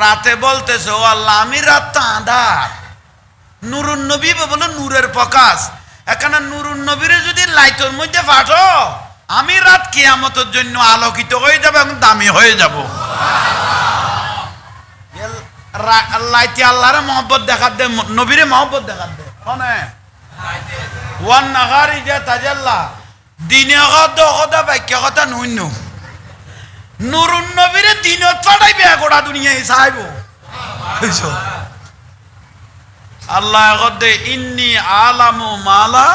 রাতে বলতেছে ও আল্লাহ আমি রাতটা আঁধার নুরুন নবী বলে নূরের প্রকাশ এখানে নুরুন নবীরে যদি লাইটের মধ্যে ফাটো আমি রাত কিয়ামতের জন্য আলোকিত হয়ে যাব এবং দামি হয়ে যাব। লাইতে আল্লাহরে মহব্বত দেখাত দে, নবীরে মহব্বত দেখাত দে। হনে ওয়ান নাগারি যে তাজাল্লা দিনে কথা বাক্য কথা নইন্য নুরুন নবীরে দিনত ফাটাইবে গোটা দুনিয়ায় চাইব। আল্লাহ কদে ইন্নি আলামু মালা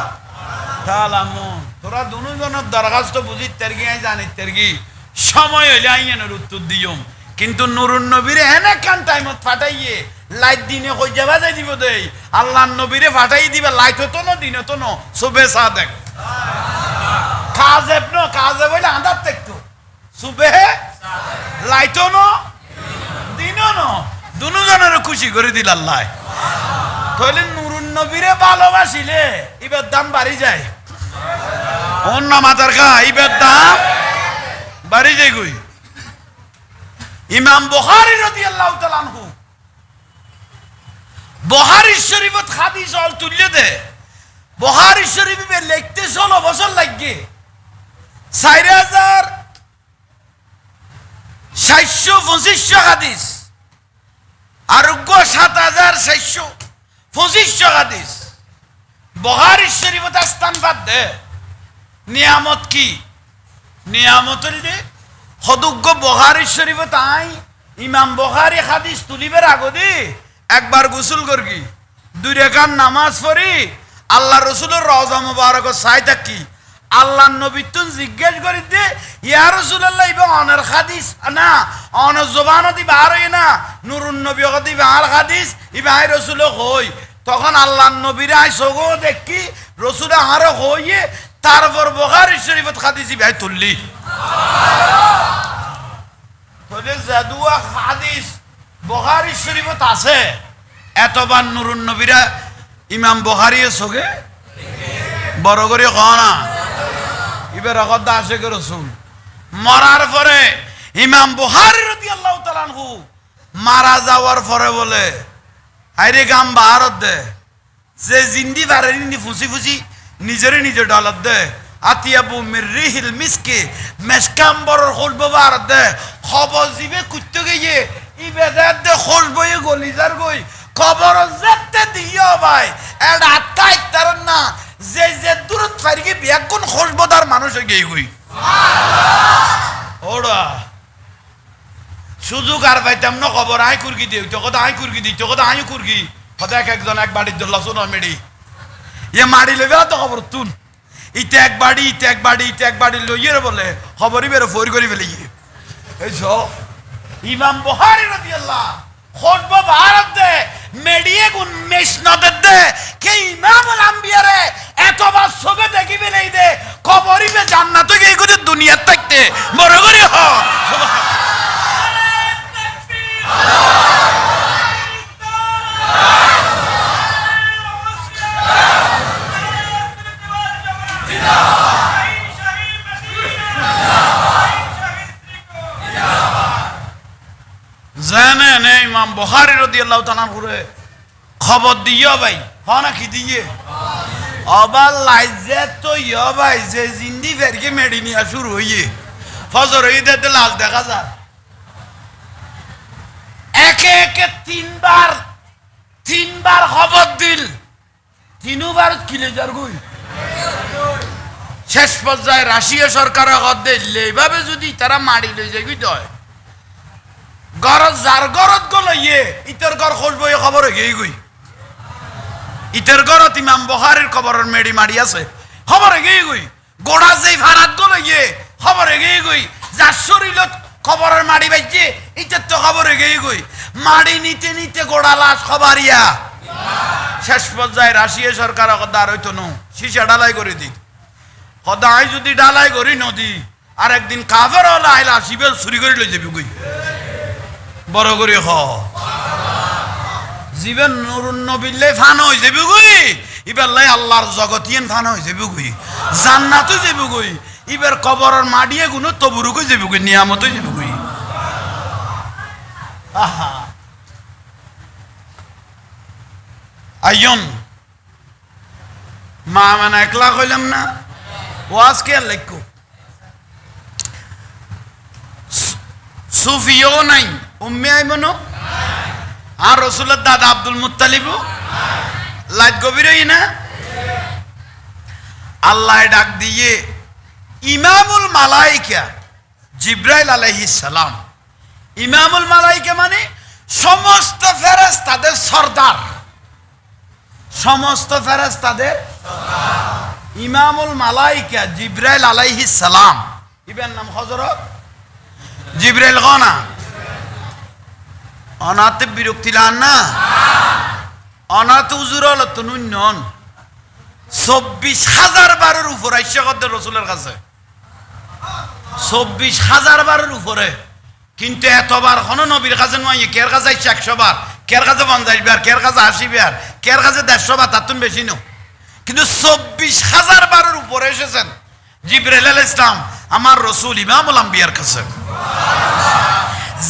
তালামুন। তোরা দুজনের দরখাস্ত বুঝি তেরগি আই জানি তেরগি সময় হইলে আইনের উত্তর দিয়ম, কিন্তু নুরুন নবীরে এনে কান টাইমত ফাটাইয়ে লাইট দিনে কই যাবা যাই দিব দেই আল্লাহ নবীরে ফাটাই দিবে লাইট হতো না দিন হতো না সুবে সাদেক কাজেব ন কাজেব হইলে আন্দার দেখতো সুবে লাইটও ন দিনও ন দুজনের খুশি করে দিল আল্লাহ। তাহলে নুরুন নবীরে ভালোবাসিলে ইবের দাম বাড়ি যায়। অন্য মাথার খা ইবের দাম বাড়ি যায় কই। ইমাম বুখারী রাদিয়াল্লাহু তাআলা আনহু বুখারী শরীফত হাদিস অল তুললে দে বুখারী শরীফে লিখতে 16 বছর লাগে 4725 হাদিস আরোগ্য 7425 হাদিস বুখারী শরীফত স্থান বাদ দে। নিয়ামত কি নিয়ামত দে সদুগ্য বুখারী শরীফত আই ইমাম বুখারী হাদিস তুলিবের আগদি একবার গোসল করগি 2 রাকাত নামাজ পড়ি আল্লাহ রসুলের রওজা মুবারক চাই থাকি আল্লাহ নবী তুন জিজ্ঞেস করি দে ইয়া রাসূলুল্লাহ ইবা অনার হাদিস না অনার জবান দি বার হয় না নুরুন নবী গদি বার হাদিস ইবা আই রাসূল কই তখন আল্লাহ নবীর আই সগো দেখি রাসূল আর কইয়ে তারপর বুখারী শরীফত হাদিস ভাই তুললি বলে জাদুয়া হাদিস বুখারী শরীফত আছে এতবার নুরুন নবীরা ইমাম বুখারী সগে বড় করে কনা ইবে রকত আসে করে রাসূল মরার পরে ইমাম বুখারী রাদিয়াল্লাহু তাআলা আনহু মারা যাওয়ার পরে বলে আইরে গাম ভারত দে যে জিন্দি বারে নি ফুসি ফুসি নিজেরে নিজে ডলার দে আতিয়াবু মিররিহিল মিসকে মেসকাম্বর খুলব ভারত দে খবর জিবে কুত্তে গিয়ে ইবেদাত দে খুলবয়ে গলিজার গই খবর যেতে দিও ভাই এড আটকাই তার না যে যে দূরত ফারিকে বিয়াগুন খুশবদার মানুষ গই গই সুবহানাল্লাহ ওড়া সুযোগ আর পাইতাম না খবর আই কুরকি দিও তো কথা আই কুরকি দি তো কথা আই কুরকি কথা একজন এক বাড়ির দল্লা শোনো মেডি ইয়ে মারি লেবে তো খবর তুন ইতে এক বাড়ি ইতে এক বাড়ি ইতে এক বাড়ি লইয়ে বলে খবরই বেরো ফোর করে ফেলে এই সব ইমাম বুখারী রাদিয়াল্লাহু খুতবা ভারত দে মেডিয়ে গুন মেশনাদ দে কে ইমামুল আম্বিয়া রে এতবার সবে দেখিবে নেই দে খবরই বে জান্নাতে গই করে দুনিয়া থাকতে বড় করে হ জানে নে ইমাম বুখারী রাদিয়াল্লাহু তাআলা করে খবর দিও ভাই হনা কি দিয়ে আবার লাইজে তো ইয়া ভাই যে জিন্দি ফেরকে মেডিনিয়া শুরু হইয়ে ফজর হইতে লাশ দেখা যায় একে একে তিনবার খবর দিল তিনবার কিলেজার গই শেষ পর্যায়ে রাশিয়া সরকার এইভাবে যদি তারা মারি লই যায় দয় গরজ যার গরত গলো ইয়ে ইতের গর খুঁজবো এ খবর গেই গই ইতের গরত ইমাম বুখারীর খবরের মেডি মারি আছে খবর গেই গই গোড়া যেই ভাড়াত গলো ইয়ে খবর গেই গই যার শরীরত খবরের মারি বাইছে ইতের তো খবর গেই গই মারি নিতে নিতে গোড়া লাশ খবরিয়া শেষ পর্যায়ে রাশিয়া সরকার আর হইতো নো শিশা ডালাই করে দিই সদায় যদি ডালাই করি নদী আর একদিন কাফের হলে আইলা শিবের চুরি করে লই যাবি গই বড় করে হ জীবন নুরুন নবিলে ফান হই যাবি গই ইবার লাই আল্লাহর জগতিয়ান ফান হই যাবি গই জান্নাতে যাবি গই ইবার কবরের মাডিয়ে গুণ তবুরু কই যাবি গই নিয়ামতে যাবি গই আহা আইয়ন মা মানে একলা কইলাম না ওয়াজ কে লেখো সুফিও নাই উম্মে আইমনো আর রসুলের দাদা আব্দুল মুত্তালিবও লাইট গভীরই না আল্লাহ ডাক দিয়ে ইমামুল মালাইকা জিব্রাইল আলাইহিস সালাম ইমামুল মালাইকা মানে সমস্ত ফেরেশতাদের সরদার সমস্ত ফেরেশতাদের ইমামুল মালাইকা জিব্রাইল আলাইহিস সালাম ইবেন নাম হযরত জিব্রাইল গনা অনাতে বিরক্তি লান না অনাতে উজুর হল তো নুন 24,000 বারের উপর আইসা কত রসুলের কাছে 24,000 বারের উপরে কিন্তু এতবার কোনো নবীর কাছে নয় কের কাছে 100 বার কের কাছে 50 বার কের কাছে 80 বার কের কাছে 150 বার তার তুমি বেশি নো কিন্তু 24,000 বারের উপরে এসেছেন জিবরাইল আলাইহিস সালাম আমার রসুল ইমামুল আম্বিয়ার কাছে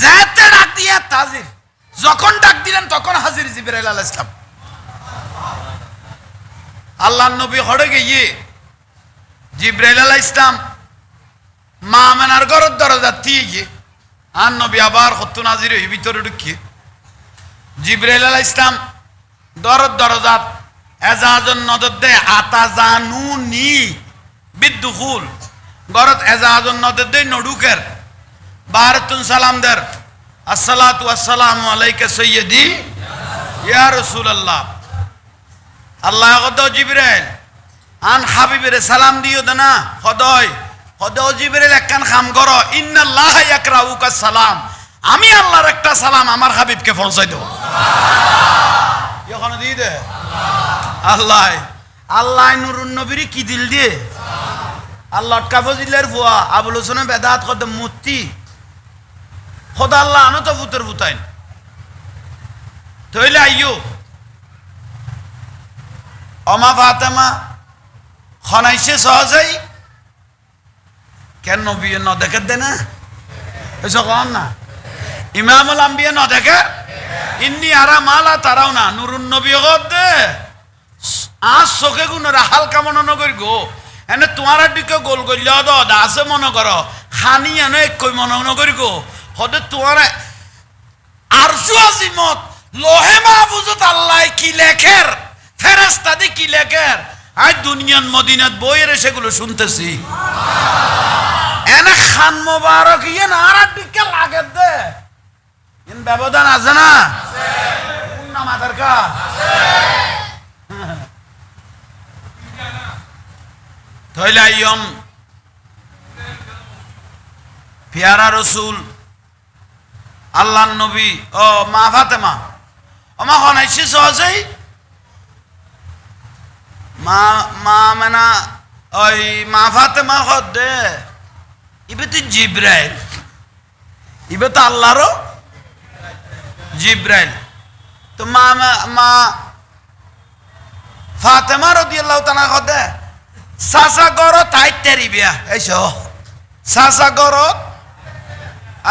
যাতে ডাক দিয়া তাজির যখন ডাক দিলেন তখন হাজির জিবরাইল আলাইহিস সালাম আল্লাহর নবী হড়ে গিয়ে জিবরাইল আলাইহিস সালাম মা আমেনার ঘরের দরজা দিয়ে আর নবী আবার হত্যু নাজির হয়ে ভিতরে ঢুকিয়ে জিবরাইল আলাইহিস সালাম দরজা এজাজন নজর দে আতাজানুনি বিদ্দুখুল ঘরত এজাজন নজর দে নডুকের বারাতুন সালাম দের আসসালাতু ওয়াসসালামু আলাইকা সাইয়্যিদি ইয়া রাসূলুল্লাহ আল্লাহ কত জিবরাইল আন হাবিবের সালাম দিও না হদয় হদয় জিবরাইল একখান কাম করো ইন্নাল্লাহ ইয়াকরাউকা সালাম আমি আল্লাহর একটা সালাম আমার হাবিবকে পৌঁছাই দেব এখন দিয়ে দে আল্লাহ আল্লাহ নুরুন নবীর কি দিল দিয়ে আল্লাহ কাফজিলের ফুয়া আবুল হোসেন বেদাত কত মূর্তি খোদা আল্লাহ আনো তো ভূতের ভূতাইন তইলে আইয়ো অমা ফাতেমা খনাইছে সহজেই কেন নবী ন দেখে দে না এসব কন না ইমামুল আম্বিয়া ন দেখে ইন্নি আরা মালা তারাও না নুরুন নবী দে আজ চোখে গুণের হালকা মনে নকরি গো এনে তোমার দিকে গোল করলে আছে মনে করো খানি এনে একই মনে নকরি গো হতে তোমার আরশু আজিমত লোহে মাহফুজত আল্লাহ কি লেখের ফেরেশতা দি কি লেখের আজ দুনিয়ার মদিনাত বইয়ের সেগুলো শুনতেছি এনে খান মোবারক ইয়ে না আর দিকে লাগে দে ইন ব্যবধান আছে না না মাথার কা তাহলে আইয়ম পিয়ারা রসুল আল্লাহর নবী ও মা ফাতেমা আমা হনাইছি সহজেই মা মানে ওই মা ফাতেমা হদ দে ইবে তো জিব্রাইল ইবে তো আল্লাহরও জিব্রাইল তো মা ফাতেমা রাদিয়াল্লাহু তাআলা হদ দে সাসা গরত আইতারি বিয়া এইসো সাসা গরত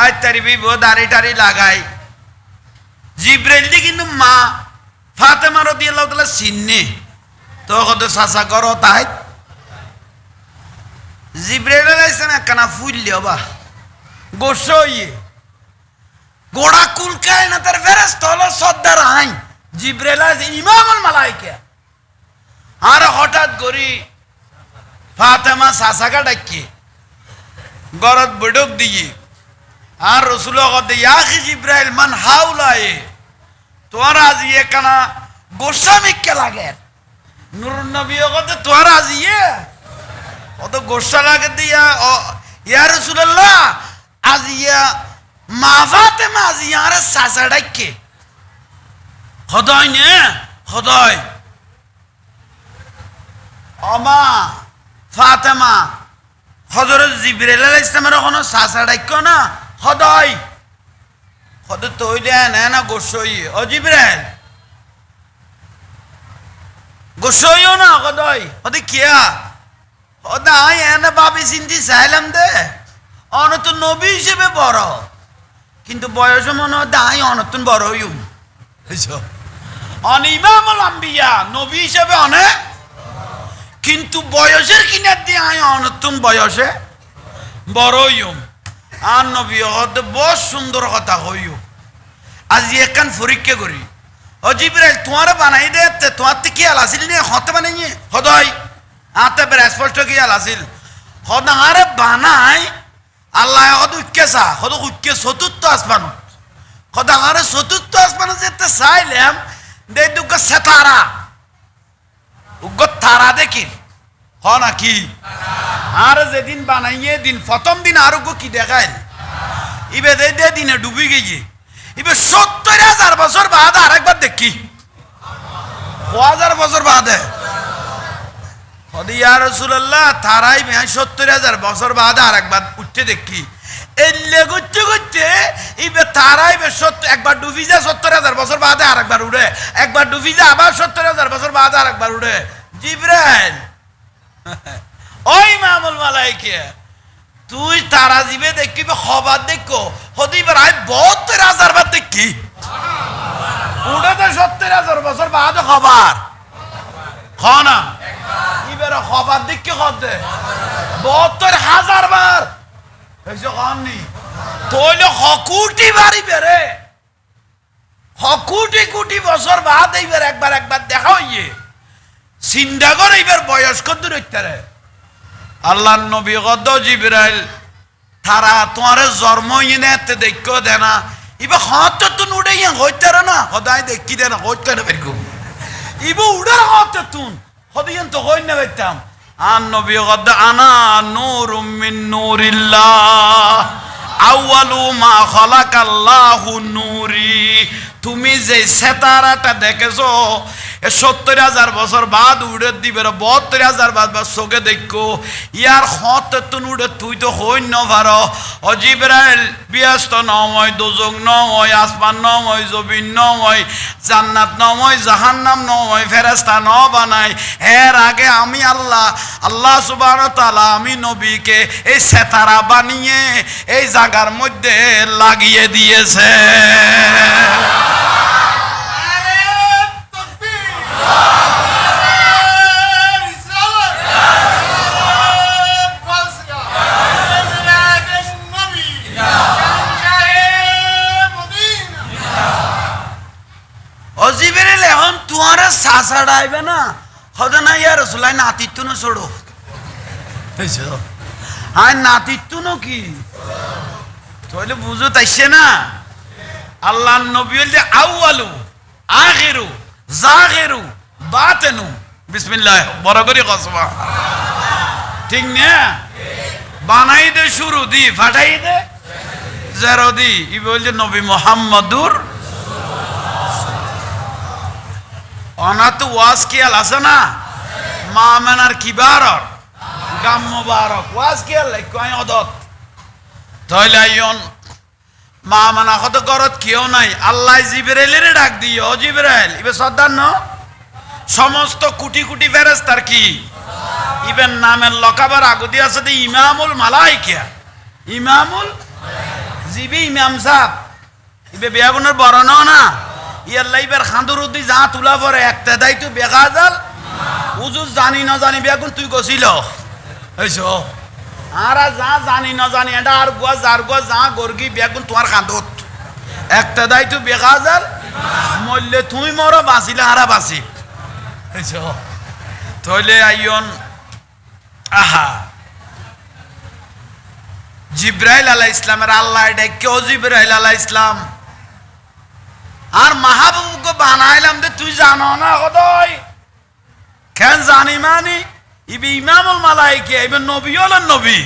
আইতারি বি দাড়ি টাড়ি লাগাই জিব্রাইল দি কিন্তু মা ফাতেমা রাদিয়াল্লাহু তাআলা চিনে তো কত সাসা গরত আই জিব্রাইল আলাইহিস সালাম একখানা ফুললে বা গোসইয়ে গোড়া কুলকায় না তার ফেরেশতা হলো সর্দার আই জিব্রাইল ইমামুল মালাইকা আর হঠাৎ করি ফাতেমা সাসাকা ডাকি গরত বডক দিয়ে আর রসুল ইয়াখি জিব্রাইল মান হাউলায়ে তোর আজ ইয়ে কানা গোস্বামীকে লাগে নুরুন নবী কত তোর আজ ইয়ে কত গোস্বা লাগে দিয়া ইয়া রাসূলুল্লাহ আজ ইয়া মা ফাতেমা আজ ইয়ার সাসা ডাকি খোদাই নে খোদাই অমা ফাতেমা হযরত জিবরাইল আলাইহিস সালামের কোনো সাসা ডাক্য না খোদাই খোদ তৈ দেন না গোসই ও জিবরাইল গোসইও না খোদাই ওদি কিয়া ওদা আই এনে ভাবি চিন্তি চাইলাম দে অনত নবী হিসেবে বড় কিন্তু বয়স মনে দাই অনতুন বড় হইম বুঝছো অন ইমামুল আম্বিয়া নবী হিসেবে অনেক কিন্তু বয়সের কিনার দিয়ে আয় অনতুন বয়সে বড়ইম আর নবী হতে বহুত সুন্দর কথা হইও আজি একখান পরীক্ষা করি ও জিবরাইল তোমার বানাই দে তোমার তো কি আল আসিল নিয়ে হতে বানাইয়ে হদয় আতে বের স্পষ্ট কি আল আসিল হদ আরে বানাই আল্লাহ হদ উচ্চা হদ উচ্চে চতুর্থ আসমান হদ আরে চতুর্থ আসমান যেতে চাইলাম দে দুঃখ সেতারা উগ্র তারা দেখি হ নাকি আর যেদিন বানাইয়ে দিন প্রথম দিন আরো কি দেখায় ইবে দে দিনে ডুবি গিয়ে ইবে 70,000 বছর বাদ আরেকবার দেখি 1000 বছর বাদে ইয়া রাসূলুল্লাহ তারাই 70,000 বছর বাদ আরেকবার উঠতে দেখি এলে গুচ্ছু গুচ্ছে ইবে তারাই 70 একবার ডুবি যায় 70,000 বছর বাদে আরেকবার উড়ে একবার ডুবি যায় আবার 70,000 বছর বাদে আরেকবার উড়ে জিবরাইল ওই মামুল মালাইকে তুই তারা জিবে দেখিবে খবর দেখো হতেই পারে 72,000 বার দেখি উড়ে তো 70,000 বছর বাদ খবর খানা এবার খবর দেখি খদে 72,000 বার এসে খাননি তৈলে হকুটি বাড়ি বেড়ে হকুটি কুটি বছর বাদ এইবার একবার দেখা হইয়ে চিন্তা করে এইবার বয়স কত রে আল্লাহ নবী গদ জিবরাইল তারা তোমার জন্ম ইনেতে দেখো দেনা ইবে হাত তুন উড়ে ইয়া হইতারে না খোদাই দেখি দেনা হইতারে বেরকম ইবে উড়ার হাত তুন খোদিয়ান তো হই না বেতাম আন নবী গদ আনা নূরুম মিন নূরিল্লাহ আউয়ালু মা খালাকাল্লাহু নূরি তুমি যে সেতারাটা দেখেছো 70,000 বছর বাদ উড়ে দিবে 72,000 বাদ বা চোখে দেখো ইয়ার হত তুন উড়ে তুই তো হই ন পারো ও জিবরাইল ব্যস্ত নয় দোজক নয় আসমান নয় জমিন নয় জান্নাত নয় জাহান্নাম নয় ফেরেশতা ন বানাই এর আগে আমি আল্লাহ সুবহানাহু ওয়া তাআলা আমি নবীকে এই সেতারা বানিয়ে এই জায়গার মধ্যে লাগিয়ে দিয়েছে অজিবের এখন তোমার সাসা ডাইবে না হদে না ইয়া রাসূলুল্লাহ নাতিত্ব না ছোড়ো আর নাতিত্ব ন কি তাহলে বুঝো তাইছে না আল্লাহ নবী বলতে আউয়ালু আখিরু জাহিরু বাতিনু বিসমিল্লাহ বড় করে কসবা ঠিক না বানাই দে শুরু দি ফাটাই দে জেরো দি ই বলছে নবী মুহাম্মদুর অনাত ওয়াজ কিয়াল আছে না মা মেনার কিবারর গাম মুবারক ওয়াজ কিয়াল কয় অদত তাইলে আইন মা মানা কত গরত কেউ নাই আল্লাহ জিবরাইলের ডাক দিও ও জিবরাইল ইবে সর্দার ন সমস্ত কোটি কোটি ফেরেশতার কি ইবেন নামের লকাবার আগদি আছে দি ইমামুল মালাইকা ইমামুল জিবি ইমাম সাহেব ইবে বেয়াগুনের বড় না ইয়াল্লা ইবের খান্দুর উদ্দি যা তুলা পরে একটা দায়িত্ব বেগা জাল উজু জানি না জানি বেগুন তুই গছিল হইছো আর যা জানি না জানি এটা আর গোয়া যার গোয়া যা গর্গি বেগুন তোমার খান্দুত একটা দায়িত্ব বেগা জাল মরলে তুমি মরো বাঁচিলে হারা বাঁচি হইছো তইলে আইয়ন আহা জিব্রাইল আলাইহিস সালামের আল্লাহ ডাকে ও জিব্রাইল আলাইহিস সালাম আর মাহবুবকে বানাইলাম যে তুই জানো না কতই কেন জানি মানি ইবে ইমামুল মালাইকা ইবে নবী হলেন নবী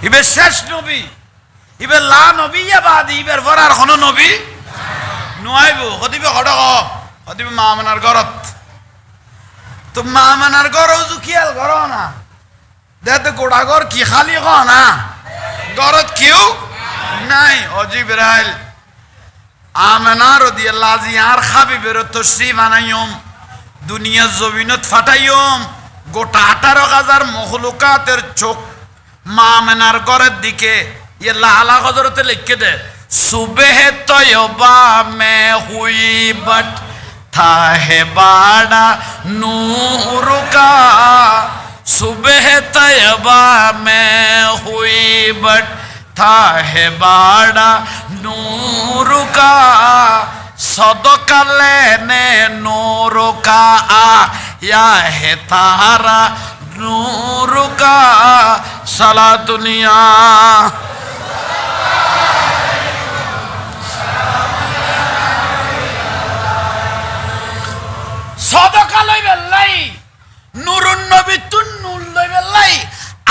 ইবে শেষ নবী ইবে লা নবী বাদি ইবের পর আর কোনো নবী নয়ব হদিবে হডক হদিবে মামানার ঘরত তো মামানার ঘর উজু খেয়াল করো না দেখতে গোড়া ঘর কি খালি ক না ঘরত কেউ নাই ও জিবরাইল আমেনা রাদিয়াল্লাহু জিয়ার হাবিবের তশরিফ আনাইম দুনিয়া জমিনত ফাটাইম গোটা 18,000 মখলুকাতের চোখ মা আমেনার ঘরের দিকে ইয়া আলা হযরতে লিখে দে সুবহে তয়বা মে হুই বাট था है बाड़ा नूर का, सुबह तैयबा में हुई बट था है बाड़ा नूर का, सदका लेने नूर का आया है तारा नूर का। साला दुनिया সদকা লইবে লাই, নুরুন নবী তুন নূর লইবে লাই,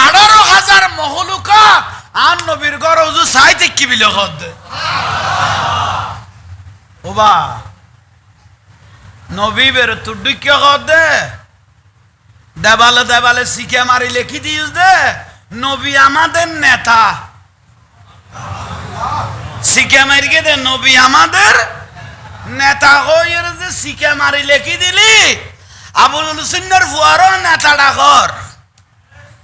18,000 মহলুকা আর নবীর ঘর হুজুর সাইতে কি বিলে কদ ওবা নবী বের তুড্ডি কি কদ দেবালে দেবালে শিখে মারি লেখি দিস দে নবী আমাদের নেতা, শিখে মারিকে দে নবী আমাদের নেতা হইর যে শিখে মারি লেখি দিলি, আবুল হুসেনের ফুয়ারও নেতা ডাকর,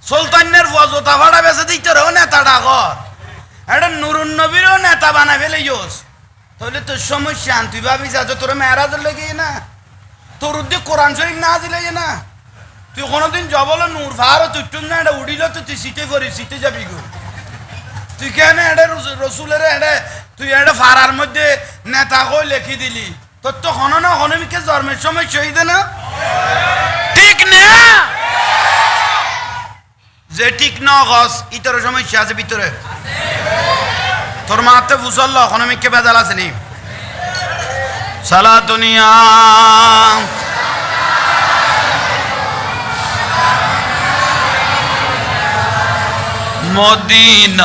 সুলতানের ফুয়া জোতা ফাড়া বেঁচে দিতেও নেতা ডাকর, এটা নুরুন নবীরও নেতা বানাই ফেলে ইউস, তাহলে তোর সমস্যা তুই ভাবিস আজ তোর মেয়েরাজ লেগে না, তোর উদ্যোগ কোরআন শরীফ না দিলে না, তুই কোনোদিন জবল নূর ফাহারও তুই না এটা উড়িল তো তুই সিটে করিস সিটে যাবি গো, তুই কেন এটা রসুলের এটা তুই এটা ফাড়ার মধ্যে নেতা কই লেখি দিলি, তোর তো হনো না হনমিকে জন্মের সময় শহীদ না ঠিক না, যে ঠিক ন গছ ইতর সমস্যা আছে ভিতরে, তোর মাতে ফুসল হনমিকে বেজাল আছে নি। সালা দুনিয়া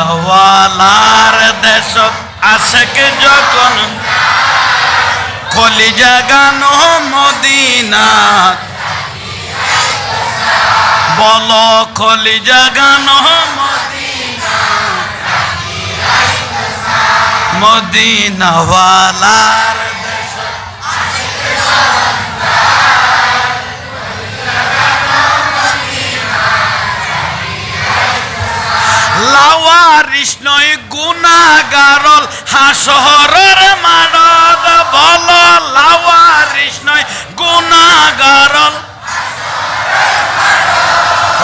মদিনাওয়ালার দেশত আশেক যখন কলিজা গানো মদিনাত, বল কলিজা গানো মদিনাওয়ালার লাওয়ারিস নয় গুনাগারল হাসরের মাড়দ, বল লাওয়ারিস নয় গুনাগারল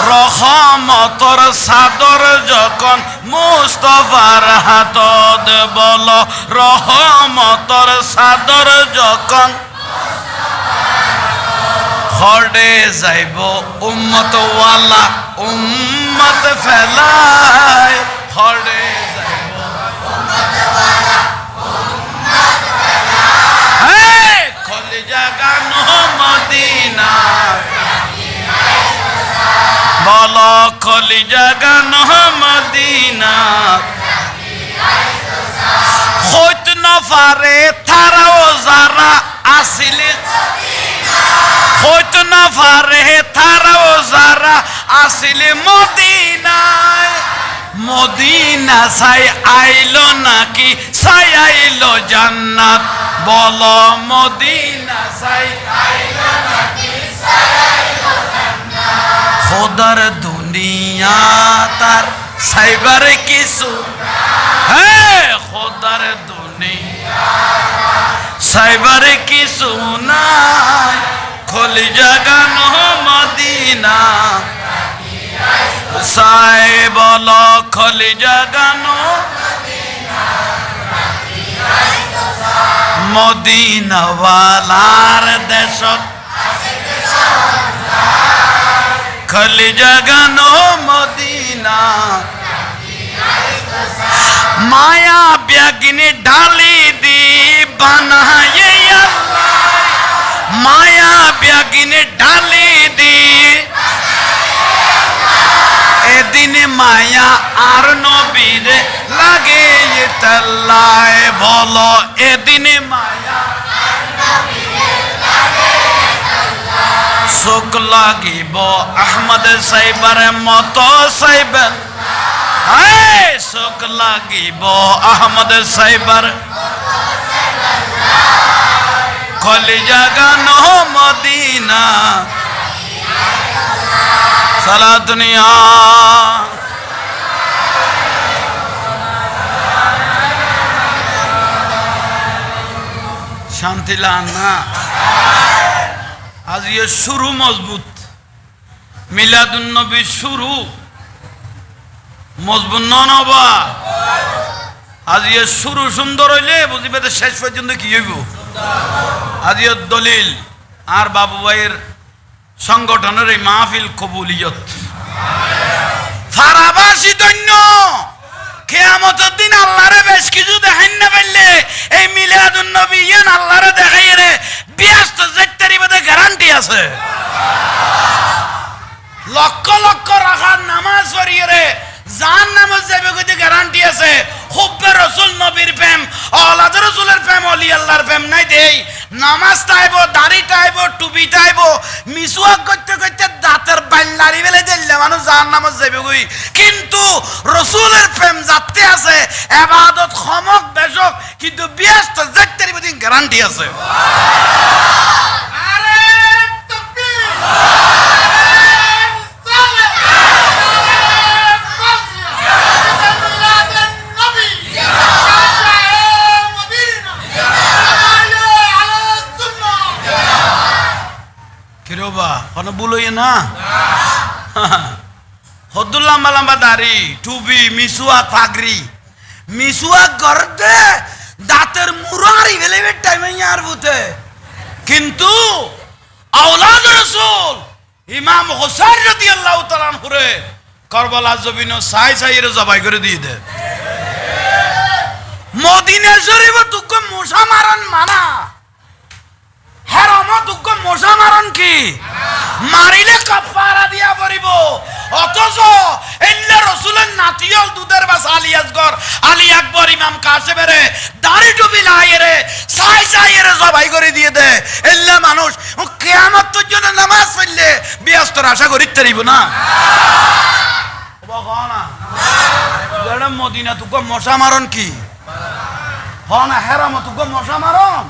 রহমতর সাদর যখন মুস্তফার হাতত, বল রহমতর সাদর যখন হড়ে যাইব উম্মত ওয়ালা উম্মত ফেলায়, হড়ে যাইব কলিজা গানো মদিনা, বল কলিজা গানো মদিনা, হইত না পারে তারাও যারা আসিলে, হইতো না পারে তারাও যারা আসিলে মদিনায়, মদিনা সাই আইলো নাকি সাই আইলো জান্নাত, বল মদিনা সাই আইলো নাকি সাই আইলো জান্নাত, খোদার দুনিয়া তার সাইবার কিছু, হ্যাঁ খোদার দুনিয়া সাইবার কিছু নাই, কলিজা গানো মদিনা সাই, বল কলিজা গানো মদিনাওয়ালার দেশত কলিজা গানো মদিনা, মায়া ব্যাগিনী ঢালি দি বানায় আল্লাহ, মায়া ব্যাগিনী ঢালি দি এদিনে মায়া আর নবীরে লাগে তাল্লায়, বল এদিনে মায়া শোক লাগিব আহমদ সাইবার মতো সাইবার, শোক লাগিব আহমদ সাইবার কলিজা গানো মদিনা। সালা দুনিয়া শান্তি লান না আজ ইয়ে শুরু মজবুত মিলাদুন নবী শুরু মজবুত নবা আজ ইয়ে শুরু সুন্দর হইলে বুঝিবে তো শেষ পর্যন্ত কি হইব আজ ইয়ে দলিল আর বাবু ভাইয়ের সংগঠনের এই মাহফিল কবুলিয়ত ফারাবাসী দৈন্য কিয়ামতের দিন আল্লাহরে বেশ কিছু দেখাই না পারলে এই মিলাদুন নবী ইয়ান আল্লাহরে দেখাই রে ব্যস্ত যেটারই মধ্যে গ্যারান্টি আছে লক্ষ লক্ষ রাখার নামাজ পড়িয়ে রে জান নামাজ যাবে কইতে গ্যারান্টি আছে হুব্বে রাসূল নবীর প্রেম আওলাদ রাসূলের প্রেম ওলি আল্লাহর প্রেম নাই দেই নামাজ তাইবো দাড়ি তাইবো টুপি তাইবো মিসওয়াক করতে করতে দাঁতের বাইলারি বেলে দিলে মানুষ জান নামাজ যাবে কই কিন্তু রাসূলের প্রেম যাতে আছে ইবাদত খমক বেশক কিন্তু ব্যস্ত যেটারই মধ্যে গ্যারান্টি আছে আরে তাকবীর কিরোবা কোনো বলই না হদ্দুল লম্বা লম্বা দাড়ি টুপি মিসওয়াক পাগড়ি মিসওয়াক করতে দাঁতের মুরারি ফেলেবে টাইমে আর বুতে কিন্তু আওলাদ রাসূল ইমাম হোসেন রাদিয়াল্লাহু তাআলা আনহুরে কারবালা জমিন সাই সাইয়ের জবাই করে দিয়ে দে মদিনা শরীফ তুক মশা মারন মানা হারাম তুক মশা মারন কি মারিলে কাফারা দিয়া পড়িব অথচ আল্লাহ রাসূলের নাতিয়ল দুধের বাস আলী আসগর আলী আকবর ইমাম কাসেমের দাড়ি টুপি লাইরে সাই সাইয়ের জবাই করে দিয়ে দে আল্লাহ মানুষ কিয়ামত পর্যন্ত নামাজ পড়লে বিয়াস্তর আশা করিতে পারিব না বগনা জড় মদিনা তুক মশা মারন কি হনা হারাম তুক মশা মারন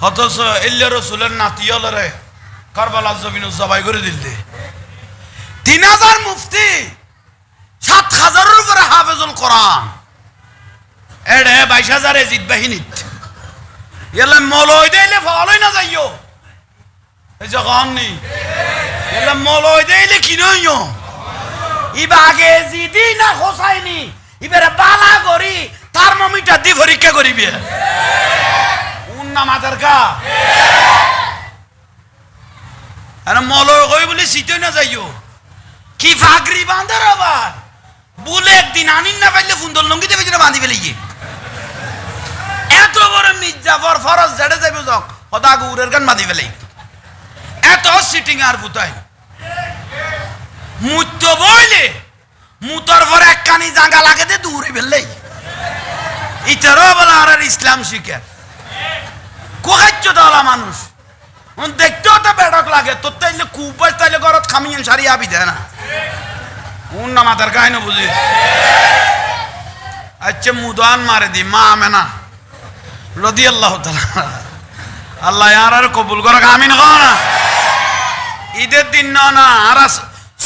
অথচ আল্লাহ রাসূলের নাতিয়লরে কারবালা জমিন জবাই করে দিলে 3000 মুফতি 7000 উপরে হাফেজুল কোরআন এড়ে 22000 এজিদ বাহিনীত এলে মলই দেইলে ফলই না যাইও এই যে গাননি এলে মলই দেইলে কি নইও ইবাগে জিদি না হোসাইনি ইবারে বালা করি থার্মোমিটার দি পরীক্ষা করিবে উন্না মাদার কা আরে মলয় কই বলি সিটই না যাইও কি ফাগরি বাঁধার আবার বলে একদিন আনিন না পাইলে ফুন্দল লঙ্গিতে পেছনে বাঁধি ফেলে গিয়ে এত বড় মির্জাফর ফরজ জেডে যাবে যক হদা গুরের গান বাঁধি ফেলে এত সিটিং আর বুতাই মুত্য বইলে মুতর পর এক কানি জাঙ্গা লাগে দে দূরে ফেললেই ইতারও বলা আর ইসলাম শিখে কোহাচ্য দলা মানুষ দেখতেও তো বেড়ক লাগে তোর তাইলে কুপাস তাইলে ঘরত খামিয়েন সারি আবি দেয় না উন না মাথার গায়ে না বুঝি আচ্ছা মুদান মারে দি মা আমেনা রাদিয়াল্লাহু তাআলা আল্লাহ আর কবুল করুক আমিন কও না ঈদের দিন না আর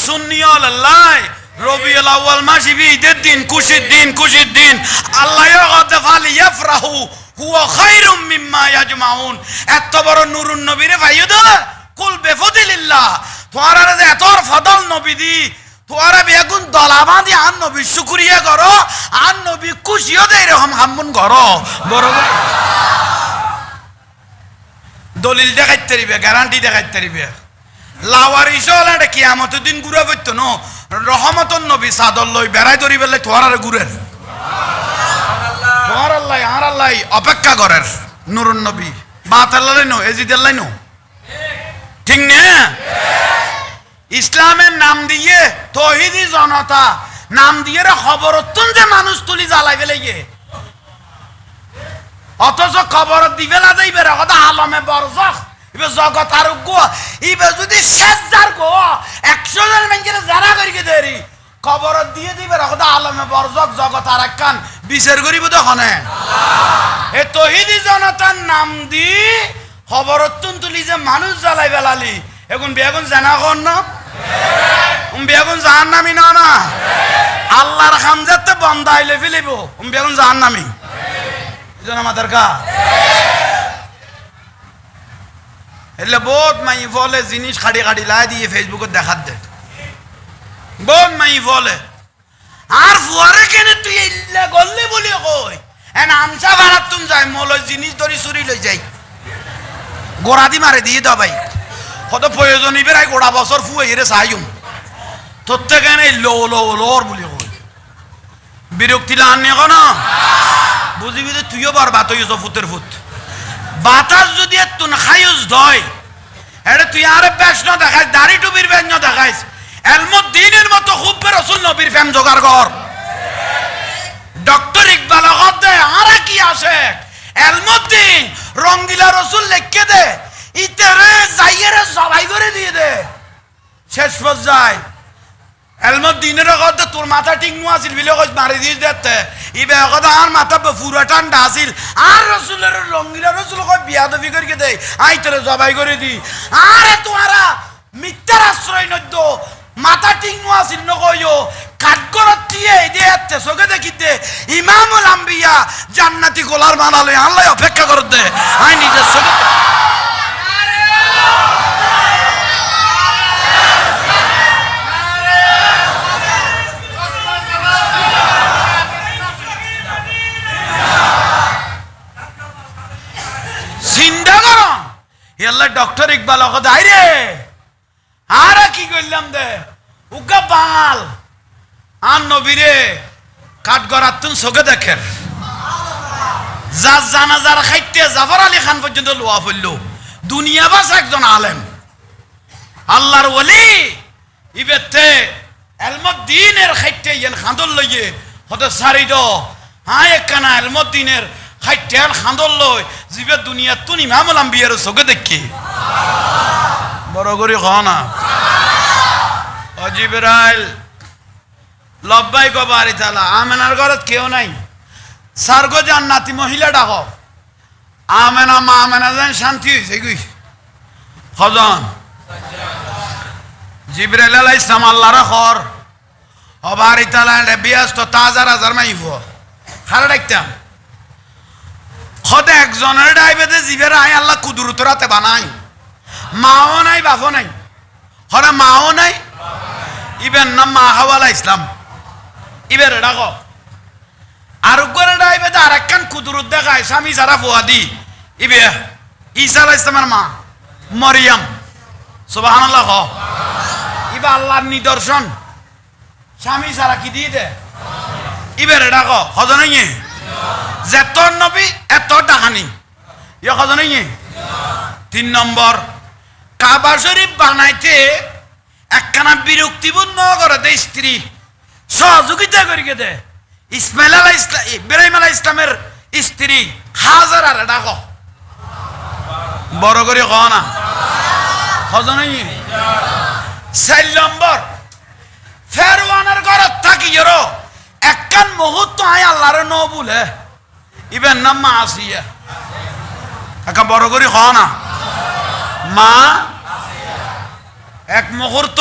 সুন্নিয়ল আল্লাহ রবিউল আউয়াল মাস ঈদের দিন খুশির দিন আল্লাহ ইয়াগদ ফালি ইয়াফরাহু হুয়া খায়রুম মিম্মা ইয়াজমাউন এত বড় নূরুন নবীরে ভাইও দে কুল বিফদিলিল্লাহ তোরা যে এত ফদল নবী দি তোরা বেগুন দলাবা দি আন নবী শুকরিয়া করো আন নবী খুশিও দে এরকম হামুন করো বড় দলিল দেখাইতে পারিবে গ্যারান্টি দেখাইতে পারিবে লাওয়ারিস হলে কিয়ামতের দিন ঘুরে পড়তো ন রহমতন নবী সাদর লই বেড়াই ধরি বেলে তোরারে ঘুরের তোমার আল্লাহ আর আল্লাহ অপেক্ষা করের নুরুন নবী বাতাল্লাহ নো এজিদাল্লাহ নো ঠিক না ইসলামের নাম দিয়ে তৌহিদি জনতা নাম দিয়ে খবর অত্যন্ত মানুষ তুলি জ্বালাই ফেলে গিয়ে অথচ খবর দিবেলা যাইবে কথা আলমে বরজখ ইবে জগৎ আর গো ইবে যদি শেষ যার গো 100 জন মানুষের জানা করিকে দেরি খবর দিয়ে দিবে কথা আলমে বরজখ জগৎ আর একখান বিচার করিব তখনে এ তৌহিদি জনতার নাম দি খবর তুলি যে মানুষ জ্বালাই বেলালি এখন বেগুন জানা কর না বেগুন জাহান্নামি না না আল্লাহর খামজাতে বন্ধ আইলে ফেলিব বেগুন জাহান্নামি জন আমাদের কা এলে বহুত মাই ফলে জিনিস খাড়ি খাড়ি লাই দিয়ে ফেসবুকে দেখাত দে বহুত মাই ফলে আর ফুয়ারে কেন তুই ইল্লা গল্লি বলি কই এন আমসা ভাড়াত তুম যাই মলয় জিনিস ধরি চুরি লই যাই গোড়া দি মারে দিয়ে দাও ভাই কত প্রয়োজন ইবেরাই গোড়া বছর ফুয়ে এরে সাইম তোর থেকে নেই লো লো লোর বলি কই বিরক্তি লাগান না বুঝিবি যে তুইও বরবাদ হইছ ফুতের ফুত বাতাস যদি তুন খাইস ধয় এটা তুই আরে বেশ না দেখাইস দাড়ি টুপির বেশ না দেখাইস এলমুদ্দিনের মতো খুব রসুল নবীর ফেম জোগাড় কর ডক্টর ইকবাল দেয় আরে কি আসে এলমুদ্দিন রঙ্গিলা রসুল লিখে দে ইতারে যাইয়েরে সবাই করে দিয়ে দে শেষ পর্যায়ে এলমুদ্দিনের কথা তোর মাথা ঠিক নু আছিল বিলে কই মারি দিস দেখতে ইবে কথা আর মাথা পুরা ঠান্ডা আছিল আর রসুলের রঙ্গিলা রসুল কই বিয়া দবি করিকে দে আই তোরে জবাই করে দি আরে তোরা মিথ্যার আশ্রয় নদ্য মাথা ঠিক নু আছিল নকইও কাঠগড়ত দিয়ে দেতে সগে দেখিতে ইমামুল আম্বিয়া জান্নাতি গোলার বানালে আল্লাহ অপেক্ষা করত দে আই নিজের সগে চিন্তা করো এল্লা ডক্টর ইকবাল দাই রে আর কি করলাম দে উগা বাল আর নবীরে কাঠ গড়াত তুন চোখে দেখেন যার জানাজার খাইতে জাফর আলী খান পর্যন্ত লোয়া ফেললো দুনিয়া বাস একজন আলেম আল্লাহর ওলি ইবেতে এলমুদ্দিনের খাইতে ইয়েন খান্দল লইয়ে হতে সারি দ হায় একখানা এলমুদ্দিনের খাইতে খান্দল লই জিবে দুনিয়া তুন ইমামুল আম্বিয়ার চোখে দেখি বড় করে খ না অজিবরাইল লব্বাই কবারি তালা আমেনার ঘরত কেউ নাই সার্গ জান্নাতি মহিলা ডাক আমেনা মা আমেনা যেন শান্তি হয়েছে গুই খজন জিবরাইল আলাইহিস সালাম আল্লাহর খর অবারি তালা ব্যস্ত তাজার হাজার মাইফ খারা ডাকতাম খদ একজনের ডাইবেতে জিবের আয় আল্লাহ কুদরতরাতে বানাই মাও নাই বাপও নাই হরে মাও নাই ইবের নাম মা হাওয়ালা ইসলাম ইবের ডাক আর করে ডাইবেতে আর একখান কুদরত দেখায় স্বামী যারা ফুয়াদি ইবে ঈসা আলাইহিস সালামের মা মরিয়ম সুবহানাল্লাহ ইবা আল্লাহর নিদর্শন স্বামী যারা কি দিয়ে দে ইবের ডাক হজনাই যেত নবী এত ডাকানি ইয়ে হজনাই 3 নম্বর কাবা শরীফ বানাইতে একখানা বিরক্তিপূর্ণ করে দে স্ত্রী সহযোগিতা করিকে দে ইসমাইল আলাইহিস ইসলাম ইব্রাহিম আলাইহিস ইসলামের স্ত্রী হাজার আর ডাক বড় করে ক না হজনাই 4 নম্বর ফেরওয়ানের ঘরত থাকি এরো একখান মুহূর্ত আয় আল্লাহর ন বলে ইবেন নাম মা আসিয়া একা বড় করে খ না মা এক মুহূর্ত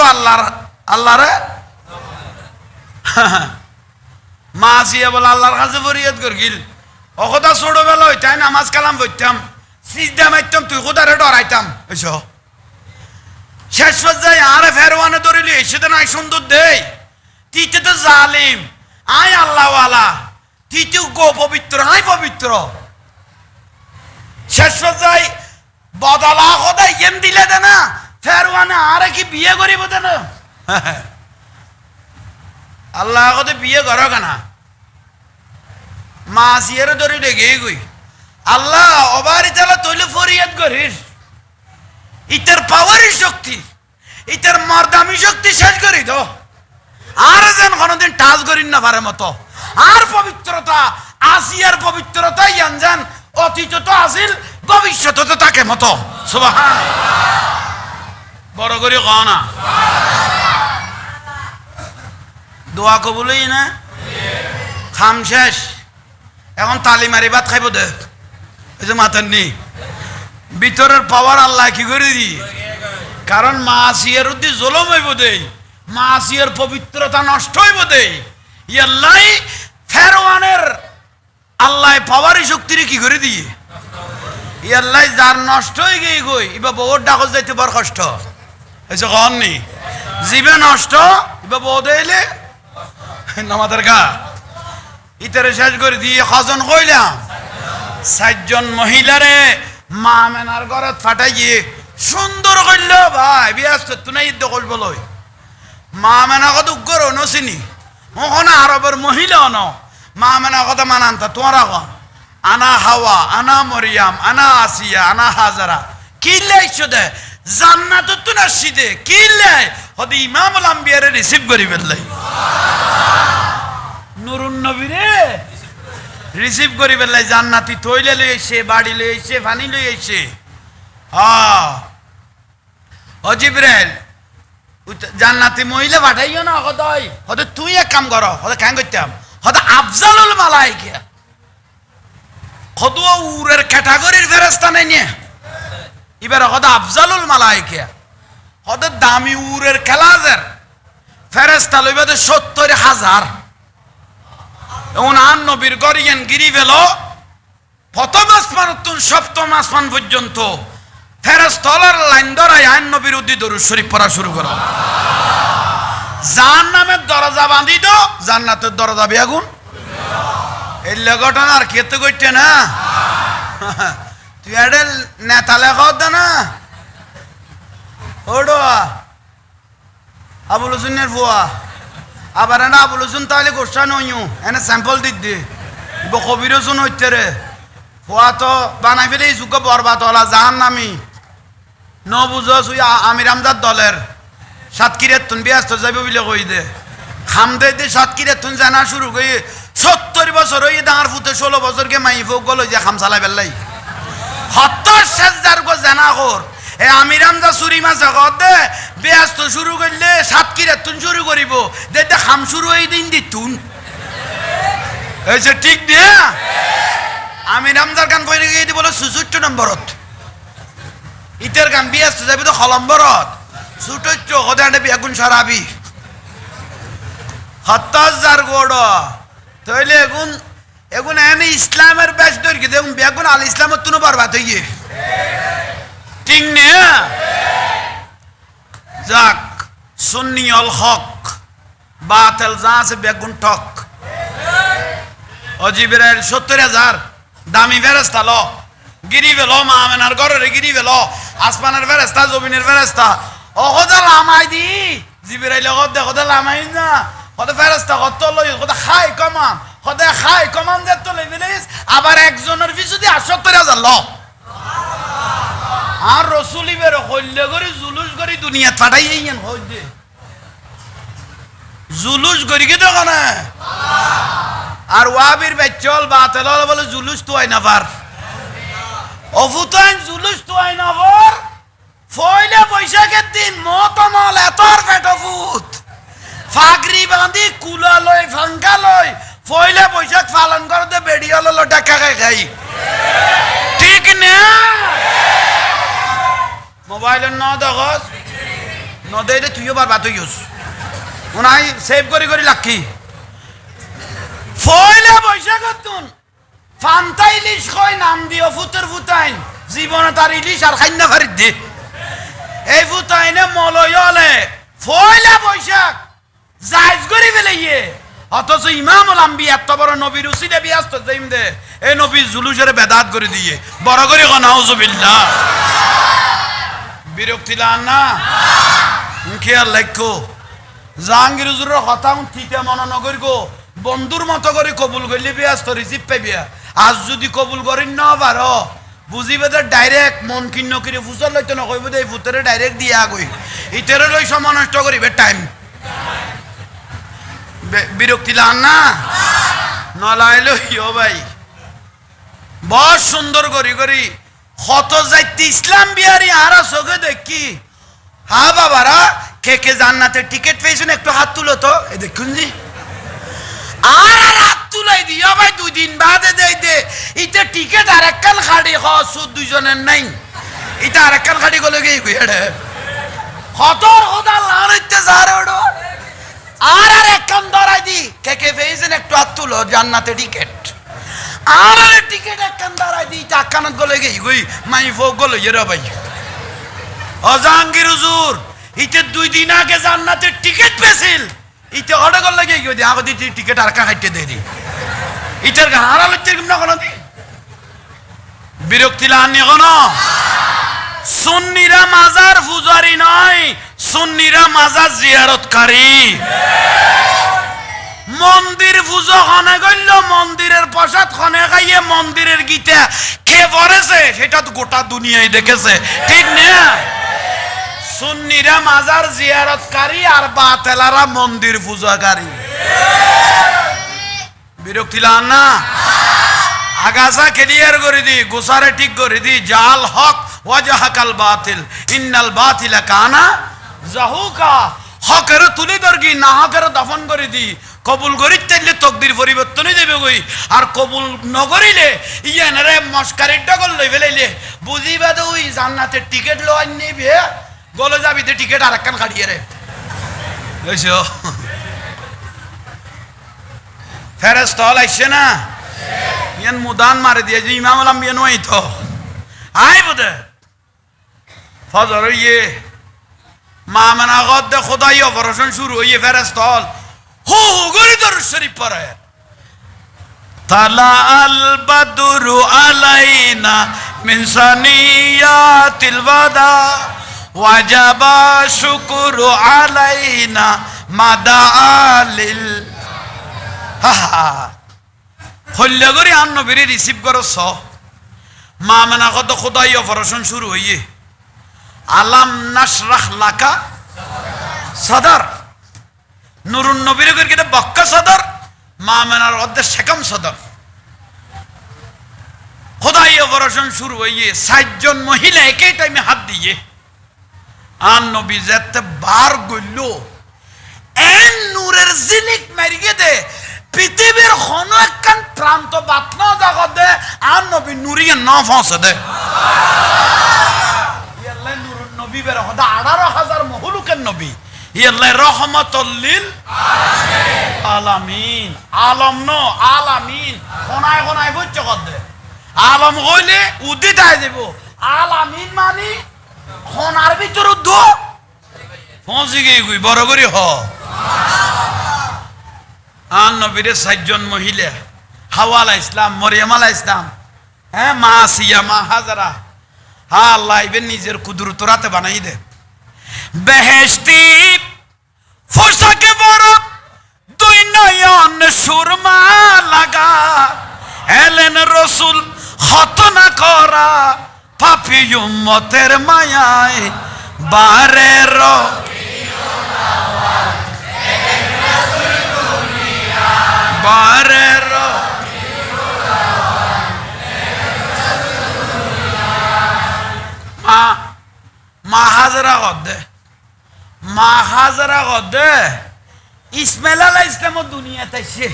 আল্লাহরে মা আসিয়া বলে আল্লাহর কাছে ফরিয়াদ করগিল অকথা ছোটবেলা হইতাই নামাজ কালাম পড়তাম সিজদা মারতাম তুই কোথারে ডরাইতাম বুঝছ শেষ পর্যায়ে আরে ফেরওয়ানে ধরিলি সেটা নাই সুন্দর দেই তিতে তো জালিম আয় আল্লাহওয়ালা তিতে গো পবিত্র আয় পবিত্র শেষ পর্যায়ে বদলা কথা ইয়েন দিলে দে না ফেরওয়ানে আরে কি বিয়ে করিব দে না আল্লাহ কথা বিয়ে করো কেনা মা সিয়ার ধরে ডেকে গই আল্লাহ অবারি তালা তৈলে ফরিয়াদ করিস ইতার পাওয়ারি শক্তি ইতার মর্দামি শক্তি শেষ করি তো আর যেন কোনোদিন টাচ করিন না পারে মতো আর পবিত্রতা আসিয়ার পবিত্রতা ইয়ান যান অতীত তো আসিল ভবিষ্যৎ তো তাকে মতো সুবহান বড় করে ক না দোয়া কবুলই না খাম শেষ এখন তালি মারি ভাত খাইব দে এই যে মাথার নি ভিতরের পাওয়ার আল্লাহ কি করে দি কারণ মা আসিয়ার উদ্দি জলম হইব দেই মা আসিয়ার পবিত্রতা নষ্ট হইব দেই ইয়াল্লাই ফেরওয়ানের আল্লাহ পাওয়ারি শক্তিরে কি করে দিয়ে ইয়াল্লাই যার নষ্ট হয়ে গিয়ে গই ইবা বহুত ডাকল যাইতে বড় কষ্ট হয়েছে কননি জীবে নষ্ট ইবা বহুত এলে আমাদের গা ইতারে শেষ করে দিয়ে কজন কইলাম ৬০ জন মহিলারে মা মেনার ঘরত ফাটাই গিয়ে সুন্দর করল ভাই ব্যস্ত তুই নাই দখল বলই মা মেনা কত উগ্র নচিনি ওখানে আরবের মহিলা ন মা মেনা কথা মানান্তা তোমার আনা হাওয়া আনা মরিয়াম আনা আসিয়া আনা হাজারা কি লাইছো দে জান্নাত তো নাসি দে কি লাই হদি ইমামুল আম্বিয়ারে রিসিভ করি বেলাই নুরুন নবীরে রিসিভ করি বেলাই জান্নাতি তৈলে লই আইছে বাড়ি লই আইছে পানি লই আইছে ও জিবরাইল জান্নাতি মহিলা পাঠাইও না হদয় হদে তুই এক কাম কর হদে কেন করতাম হদে আফজালুল মালাইকা হদুয়া উরের ক্যাটাগরির ফেরেশতা নাই নিয়ে এবার হদে আফজালুল মালাইকা হদে দামি উরের খেলাজের ফেরেশতা লইবে ৭০,০০০ এমন আন নবীর গরিয়েন গিরি ফেল প্রথম আসমান তুন সপ্তম আসমান পর্যন্ত ফেরেশতার লাইন ধরায় আইন নবীর উদ্দি দরুদ শরীফ পড়া শুরু করো জাহান্নামের দরজা বাঁধি দো জান্নাতের দরজা বেগুন এই ঘটনা আর খেতে করছে না তুই একটা নেতা লেখা হতো না ওডো আবুল হোসেনের ফুয়া আবার না আবুল হোসেন তাহলে গোসা নইও এনে স্যাম্পল দিদি কবির হোসেন হইতে রে ফুয়া তো বানাই ফেলে এই যুগ বরবাদ হলা জাহান নামি ন বুঝো সুই আমির আমজাদ দলের সাতক্ষীরের তুন ব্যস্ত যাবে বলে কই দে খাম দে সাতক্ষীরের তুন জানা শুরু করি ৭০ বছর হয়ে ডাঙার ফুটে ১৬ বছরকে মাই ফোক গলো যে খাম চালাই বেলাই ৭০,০০০ গো জানা কর এ আমির আমজা চুরি মাছে কর দে ব্যস্ত শুরু করলে সাতক্ষীরের তুন শুরু করিব দে খাম শুরু হয়ে দিন দি তুন হয়েছে ঠিক দিয়ে আমির আমজার গান পড়ে গিয়ে দি বলো ৬৪ নম্বরত ইতের গান ব্যস্ত যাবি তো খলম্বরত ছুটচ্ছ হদে বেগুন সরাবি ৭০,০০০ গোড় তাইলে এগুন এগুন এনে ইসলামের বেশ দৈর্ঘ্য দেখুন বেগুন আল ইসলামের তুনো বরবাদ হইয়ে ঠিক নে যাক সুন্নি অল হক বাতেল যা আছে বেগুন ঠক অজিবের ৭০,০০০ দামি ফেরেশতা ল গিরি ফেলো মা মেনার ঘরের গিরি ফেলো আসমানের ফেরেশতা জমিনের ফেরেশতা অকদা লামাই দি জিবিরাইলে কদা লামাই না কত ফেরেশতা কত লই কত খাই কমান কত খাই কমান দে তো লই ফেলিস আবার একজনের পিছু দি ৭০,০০০ ল আর রসুলি বের হইলে করে জুলুস করি দুনিয়া পাঠাই আইয়েন হই দে জুলুস করি কি দেখো না আর ওয়াবির বেচল বাতেল বলে জুলুস তো আই না পার অফুতাইন জুলুস তো আই না পার ফয়লা বৈশাখের দিন মতমল এতর পেটফুত ফাগরি বাঁধি কুলা লই ফাঙ্কা লই ফয়লা বৈশাখ পালন করতে বেড়িয়ে হলো টাকা খাই ঠিক না মোবাইলের ন দেখস ন দেইলে তুইও বার বাত ইউজ উনাই সেভ করি করি লাখি ফয়লা বৈশাখের দিন ফান্তা ইলিশ কয় নাম দিও ফুতের ফুতাইন জীবনে তার ইলিশ আর খাইনা ফারি দে এই ফুতাইনে মলয় হলে ফয়লা বৈশাখ জায়জ করি ফেলে ইয়ে অথচ ইমামুল আম্বিয়া এত বড় নবীর উসিলে ব্যস্ত যাইম দে এই নবীর জুলুসের বেদাত করে দিয়ে বড় করে নাউজুবিল্লাহ বিরক্তি লান না খেয়াল লক্ষ্য জাহাঙ্গীর হুজুরের কথা ঠিকই মনে নগর গো বন্ধুর মতো করে কবুল করলে ব্যস্ত রিসিভ পাইবিয়া আজ যদি কবুল করি না পারো বুঝিবে তো ডাইরেক্ট মন কিন্ন করে ফুসল লইতে নকইব দে ফুতরে ডাইরেক্ট দিয়া গই ইতেরে লই সময় নষ্ট করিবে টাইম বিরক্তি লান না নলাইলো ইও ভাই বড় সুন্দর করি করি কত যাইতে ইসলাম বিহারি আরা চোখে দেখি হা বাবারা কে কে জান্নাতের টিকিট পেয়েছেন একটু হাত তুলো তো এ দেখুন জি আর হাত তুলাই দিয়া ভাই 2 দিন বাদে দেই দে ইতে টিকিট আর একখান খাড়ি হস দুইজনের নাই এটা আর একখান খাড়ি গলে গই গেড়ে কত ওদা লানিতে যারে ওড়ো আর একখান ধরাই দি কে কে পেয়েছেন একটু হাত তুলো জান্নাতের টিকিট আর টিকেট একখান দাঁড়াই দিই টাকানত গলে গেই গই মাই ফোক গলো ইয়েরা ভাই অজাহাঙ্গীর হুজুর ইতে 2 দিন আগে জান্নাতের টিকিট পেছিল ইতে অর্ডার করলে গিয়ে গিয়ে আগে দিতে টিকিট আর কা কাটতে দেরি ইটার গান হারাল হচ্ছে না কোনো দি বিরক্তি লানি কোনো সুন্নিরা মাজার পূজারি নয় সুন্নিরা মাজার জিয়ারতকারী মন্দির পূজা খানে গইল মন্দিরের প্রসাদ খানে খাইয়ে মন্দিরের গীতা কে পড়েছে সেটা তো গোটা দুনিয়ায় দেখেছে ঠিক না সুন্নিরা মাজার জিয়ারতকারী আর বাতেলারা মন্দির পূজাকারী বিরক্তি লান না আগাছা ক্লিয়ার করে দি গোসারে ঠিক করে দি জাল হক ওয়াজাহাকাল বাতিল ইন্নাল বাতিলা কানা জাহুকা হকের তুলি দরগি না হকের দফন করে দি কবুল করিতে তাইলে তকদির পরিবর্তনই দেবে গই আর কবুল নগরিলে ইয়ানারে মস্কারির ডগল লই ফেলাইলে বুঝিবা তো ওই জান্নাতের টিকিট লওয়ার নিবে গলে যাবি তে টিকিট আর একখান কাটিয়ে রে বুঝছো ফেরেশতা আইছে না ইয়ান মুদান মারে দিয়ে যে ইমাম আলম বিয়ে নয় তো আই বুদে ফজর ইয়ে মা মানা গদ খোদাই অপারেশন শুরু হইয়ে ফেরেশতা হু গরি দরুদ শরীফ পড়ে তালা আল বাদরু আলাইনা মিন সানিয়াতিল ওয়াদা ওয়াজাবা শুকরু আলাইনা মাদালিল হা হল্লা করে আর নবীরে রিসিভ করছ মা মানা কত খোদাই অপারেশন শুরু হইয়ে আলাম নাশরাহ লাকা সদর নুরুন নবীর করে বক্কা সদর মা মানার অর্ধে শেকম সদর খোদাই অপারেশন শুরু হইয়ে 60 জন মহিলা একই টাইমে হাত দিয়ে আর নবী যেতে বার গইল এন নূরের জিলিক মারিয়ে দে পৃথিবীর কোনো একখান প্রান্ত বাতন জাগত দে আর নবী নুরিয়ে ন ফসে দে ইয়াল্লাহ নুরুন নবী বের হদা 18000 মহলুকের নবী ইয়াল্লাহ রহমাতুল আলামিন আলম ন আলামিন কোনায় কোনায় বুঝছ কত দে আলম কইলে উদিত আই যাব আলামিন মানে কোনার ভিতর দো পৌঁছে গই কই বড় করে হ আন নবীর 60 জন মহিলা হাওয়া আলাইহিস সালাম মরিয়ম আলাইহিস সালাম হ্যাঁ মা আসিয়া মা হাজারা হ্যাঁ আল্লাহ ইবেন নিজের কুদরত রাতে বানাই দে বেহেশতি ফোশাকে বড় দুই নয়ন সুরমা লাগা এলেন রাসূল খতনা করা পাপী উম্মতের মায়ায় বারের বারের মা হাজরা গদে মা হাজরা গদে ইসমাইল আলাইহিস সালাম দুনিয়াতে এসে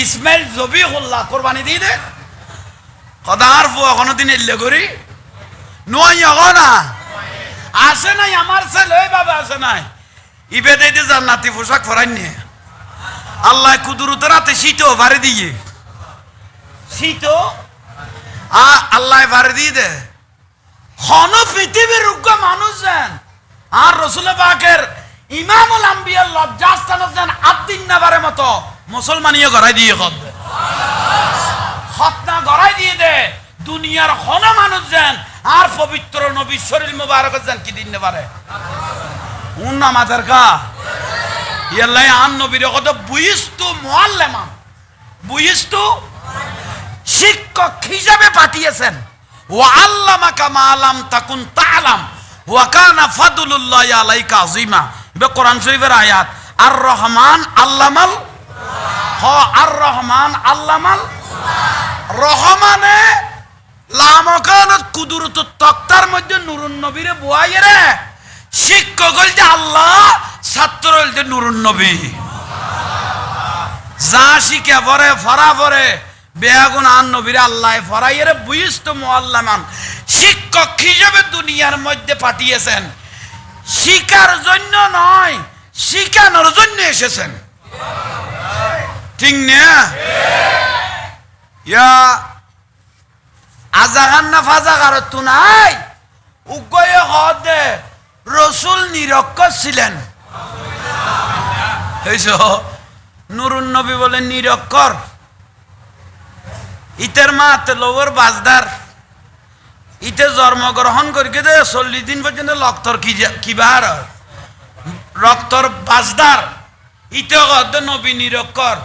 ইসমাইল জবিহুল্লাহ কুরবানি দিয়ে দে কদার ফু কোনদিন এলে করি নয় না আসে নাই আমার ছেলে বাবা আসে নাই ইবে দেইতে জান্নাতি পোশাক পরাই নিয়ে আল্লাহ কুদরত রাতে শীত ভারে দিয়ে শীত আল্লাহ ভারে দিয়ে দে খন পৃথিবীর রুগ্য মানুষ যেন আর রসুল পাকের ইমামুল আম্বিয়ার লজ্জাস্থান যেন আদিন নাবারে মতো মুসলমানিও গড়াই দিয়ে খতনা গড়াই দিয়ে দে দুনিয়ার খন মানুষ যেন আর পবিত্র নবী শরীর মুবারক যেন কি দিন পারে উন্না মাথার কা ইয়াল্লাহ আন নবীর কত বুইস্তু মুআল্লিমা বুইস্তু শিক্ষক হিসাবে পাঠিয়েছেন ওয়া আল্লামাকা মা লাম তাকুন তাআলাম ওয়া কানা ফাদলুল্লাহি আলাইকা আযীমা এটা কোরআন শরীফের আয়াত আর রহমান আল্লামাল আর রহমান আল্লামাল রহমানে লামকানত কুদরত তক্তার মধ্যে নুরুন নবীরে বুয়াইয়ে রে শিক্ষক হল যে আল্লাহ ছাত্র হল যে নুরুন নবী যা শিখে পরে ফরা পরে বেয়াগুন আন নবীরে আল্লাহ ফরাইয়ে রে বুইস্ত মুআল্লিমান শিক্ষক হিসেবে দুনিয়ার মধ্যে পাঠিয়েছেন শিকার জন্য নয় শিখানোর জন্য এসেছেন ঠিক না ইয়া আজাগান না ফাজাগার তু নাই উগয়ে হদে রসুল নিরক্ষর ছিলেন হইছো নুরুন নবী বলে নিরক্ষর ইতের মা লোবর বাজদার ইতে জন্মগ্রহণ করি দে 40 দিন পর্যন্ত লক্তর কিবার রক্তর বাজদার ইতে হদে নবী নিরক্ষর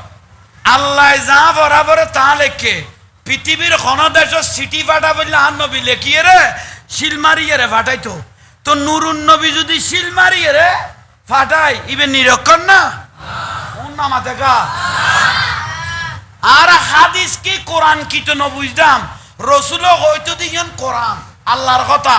আল্লাহ যা বরাবর তা লেখে পৃথিবীর কোন দেশ সিটি ফাটা বললে আর নবী লেখিয়ে রে শিল মারিয়ে রে ফাটাইতো তো নুরুন নবী যদি শিল মারিয়ে রে ফাটাই ইবে নিরক্ষর না নামাতে গা আর হাদিস কি কোরআন কি তো নবুঝদাম রসুল হয়তো দিয়েন কোরআন আল্লাহর কথা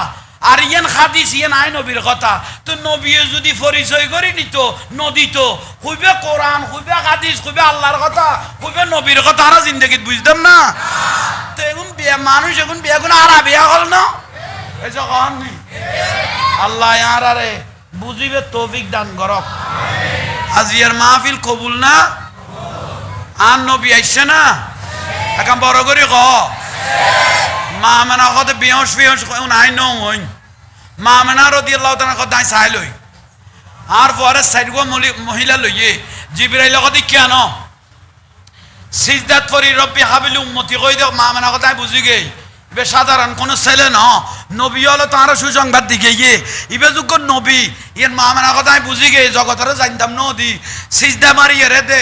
আর ইয়েন হাদিস ইয়েন আই নবীর কথা তো নবী যদি পরিচয় করি নিত নদীত হইবে কোরআন হইবে হাদিস হইবে আল্লাহর কথা হইবে নবীর কথা আর জিন্দগিত বুঝতাম না তো এখন বিয়া মানুষ এখন বিয়া কোন আর বিয়া হল না এই যে কন নি আল্লাহ আর আরে বুঝিবে তৌফিক দান করক আজিয়ার মাহফিল কবুল না আর নবী আইছে না এখন বড় করে ক মা মানা কত বিয়স বিয়স নাই নই মা মানা রাদিয়াল্লাহু তাআলা কত দাই চাই লই আর পরে সাইডগো মহিলা লইয়ে জিবরাইল কত কেন সিজদাত করি রব্বি হাবিল উম্মতি কই দে মা মানা কত বুঝি গই বে সাধারণ কোন ছেলে ন নবী হলো তার সুসংবাদ দিকে গিয়ে ইবে যোগ্য নবী ইয়ের মা মানা কত বুঝি গই জগতের জানতাম নদী সিজদা মারি রে দে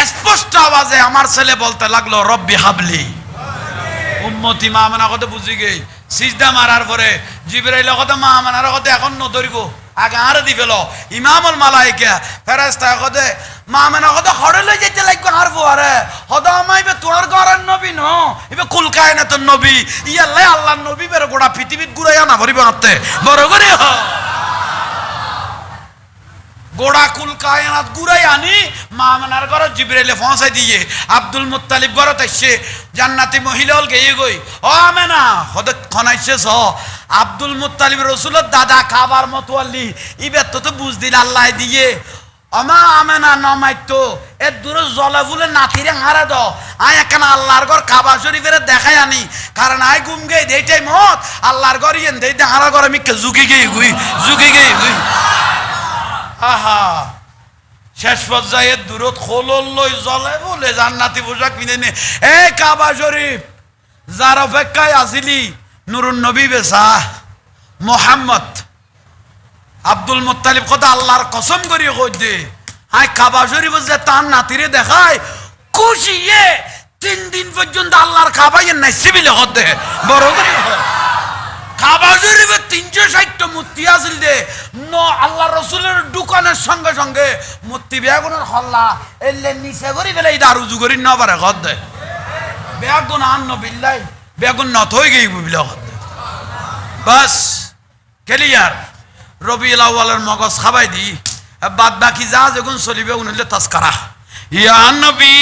স্পষ্ট আওয়াজে আমার ছেলে বলতে লাগলো রব্বি হাবলি উম্মতি মা মানা কত বুঝি গই সিজদা মারার পরে জিবরাইল কত মা মানার কত এখন নধরিব আগে আর দি ফেল ইমামুল মালাইকা ফেরেশতা কত মা মানা কত খড়ে লই যাইতে লাগবে আর পরে হদ আমাইবে তোর ঘরের নবী ন ইবে কুল কায়নাতুন নবী ইয়াল্লাহ আল্লাহর নবী বের গোটা পৃথিবীত ঘুরাইয়া না ভরিব নতে বড় করে গোড়া কুল কায়নাত ঘুরাই আনি মা মানার ঘর জিবরাইলে পৌঁছাই দিয়ে আব্দুল মুত্তালিব ঘরত আইছে জান্নাতি মহিলা হল গেয়ে গই ও আমেনা হদ খনাইছে স আব্দুল মুত্তালিব রসুলের দাদা খাবার মতোয়াল্লি ইবে তো বুঝ দিল আল্লাহ দিয়ে আমা আমেনা নমাইতো এ দূর জলে ফুলে নাতিরে হারা দ আয় একখানা আল্লাহর ঘর কাবা শরীফের দেখাই আনি কারণ আই গুম গে দেইটাই মত আল্লাহর ঘর ইয়েন দেই হারা ঘর আমি ঝুঁকি গেই গুই আহা শেষ পর্যায়ে দূরত খোলল লই জলে বলে জান্নাতি পোশাক পিনে নে এ কাবা শরীফ যার অপেক্ষায় আসিলি নুরুন নবী বেসা মোহাম্মদ আব্দুল মুত্তালিব কথা আল্লাহর কসম করি কই দে আই কাবা শরীফ যে তার নাতিরে দেখায় খুশিয়ে 3 দিন পর্যন্ত আল্লাহর কাবায় নাইসিবিলে হতে বড় করে কাবা শরীফে 360টা মূর্তি আছিল দে ন আল্লাহ রসুলের দোকানের সঙ্গে সঙ্গে মূর্তি বেগুনের হল্লা এলে নিচে করি ফেলে এটা আর উজু করি না পারে ঘর দে বেগুন আন্ন বিল্লাই বেগুন নত হয়ে গেই বুঝলে ঘর দে বাস ক্লিয়ার রবিউল আউয়ালের মগজ খাবাই দি বাদ বাকি যা যখন চলিবে উনলে তাস্কারা ইয়া নবী